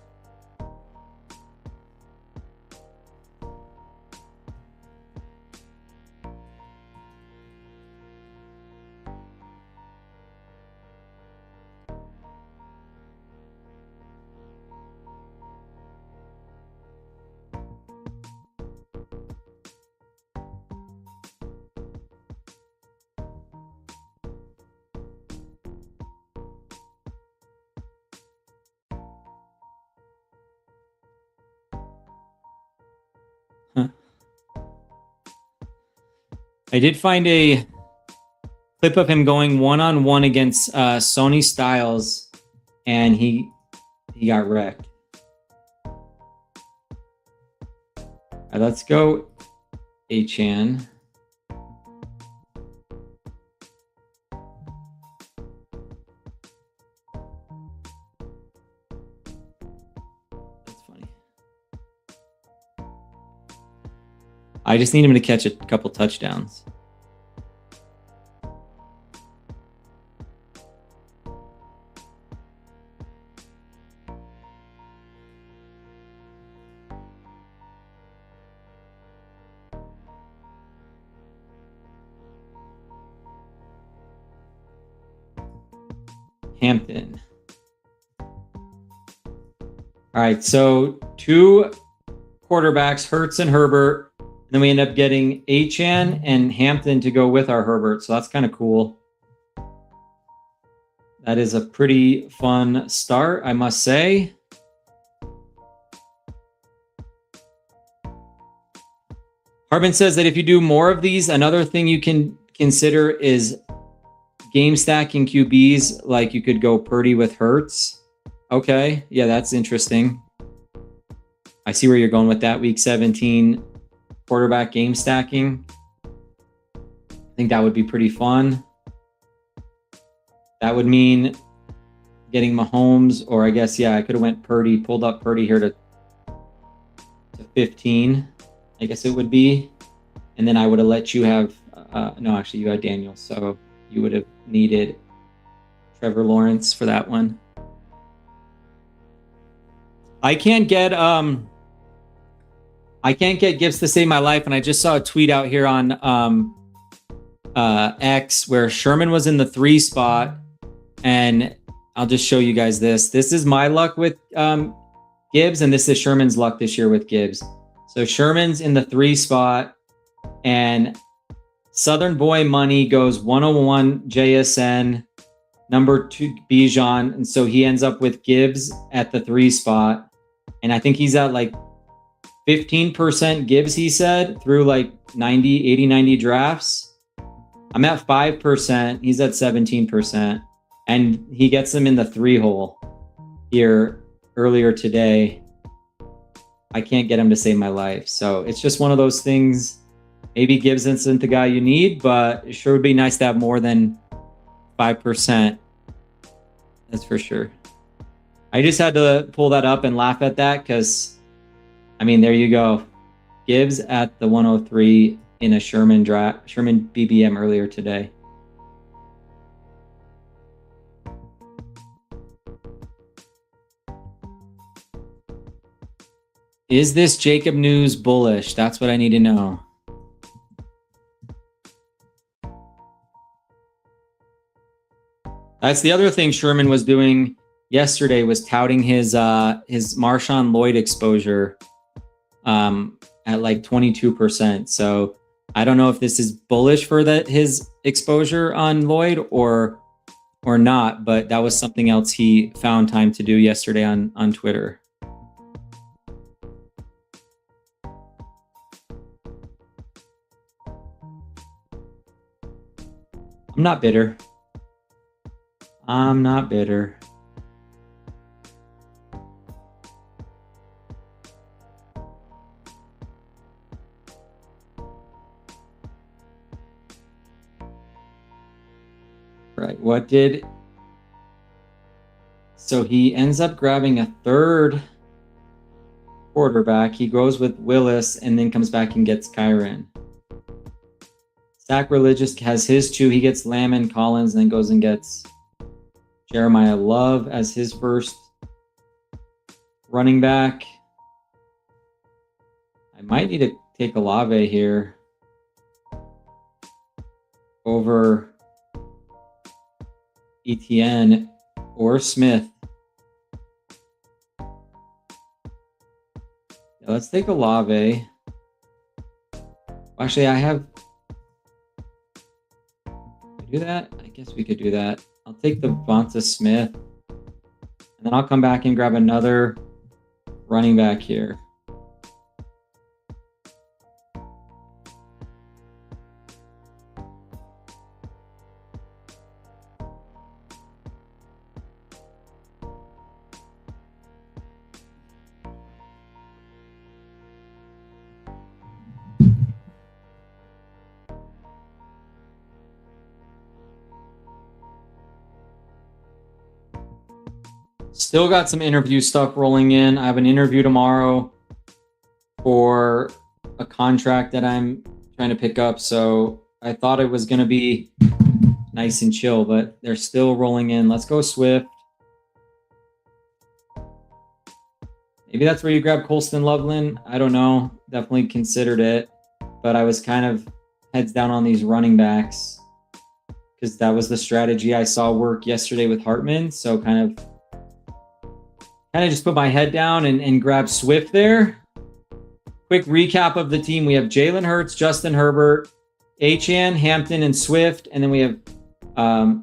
I did find a clip of him going one-on-one against Sony Styles, and he got wrecked. All right, let's go Achan. That's funny. I just need him to catch a couple touchdowns. Hampton. All right, so 2 quarterbacks, Hurts and Herbert. And then we end up getting Achan and Hampton to go with our Herbert. So that's kind of cool. That is a pretty fun start, I must say. Harbin says that if you do more of these, another thing you can consider is game stacking QBs. Like you could go Purdy with Hurts. Okay, yeah, that's interesting. I see where you're going with that. Week 17 quarterback game stacking. I think that would be pretty fun. That would mean getting Mahomes, or I guess, yeah, I could have went Purdy, pulled up Purdy here to 15, I guess it would be. And then I would have let you have, no, actually you had Daniel. So you would have needed Trevor Lawrence for that one. I can't get Gibbs to save my life. And I just saw a tweet out here on X where Sherman was in the 3 spot. And I'll just show you guys this. This is my luck with Gibbs, and this is Sherman's luck this year with Gibbs. So Sherman's in the 3 spot, and Southern Boy money goes 101 JSN, number 2 Bijan, and so he ends up with Gibbs at the 3 spot. And I think he's at like 15% Gibbs, he said, through like 80, 90 drafts. I'm at 5%. He's at 17%. And he gets them in the 3 hole here earlier today. I can't get him to save my life. So it's just one of those things. Maybe Gibbs isn't the guy you need, but it sure would be nice to have more than 5%. That's for sure. I just had to pull that up and laugh at that because, I mean, there you go. Gibbs at the 103 in a Sherman BBM earlier today. Is this Jacob news bullish? That's what I need to know. That's the other thing Sherman was doing yesterday, was touting his Marshawn Lloyd exposure at like 22%. So I don't know if this is bullish for his exposure on Lloyd or not, but that was something else he found time to do yesterday on Twitter. I'm not bitter. I'm not bitter. Right, what did... So he ends up grabbing a 3rd quarterback. He goes with Willis and then comes back and gets Kyron. Sacrilegious has his 2. He gets Lamb and Collins, and then goes and gets Jeremiah Love as his first running back. I might need to take Olave here over Etienne or Smith. Yeah, let's take Olave. Actually, I have... do that? I guess we could do that. I'll take the Devonta Smith, and then I'll come back and grab another running back here. Still got some interview stuff rolling in. I have an interview tomorrow for a contract that I'm trying to pick up. So I thought it was going to be nice and chill, but they're still rolling in. Let's go Swift. Maybe that's where you grab Colston Loveland. I don't know. Definitely considered it. But I was kind of heads down on these running backs because that was the strategy I saw work yesterday with Hartman. So kind of just put my head down and grab Swift there. Quick recap of the team. We have Jalen Hurts, Justin Herbert, Achane, Hampton, and Swift. And then we have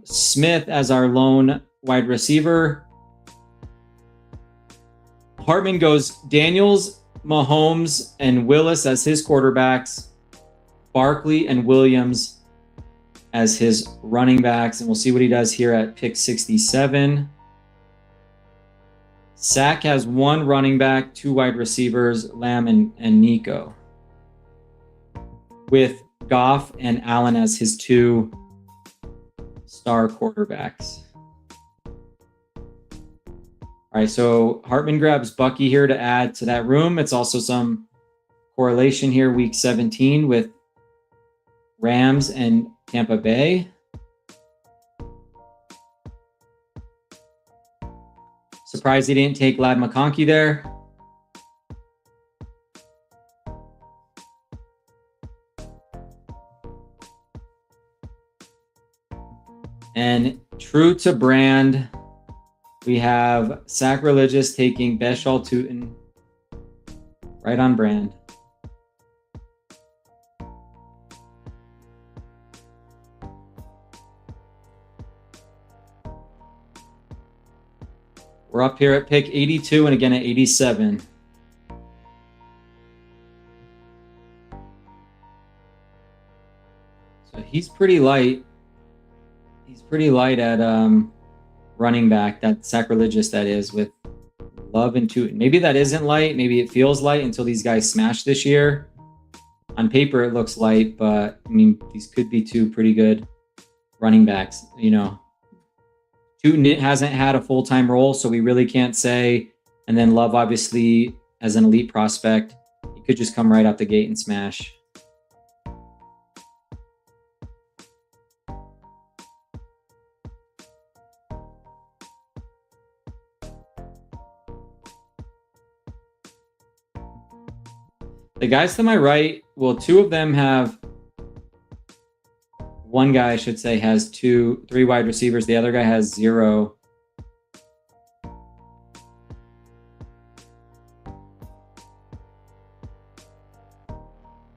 Smith as our lone wide receiver. Hartman goes Daniels, Mahomes, and Willis as his quarterbacks. Barkley and Williams as his running backs. And we'll see what he does here at pick 67. Sack has one running back, two wide receivers, Lamb and Nico, with Goff and Allen as his two star quarterbacks. All right, so Hartman grabs Bucky here to add to that room. It's also some correlation here, week 17, with Rams and Tampa Bay. Surprised he didn't take Ladd McConkey there. And true to brand, we have Sacrilegious taking Beshal Tootin. Right on brand. We're up here at pick 82 and again at 87. So he's pretty light. He's pretty light at running back, that Sacrilegious that is, with Love and Tootin. Maybe that isn't light. Maybe it feels light until these guys smash this year. On paper, it looks light, but I mean, these could be two pretty good running backs, you know. Tootin hasn't had a full-time role, so we really can't say. And then Love, obviously, as an elite prospect, he could just come right out the gate and smash. The guys to my right, well, two of them have, one guy, I should say, has three wide receivers. The other guy has zero. I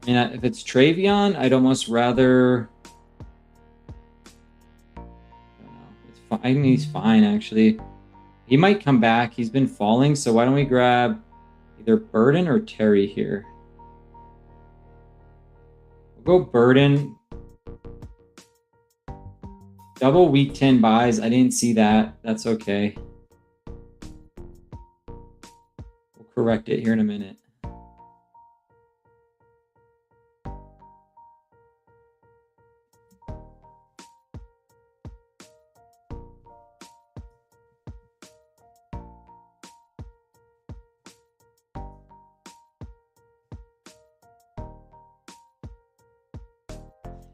mean, if it's Travion, I'd almost rather, I don't know. It's fine. I mean, he's fine, actually. He might come back. He's been falling, so why don't we grab either Burden or Terry here? We'll go Burden. Double week 10 buys. I didn't see that. That's okay. We'll correct it here in a minute.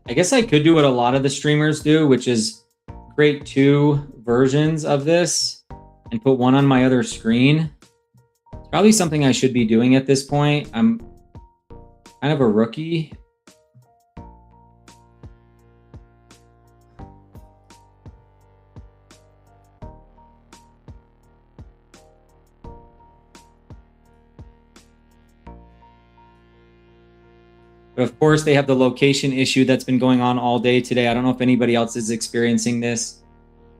I guess I could do what a lot of the streamers do, which is create two versions of this and put one on my other screen. It's probably something I should be doing at this point. I'm kind of a rookie. But of course, they have the location issue that's been going on all day today. I don't know if anybody else is experiencing this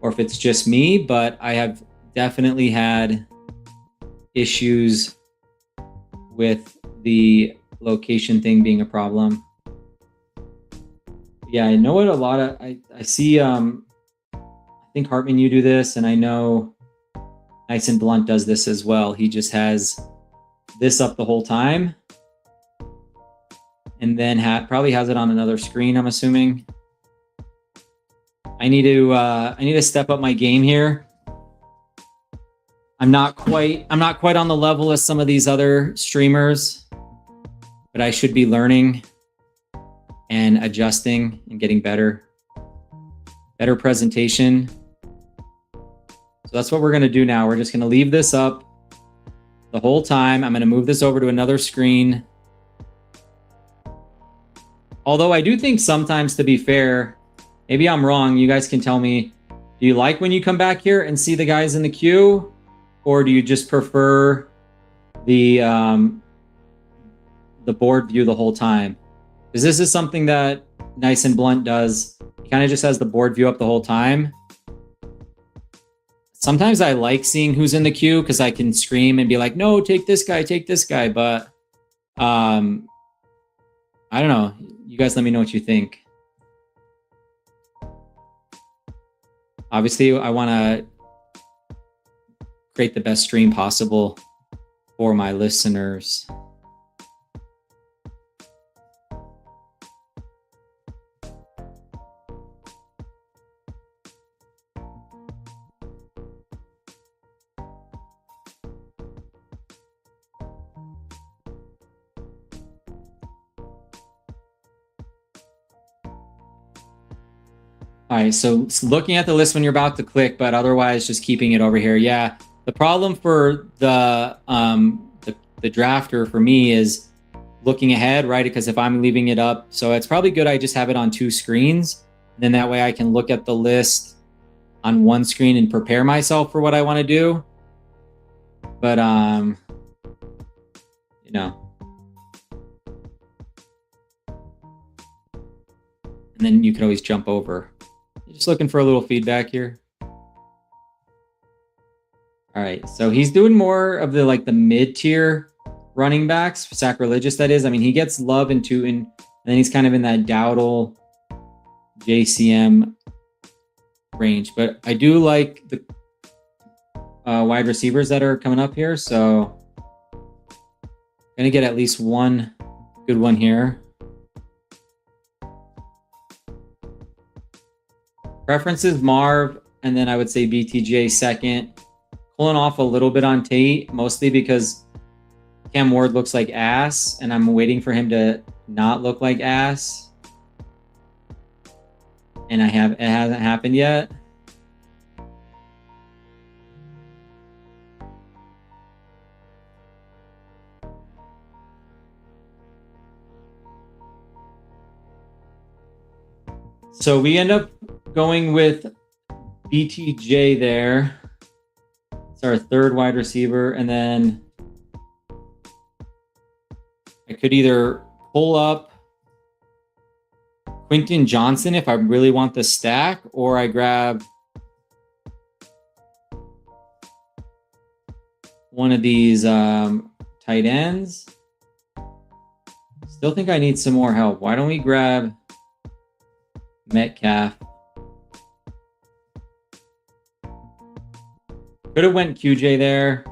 or if it's just me, but I have definitely had issues with the location thing being a problem. Yeah, I know what a lot of, I see, I think Hartman, you do this, and I know Nice and Blunt does this as well. He just has this up the whole time. And then probably has it on another screen, I'm assuming. I need to step up my game here. I'm not quite on the level as some of these other streamers, but I should be learning and adjusting and getting better presentation. So that's what we're going to do now. We're just going to leave this up the whole time. I'm going to move this over to another screen. Although I do think sometimes, to be fair, maybe I'm wrong. You guys can tell me, do you like when you come back here and see the guys in the queue? Or do you just prefer the board view the whole time? Because this is something that Nice and Blunt does. He kind of just has the board view up the whole time. sometimes I like seeing who's in the queue because I can scream and be like, no, take this guy. But I don't know. You guys let me know what you think. Obviously, I want to create the best stream possible for my listeners. All right, so looking at the list when you're about to click, but otherwise just keeping it over here. Yeah, the problem for the drafter for me is looking ahead, right? Because if I'm leaving it up, so it's probably good I just have it on 2 screens. And then that way I can look at the list on 1 screen and prepare myself for what I want to do. But you know. And then you could always jump over. Just looking for a little feedback here. All right, so he's doing more of the like the mid-tier running backs, sacrilegious that is. I mean, he gets love and Tootin, and then he's kind of in that Dowdle, JCM range. But I do like the wide receivers that are coming up here, so I'm gonna get at least one good one here. Preferences Marv, and then I would say BTJ second. Pulling off a little bit on Tate, mostly because Cam Ward looks like ass, and I'm waiting for him to not look like ass. And it hasn't happened yet. So we end up going with BTJ there. It's our 3rd wide receiver. And then I could either pull up Quentin Johnson if I really want the stack, or I grab one of these tight ends. Still think I need some more help. Why don't we grab Metcalf? Could have went QJ there.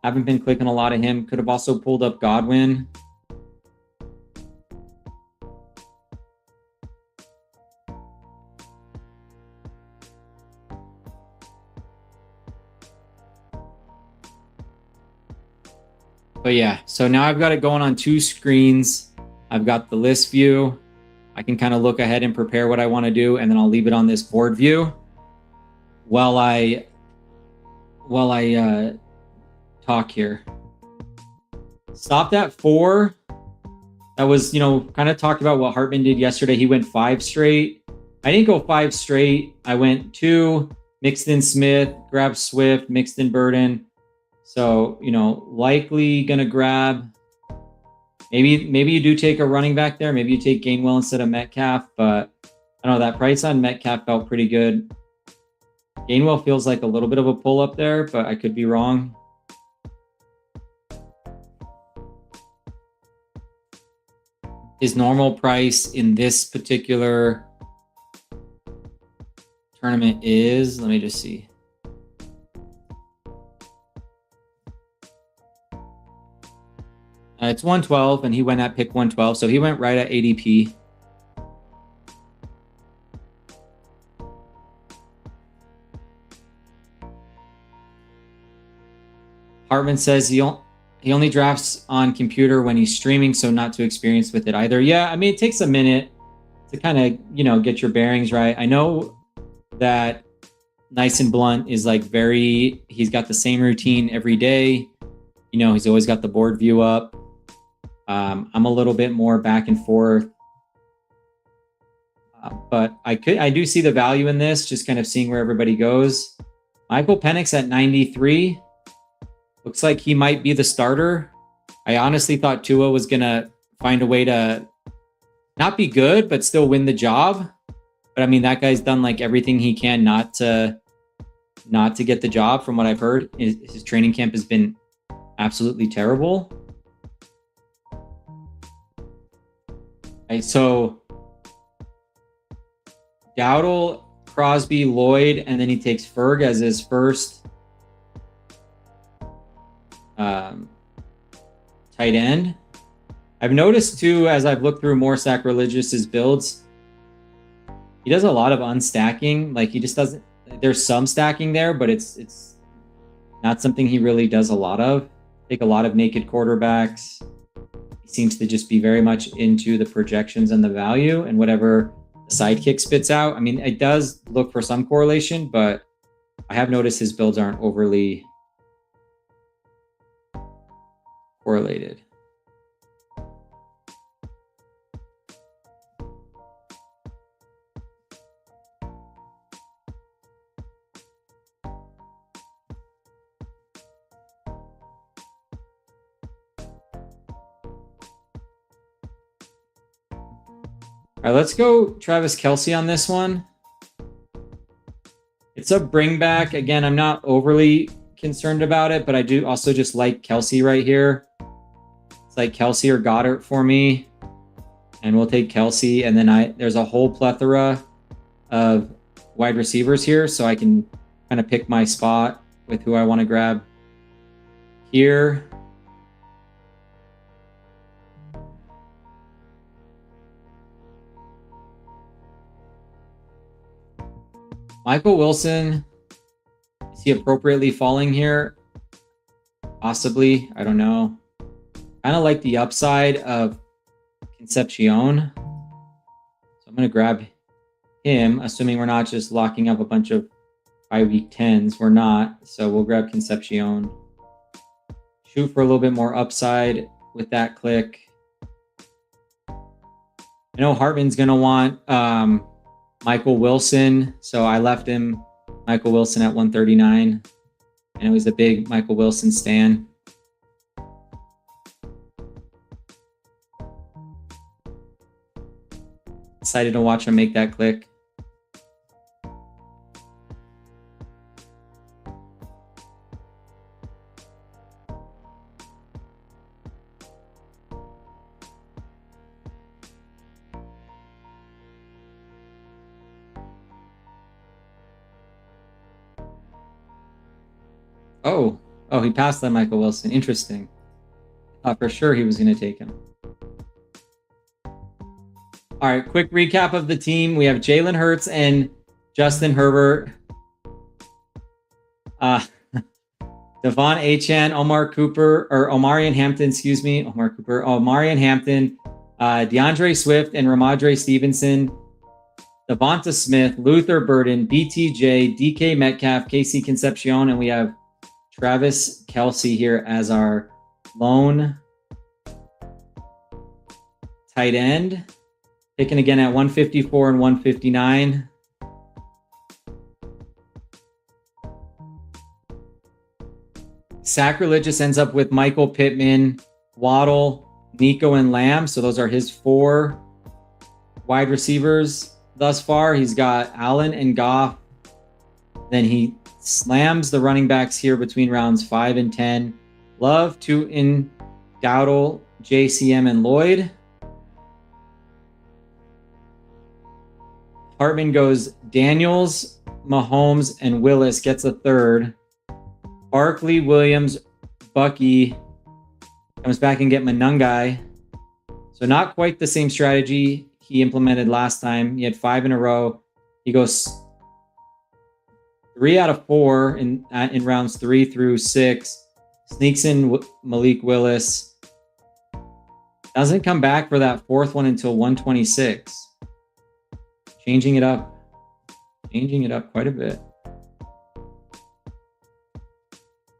Haven't been clicking a lot of him. Could have also pulled up Godwin. But yeah, so now I've got it going on 2 screens. I've got the list view. I can kind of look ahead and prepare what I want to do, and then I'll leave it on this board view while I talk here. Stopped at 4. That was, kind of talked about what Hartman did yesterday. He went 5 straight. I didn't go 5 straight. I went 2, mixed in Smith, grabbed Swift, mixed in Burden. So, likely going to grab, maybe you do take a running back there. Maybe you take Gainwell instead of Metcalf, but I don't know, that price on Metcalf felt pretty good. Gainwell feels like a little bit of a pull up there, but I could be wrong. His normal price in this particular tournament is, let me just see. It's 112, and he went at pick 112, so he went right at ADP. Hartman says he only drafts on computer when he's streaming, so not too experienced with it either. Yeah, I mean, it takes a minute to kind of, get your bearings right. I know that Nice and Blunt is like he's got the same routine every day. He's always got the board view up. I'm a little bit more back and forth. But I do see the value in this, just kind of seeing where everybody goes. Michael Penix at 93. Looks like he might be the starter. I honestly thought Tua was going to find a way to not be good, but still win the job. But I mean, that guy's done like everything he can not to not to get the job from what I've heard. His training camp has been absolutely terrible. Right, so Dowdle, Crosby, Lloyd, and then he takes Ferg as his first tight end. I've noticed too, as I've looked through more Sacrilegious's builds, he does a lot of unstacking. Like he just doesn't. There's some stacking there, but it's not something he really does a lot of. Take a lot of naked quarterbacks. He seems to just be very much into the projections and the value and whatever the sidekick spits out. I mean, it does look for some correlation, but I have noticed his builds aren't overly correlated. All right, let's go Travis Kelce on this one. It's a bring back. Again, I'm not overly concerned about it, but I do also just like Kelce right here. It's like Kelce or Goddard for me. And we'll take Kelce. And then there's a whole plethora of wide receivers here, so I can kind of pick my spot with who I want to grab here. Michael Wilson, is he appropriately falling here? Possibly, I don't know. Kind of like the upside of Concepcion. So I'm going to grab him, assuming we're not just locking up a bunch of bye-week 10s. We're not, so we'll grab Concepcion. Shoot for a little bit more upside with that click. I know Hartman's going to want Michael Wilson, so I left him Michael Wilson at 139, and it was a big Michael Wilson stan. Excited to watch him make that click. Oh, he passed on Michael Wilson. Interesting. I thought for sure he was going to take him. All right, quick recap of the team. We have Jalen Hurts and Justin Herbert. Devon Achane, Omarion Hampton, Omarion Hampton, DeAndre Swift and Ramadre Stevenson, Devonta Smith, Luther Burden, BTJ, DK Metcalf, KC Concepcion, and we have Travis Kelce here as our lone tight end. Picking again at 154 and 159. Sacrilegious ends up with Michael Pittman, Waddle, Nico, and Lamb. So those are his 4 wide receivers thus far. He's got Allen and Goff. Then he slams the running backs here between rounds 5 and 10. Love, Tootin, Dowdle, JCM, and Lloyd. Hartman goes Daniels, Mahomes, and Willis, gets a 3rd. Barkley, Williams, Bucky comes back and get Manungai. So not quite the same strategy he implemented last time. He had 5 in a row. He goes 3 out of 4 in rounds 3 through 6. Sneaks in Malik Willis. Doesn't come back for that 4th one until 126. Changing it up quite a bit.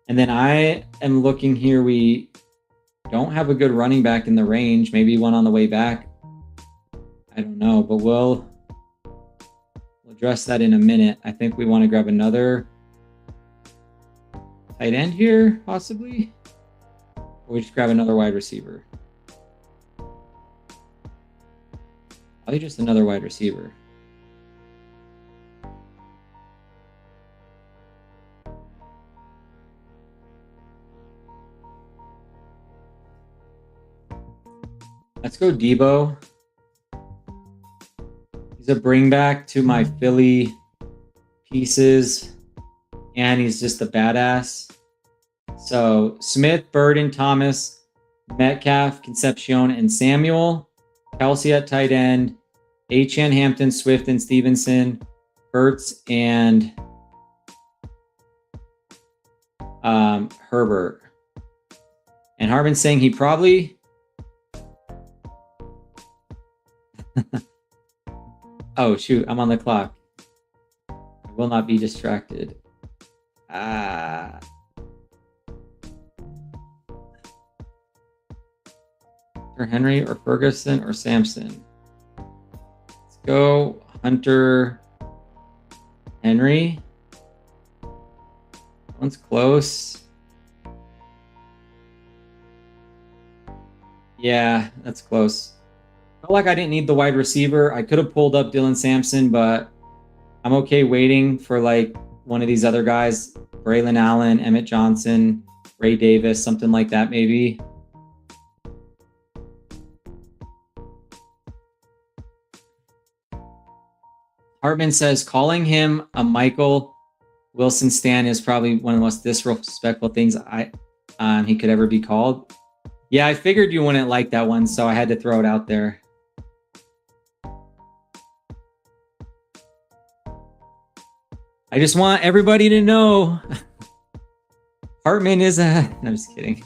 And then I am looking here. We don't have a good running back in the range. Maybe one on the way back. I don't know, but we'll address that in a minute. I think we want to grab another tight end here, possibly. Or we just grab another wide receiver. Probably just another wide receiver. Let's go Debo. He's a bring back to my Philly pieces, and he's just a badass. So Smith, Burden, Thomas, Metcalf, Concepcion, and Samuel. Kelsey at tight end. Achane, Hampton, Swift, and Stevenson. Ertz and Herbert. And Harmon's saying he probably... Oh, shoot. I'm on the clock. I will not be distracted. Or Henry or Ferguson or Sampson. Let's go Hunter Henry. One's close. Yeah, that's close. Felt like I didn't need the wide receiver. I could have pulled up Dylan Sampson, but I'm okay waiting for like one of these other guys, Braylon Allen, Emmett Johnson, Ray Davis, something like that maybe. Hartman says calling him a Michael Wilson stan is probably one of the most disrespectful things he could ever be called. Yeah, I figured you wouldn't like that one, so I had to throw it out there. I just want everybody to know Hartman is a... No, I'm just kidding.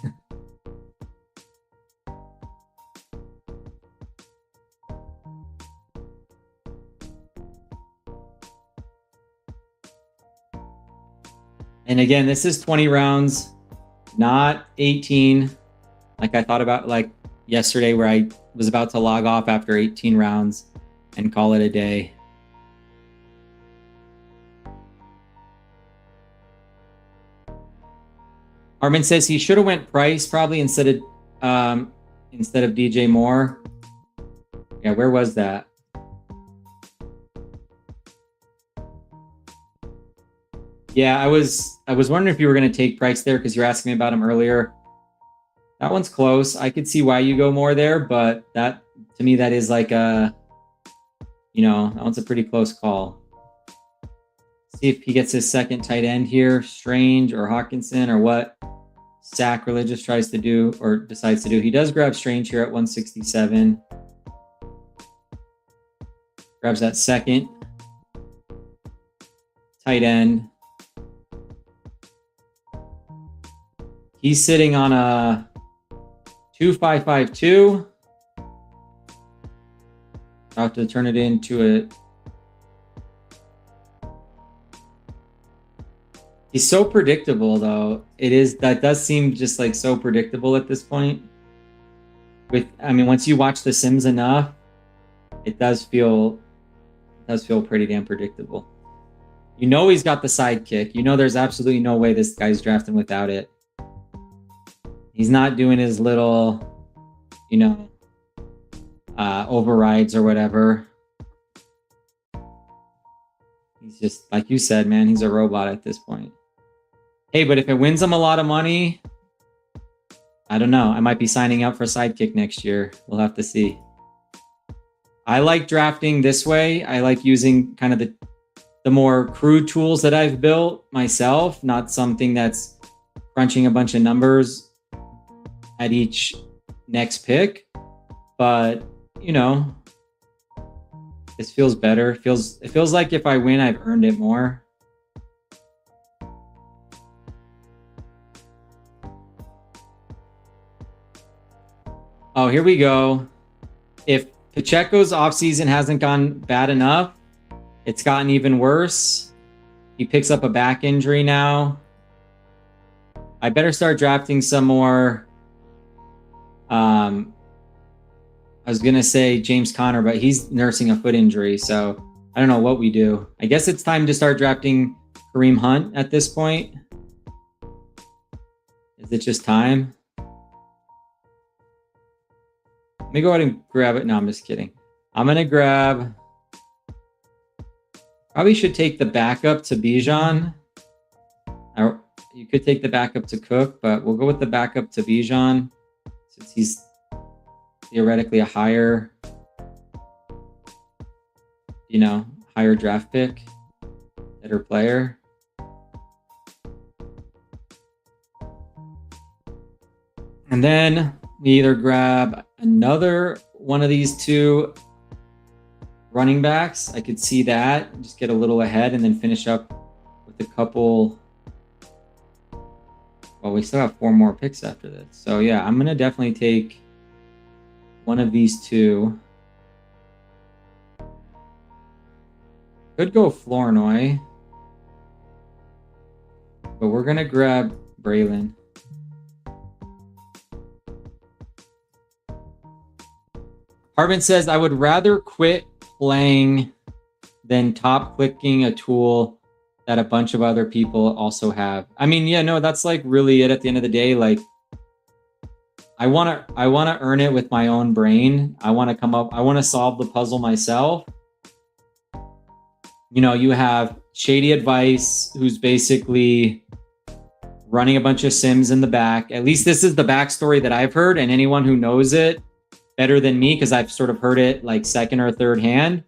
And again, this is 20 rounds, not 18, like I thought about like yesterday where I was about to log off after 18 rounds and call it a day. Armin says he should have went Price probably instead of DJ Moore. Yeah, where was that? Yeah, I was wondering if you were going to take Price there because you were asking me about him earlier. That one's close. I could see why you go more there, but that to me that is like a, that one's a pretty close call. See if he gets his second tight end here, Strange or Hawkinson or what Sacrilegious tries to do or decides to do. He does grab Strange here at 167. Grabs that second tight end. He's sitting on a 2.552. I'll have to turn it into He's so predictable, though. That does seem just like so predictable at this point. Once you watch The Sims enough, it does feel pretty damn predictable. He's got the sidekick. There's absolutely no way this guy's drafting without it. He's not doing his little, overrides or whatever. He's just, like you said, man, he's a robot at this point. Hey, but if it wins him a lot of money, I don't know. I might be signing up for Sidekick next year. We'll have to see. I like drafting this way. I like using kind of the more crude tools that I've built myself, not something that's crunching a bunch of numbers at each next pick. But, this feels better. It feels like if I win, I've earned it more. Oh, here we go. If Pacheco's offseason hasn't gone bad enough, it's gotten even worse. He picks up a back injury now. I better start drafting some more. I was going to say James Conner, but he's nursing a foot injury, so I don't know what we do. I guess it's time to start drafting Kareem Hunt at this point. Is it just time? Let me go ahead and grab it. No, I'm just kidding. I'm going to grab... Probably should take the backup to Bijan. You could take the backup to Cook, but we'll go with the backup to Bijan since he's theoretically a higher, you know, higher draft pick, better player. And then we either grab another one of these two running backs. I could see that, just get a little ahead and then finish up with a couple. Well, we still have 4 more picks after this. So yeah, I'm going to definitely take one of these two. Could go Flournoy, but we're going to grab Braylon. Harbin says, I would rather quit playing than top clicking a tool that a bunch of other people also have. I mean, yeah, no, that's like really it at the end of the day. Like, I want to earn it with my own brain. I want to solve the puzzle myself. You know, you have Shady Advice, who's basically running a bunch of sims in the back. At least this is the backstory that I've heard, and anyone who knows it better than me, because I've sort of heard it like second or third hand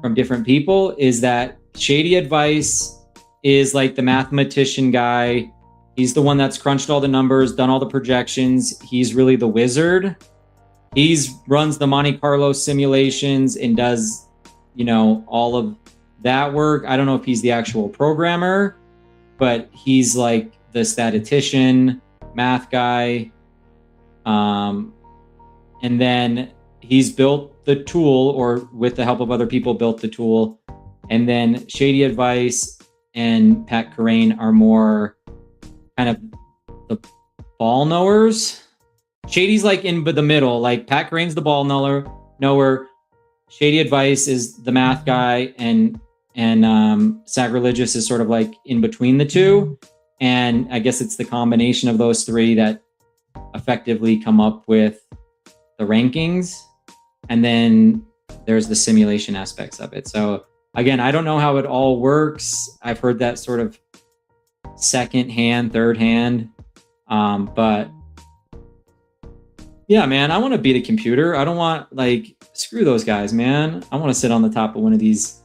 from different people, is that Shady Advice is like the mathematician guy. He's the one that's crunched all the numbers, done all the projections. He's really the wizard. He's runs the Monte Carlo simulations and does, you know, all of that work. I don't know if he's the actual programmer, but he's like the statistician, math guy. And then he's built the tool, or with the help of other people, built the tool. And then Shady Advice and Pat Corain are more kind of the ball knowers. Shady's like in the middle. Like Pat Corain's the ball knower. Shady Advice is the math guy, and Sacrilegious is sort of like in between the two. And I guess it's the combination of those three that effectively come up with the rankings. And then there's the simulation aspects of it. So again, I don't know how it all works. I've heard that sort of second hand, third hand. But yeah, man, I want to beat a computer. I don't want, like, screw those guys, man. I want to sit on the top of one of these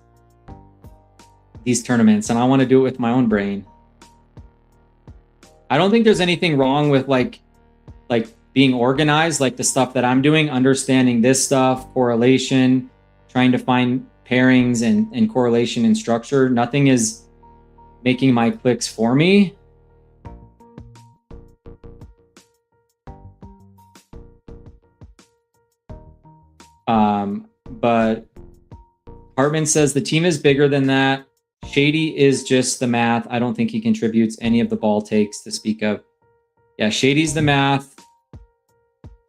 tournaments, and I want to do it with my own brain. I don't think there's anything wrong with like being organized, like the stuff that I'm doing, understanding this stuff, correlation, trying to find pairings and correlation and structure. Nothing is making my clicks for me. But Hartman says the team is bigger than that. Shady is just the math. I don't think he contributes any of the ball takes to speak of. Yeah, Shady's the math.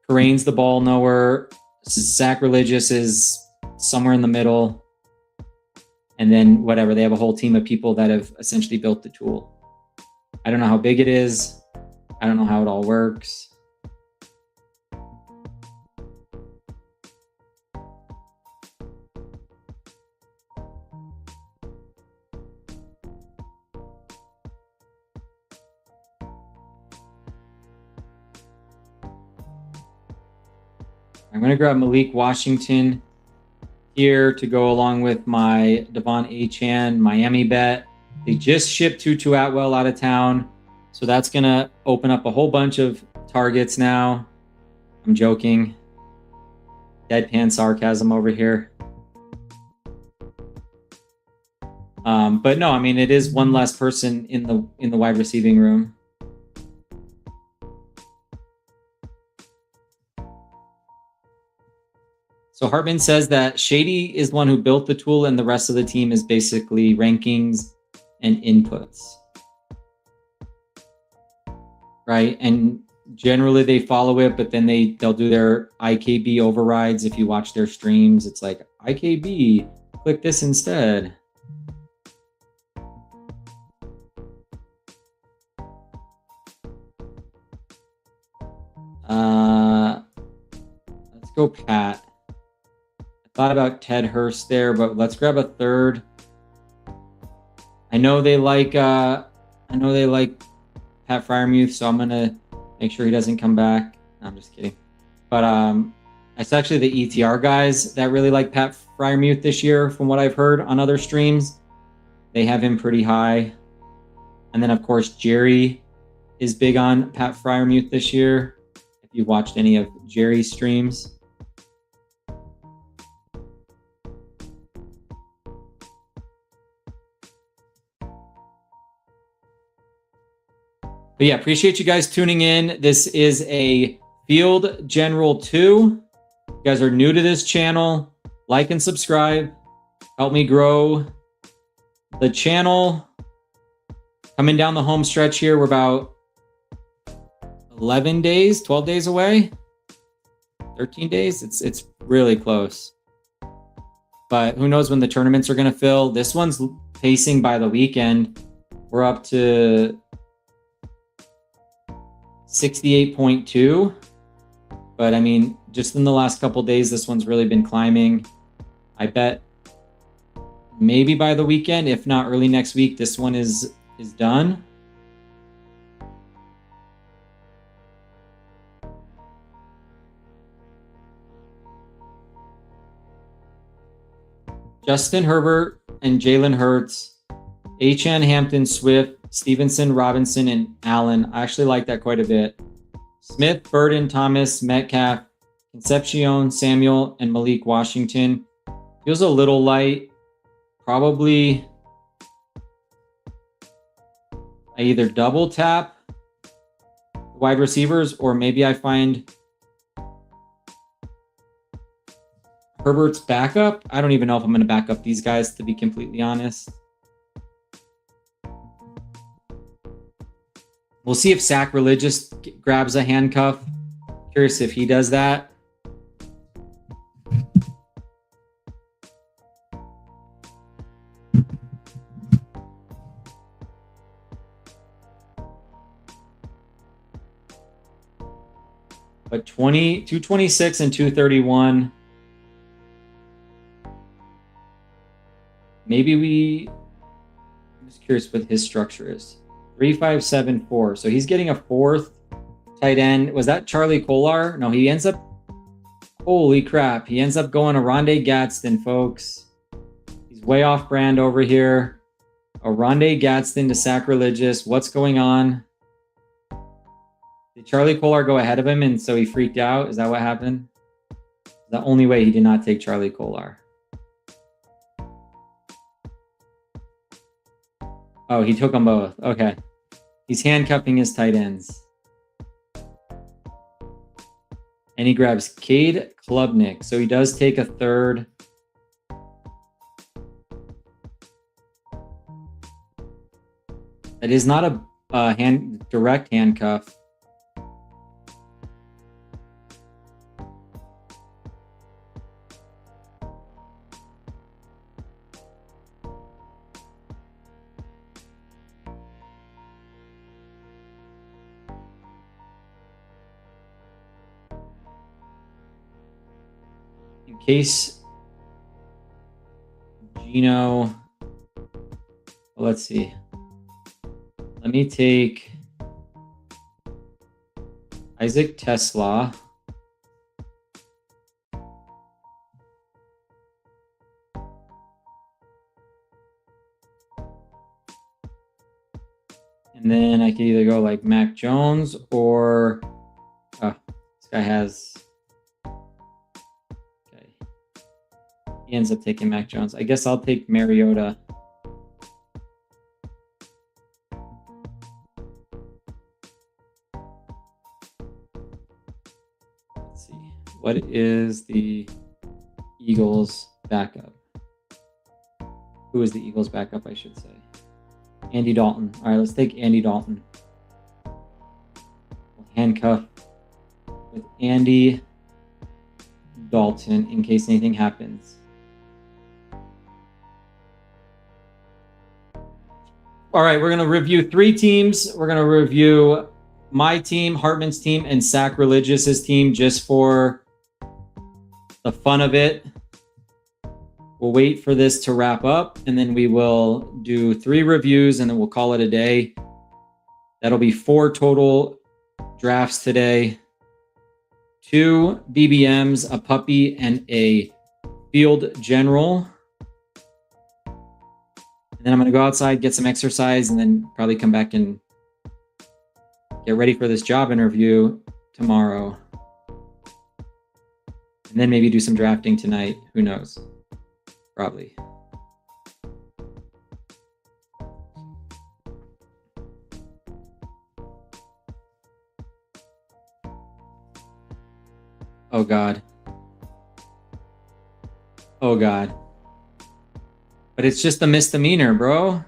Corain's the ball knower. Sacrilegious is somewhere in the middle. And then whatever, they have a whole team of people that have essentially built the tool. I don't know how big it is. I don't know how it all works. I'm going to grab Malik Washington here to go along with my Devon Achane Miami bet. They just shipped Tutu Atwell out of town, so that's going to open up a whole bunch of targets now. I'm joking. Deadpan sarcasm over here. But no, I mean, it is one less person in the wide receiving room. So Hartman says that Shady is the one who built the tool and the rest of the team is basically rankings and inputs. Right? And generally they follow it, but then they'll do their IKB overrides. If you watch their streams, it's like, IKB, click this instead. Let's go Pat. Thought about Ted Hurst there, but let's grab a third. I know they like Pat Fryermuth, so I'm gonna make sure he doesn't come back. No, I'm just kidding. But It's actually the ETR guys that really like Pat Fryermuth this year, from what I've heard on other streams. They have him pretty high. And then, of course, Jerry is big on Pat Fryermuth this year, if you've watched any of Jerry's streams. But yeah, appreciate you guys tuning in. This is a Field General 2. If you guys are new to this channel, like and subscribe. Help me grow the channel. Coming down the home stretch here, we're about 11 days, 12 days away. 13 days. It's really close. But who knows when the tournaments are going to fill. This one's pacing by the weekend. We're up to 68.2. But I mean, just in the last couple days, this one's really been climbing. I bet maybe by the weekend, if not early next week, this one is done. Justin Herbert and Jalen Hurts, Achane, Hampton, Swift, Stevenson, Robinson, and Allen. I actually like that quite a bit. Smith, Burden, Thomas, Metcalf, Concepcion, Samuel, and Malik Washington. Feels a little light. Probably I either double tap wide receivers, or maybe I find Herbert's backup. I don't even know if I'm going to back up these guys, to be completely honest. We'll see if Sacrilegious grabs a handcuff. Curious if he does that. But 226 and 231. Maybe I'm just curious what his structure is. 3-5-7-4. So he's getting a fourth tight end. Was that Charlie Kolar? No, he ends up, holy crap. He ends up going to Rondé Gadsden, folks. He's way off brand over here. A Rondé Gadsden to Sacrilegious. What's going on? Did Charlie Kolar go ahead of him and so he freaked out? Is that what happened? The only way he did not take Charlie Kolar. Oh, he took them both. Okay. He's handcuffing his tight ends. And he grabs Cade Klubnik. So he does take a third. That is not a direct handcuff. In case Gino, well, let's see. Let me take Isaac Tesla. And then I could either go like Mac Jones or this guy has. He ends up taking Mac Jones. I guess I'll take Mariota. Let's see. What is the Eagles' backup? Who is the Eagles' backup, I should say? Andy Dalton. All right, let's take Andy Dalton. We'll handcuff with Andy Dalton in case anything happens. All right, we're going to review 3 teams. We're going to review my team, Hartman's team, and Sacrilegious's team just for the fun of it. We'll wait for this to wrap up, and then we will do 3 reviews, and then we'll call it a day. That'll be 4 total drafts today. 2 BBMs, a puppy, and a field general. And then I'm going to go outside, get some exercise, and then probably come back and get ready for this job interview tomorrow. And then maybe do some drafting tonight. Who knows? Probably. Oh, God. Oh, God. But it's just a misdemeanor, bro.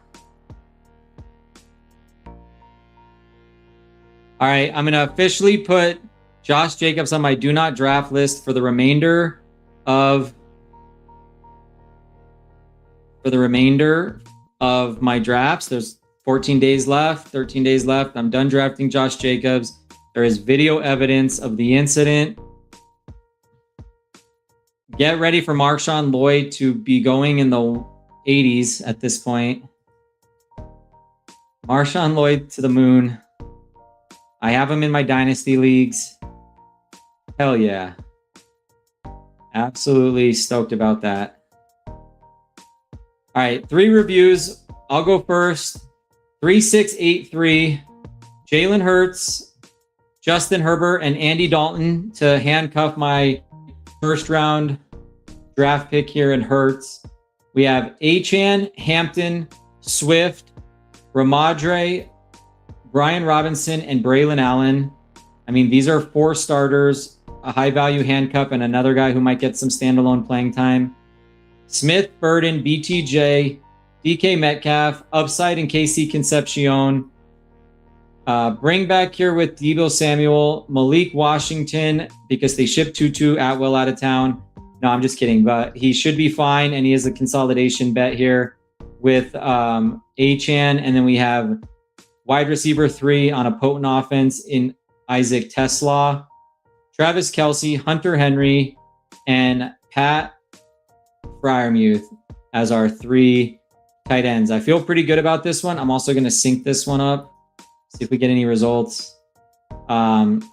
All right, I'm going to officially put Josh Jacobs on my do not draft list for the remainder of my drafts. There's 14 days left, 13 days left. I'm done drafting Josh Jacobs. There is video evidence of the incident. Get ready for Marshawn Lloyd to be going in the 80s at this point. Marshawn Lloyd to the moon. I have him in my dynasty leagues. Hell yeah. Absolutely stoked about that. All right, 3 reviews. I'll go first. 3683. Jalen Hurts, Justin Herbert, and Andy Dalton to handcuff my first round draft pick here in Hurts. We have Achane, Hampton, Swift, Ramadre, Brian Robinson, and Braylon Allen. I mean, these are 4 starters, a high-value handcuff, and another guy who might get some standalone playing time. Smith, Burden, BTJ, DK Metcalf, upside in KC Concepcion. Bring back here with Deebo Samuel, Malik Washington, because they shipped Tutu Atwell out of town. No, I'm just kidding, but he should be fine, and he is a consolidation bet here with Achane, and then we have wide receiver 3 on a potent offense in Isaac Tesla, Travis Kelce, Hunter Henry, and Pat Freiermuth as our 3 tight ends. I feel pretty good about this one. I'm also going to sync this one up, see if we get any results. Hartman's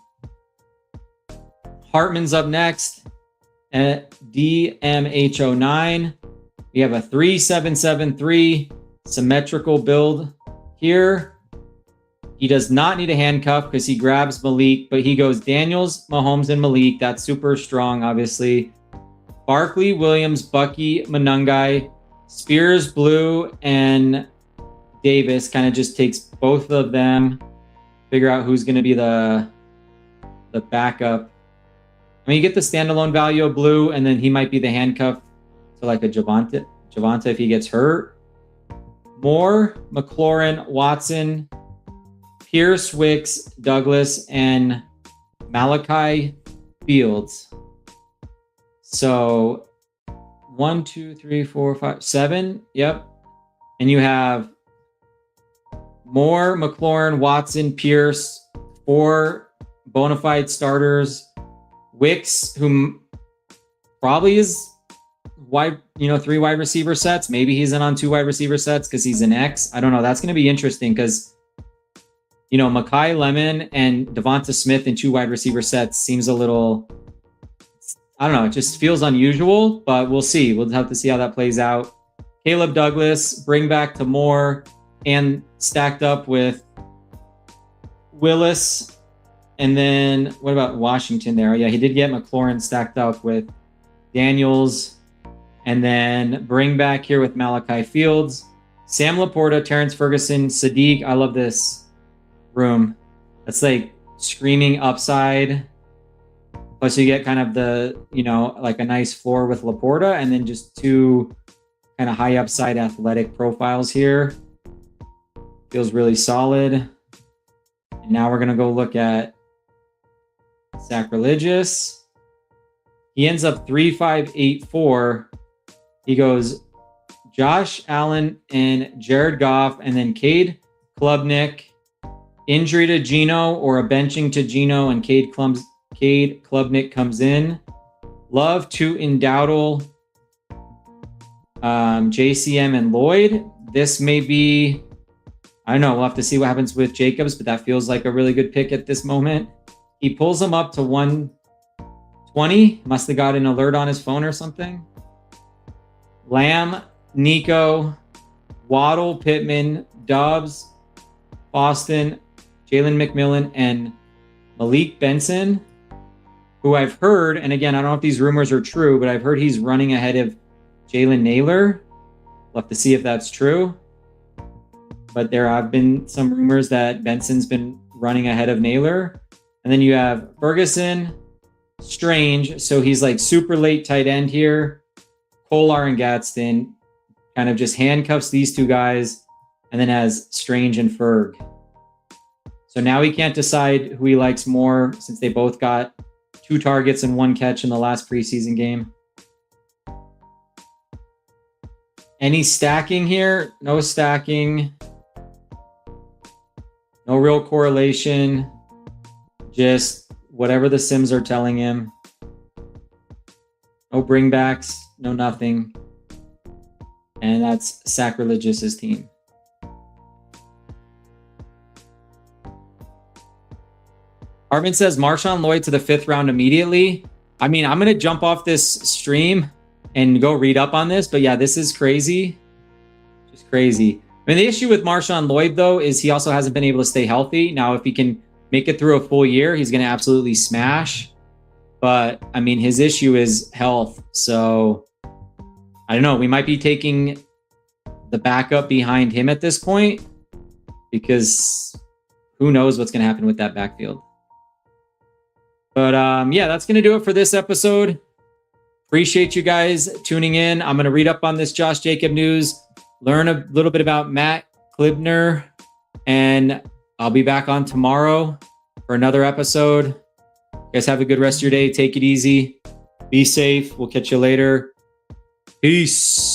up next at DMH09. We have a 3-7-7-3 symmetrical build here. He does not need a handcuff because he grabs Malik, but he goes Daniels, Mahomes, and Malik. That's super strong, obviously. Barkley, Williams, Bucky, Monungai, Spears, Blue, and Davis kind of just takes both of them, figure out who's going to be the backup. I mean, you get the standalone value of Blue, and then he might be the handcuff to like a Javonte if he gets hurt. Moore, McLaurin, Watson, Pierce, Wicks, Douglas, and Malachi Fields. So 1, 2, 3, 4, 5, 7. Yep. And you have Moore, McLaurin, Watson, Pierce, 4 bona fide starters. Wicks, who probably is 3 wide receiver sets. Maybe he's in on 2 wide receiver sets because he's an X. I don't know. That's going to be interesting because, Mekhi Lemon and Devonta Smith in 2 wide receiver sets seems a little, I don't know. It just feels unusual, but we'll see. We'll have to see how that plays out. Caleb Douglas, bring back to Moore, and stacked up with Willis. And then what about Washington there? Yeah, he did get McLaurin stacked up with Daniels. And then bring back here with Malachi Fields, Sam Laporta, Terrence Ferguson, Sadiq. I love this room. That's like screaming upside. Plus you get kind of the, like a nice floor with Laporta, and then just 2 kind of high upside athletic profiles here. Feels really solid. And now we're going to go look at Sacrilegious. He ends up 3-5-8-4. He goes Josh Allen and Jared Goff, and then Cade Klubnik. Injury to Geno or a benching to Geno, and Cade Klubnik comes in. Love to Dowdle, JCM, and Lloyd. This may be, I don't know, we'll have to see what happens with Jacobs, but that feels like a really good pick at this moment. He pulls him up to 1 20. Must have got an alert on his phone or something. Lamb, Nico, Waddle, Pittman, Dobbs, Boston, Jalen McMillan, and Malik Benson, who I've heard, and again, I don't know if these rumors are true, but I've heard he's running ahead of Jalen Naylor. We'll have to see if that's true. But there have been some rumors that Benson's been running ahead of Naylor. And then you have Ferguson, Strange. So he's like super late tight end here. Kolar and Gadsden kind of just handcuffs these two guys and then has Strange and Ferg. So now he can't decide who he likes more since they both got 2 targets and 1 catch in the last preseason game. Any stacking here? No stacking. No real correlation. Just whatever the Sims are telling him. No bringbacks, no nothing. And that's Sacrilegious's team. Arvin says Marshawn Lloyd to the 5th round immediately. I mean, I'm going to jump off this stream and go read up on this. But yeah, this is crazy. Just crazy. I mean, the issue with Marshawn Lloyd, though, is he also hasn't been able to stay healthy. Now, if he can make it through a full year, he's going to absolutely smash. But, I mean, his issue is health. So, I don't know. We might be taking the backup behind him at this point because who knows what's going to happen with that backfield. But, yeah, that's going to do it for this episode. Appreciate you guys tuning in. I'm going to read up on this Josh Jacob news, learn a little bit about Matt Klibner, and I'll be back on tomorrow for another episode. You guys have a good rest of your day. Take it easy. Be safe. We'll catch you later. Peace.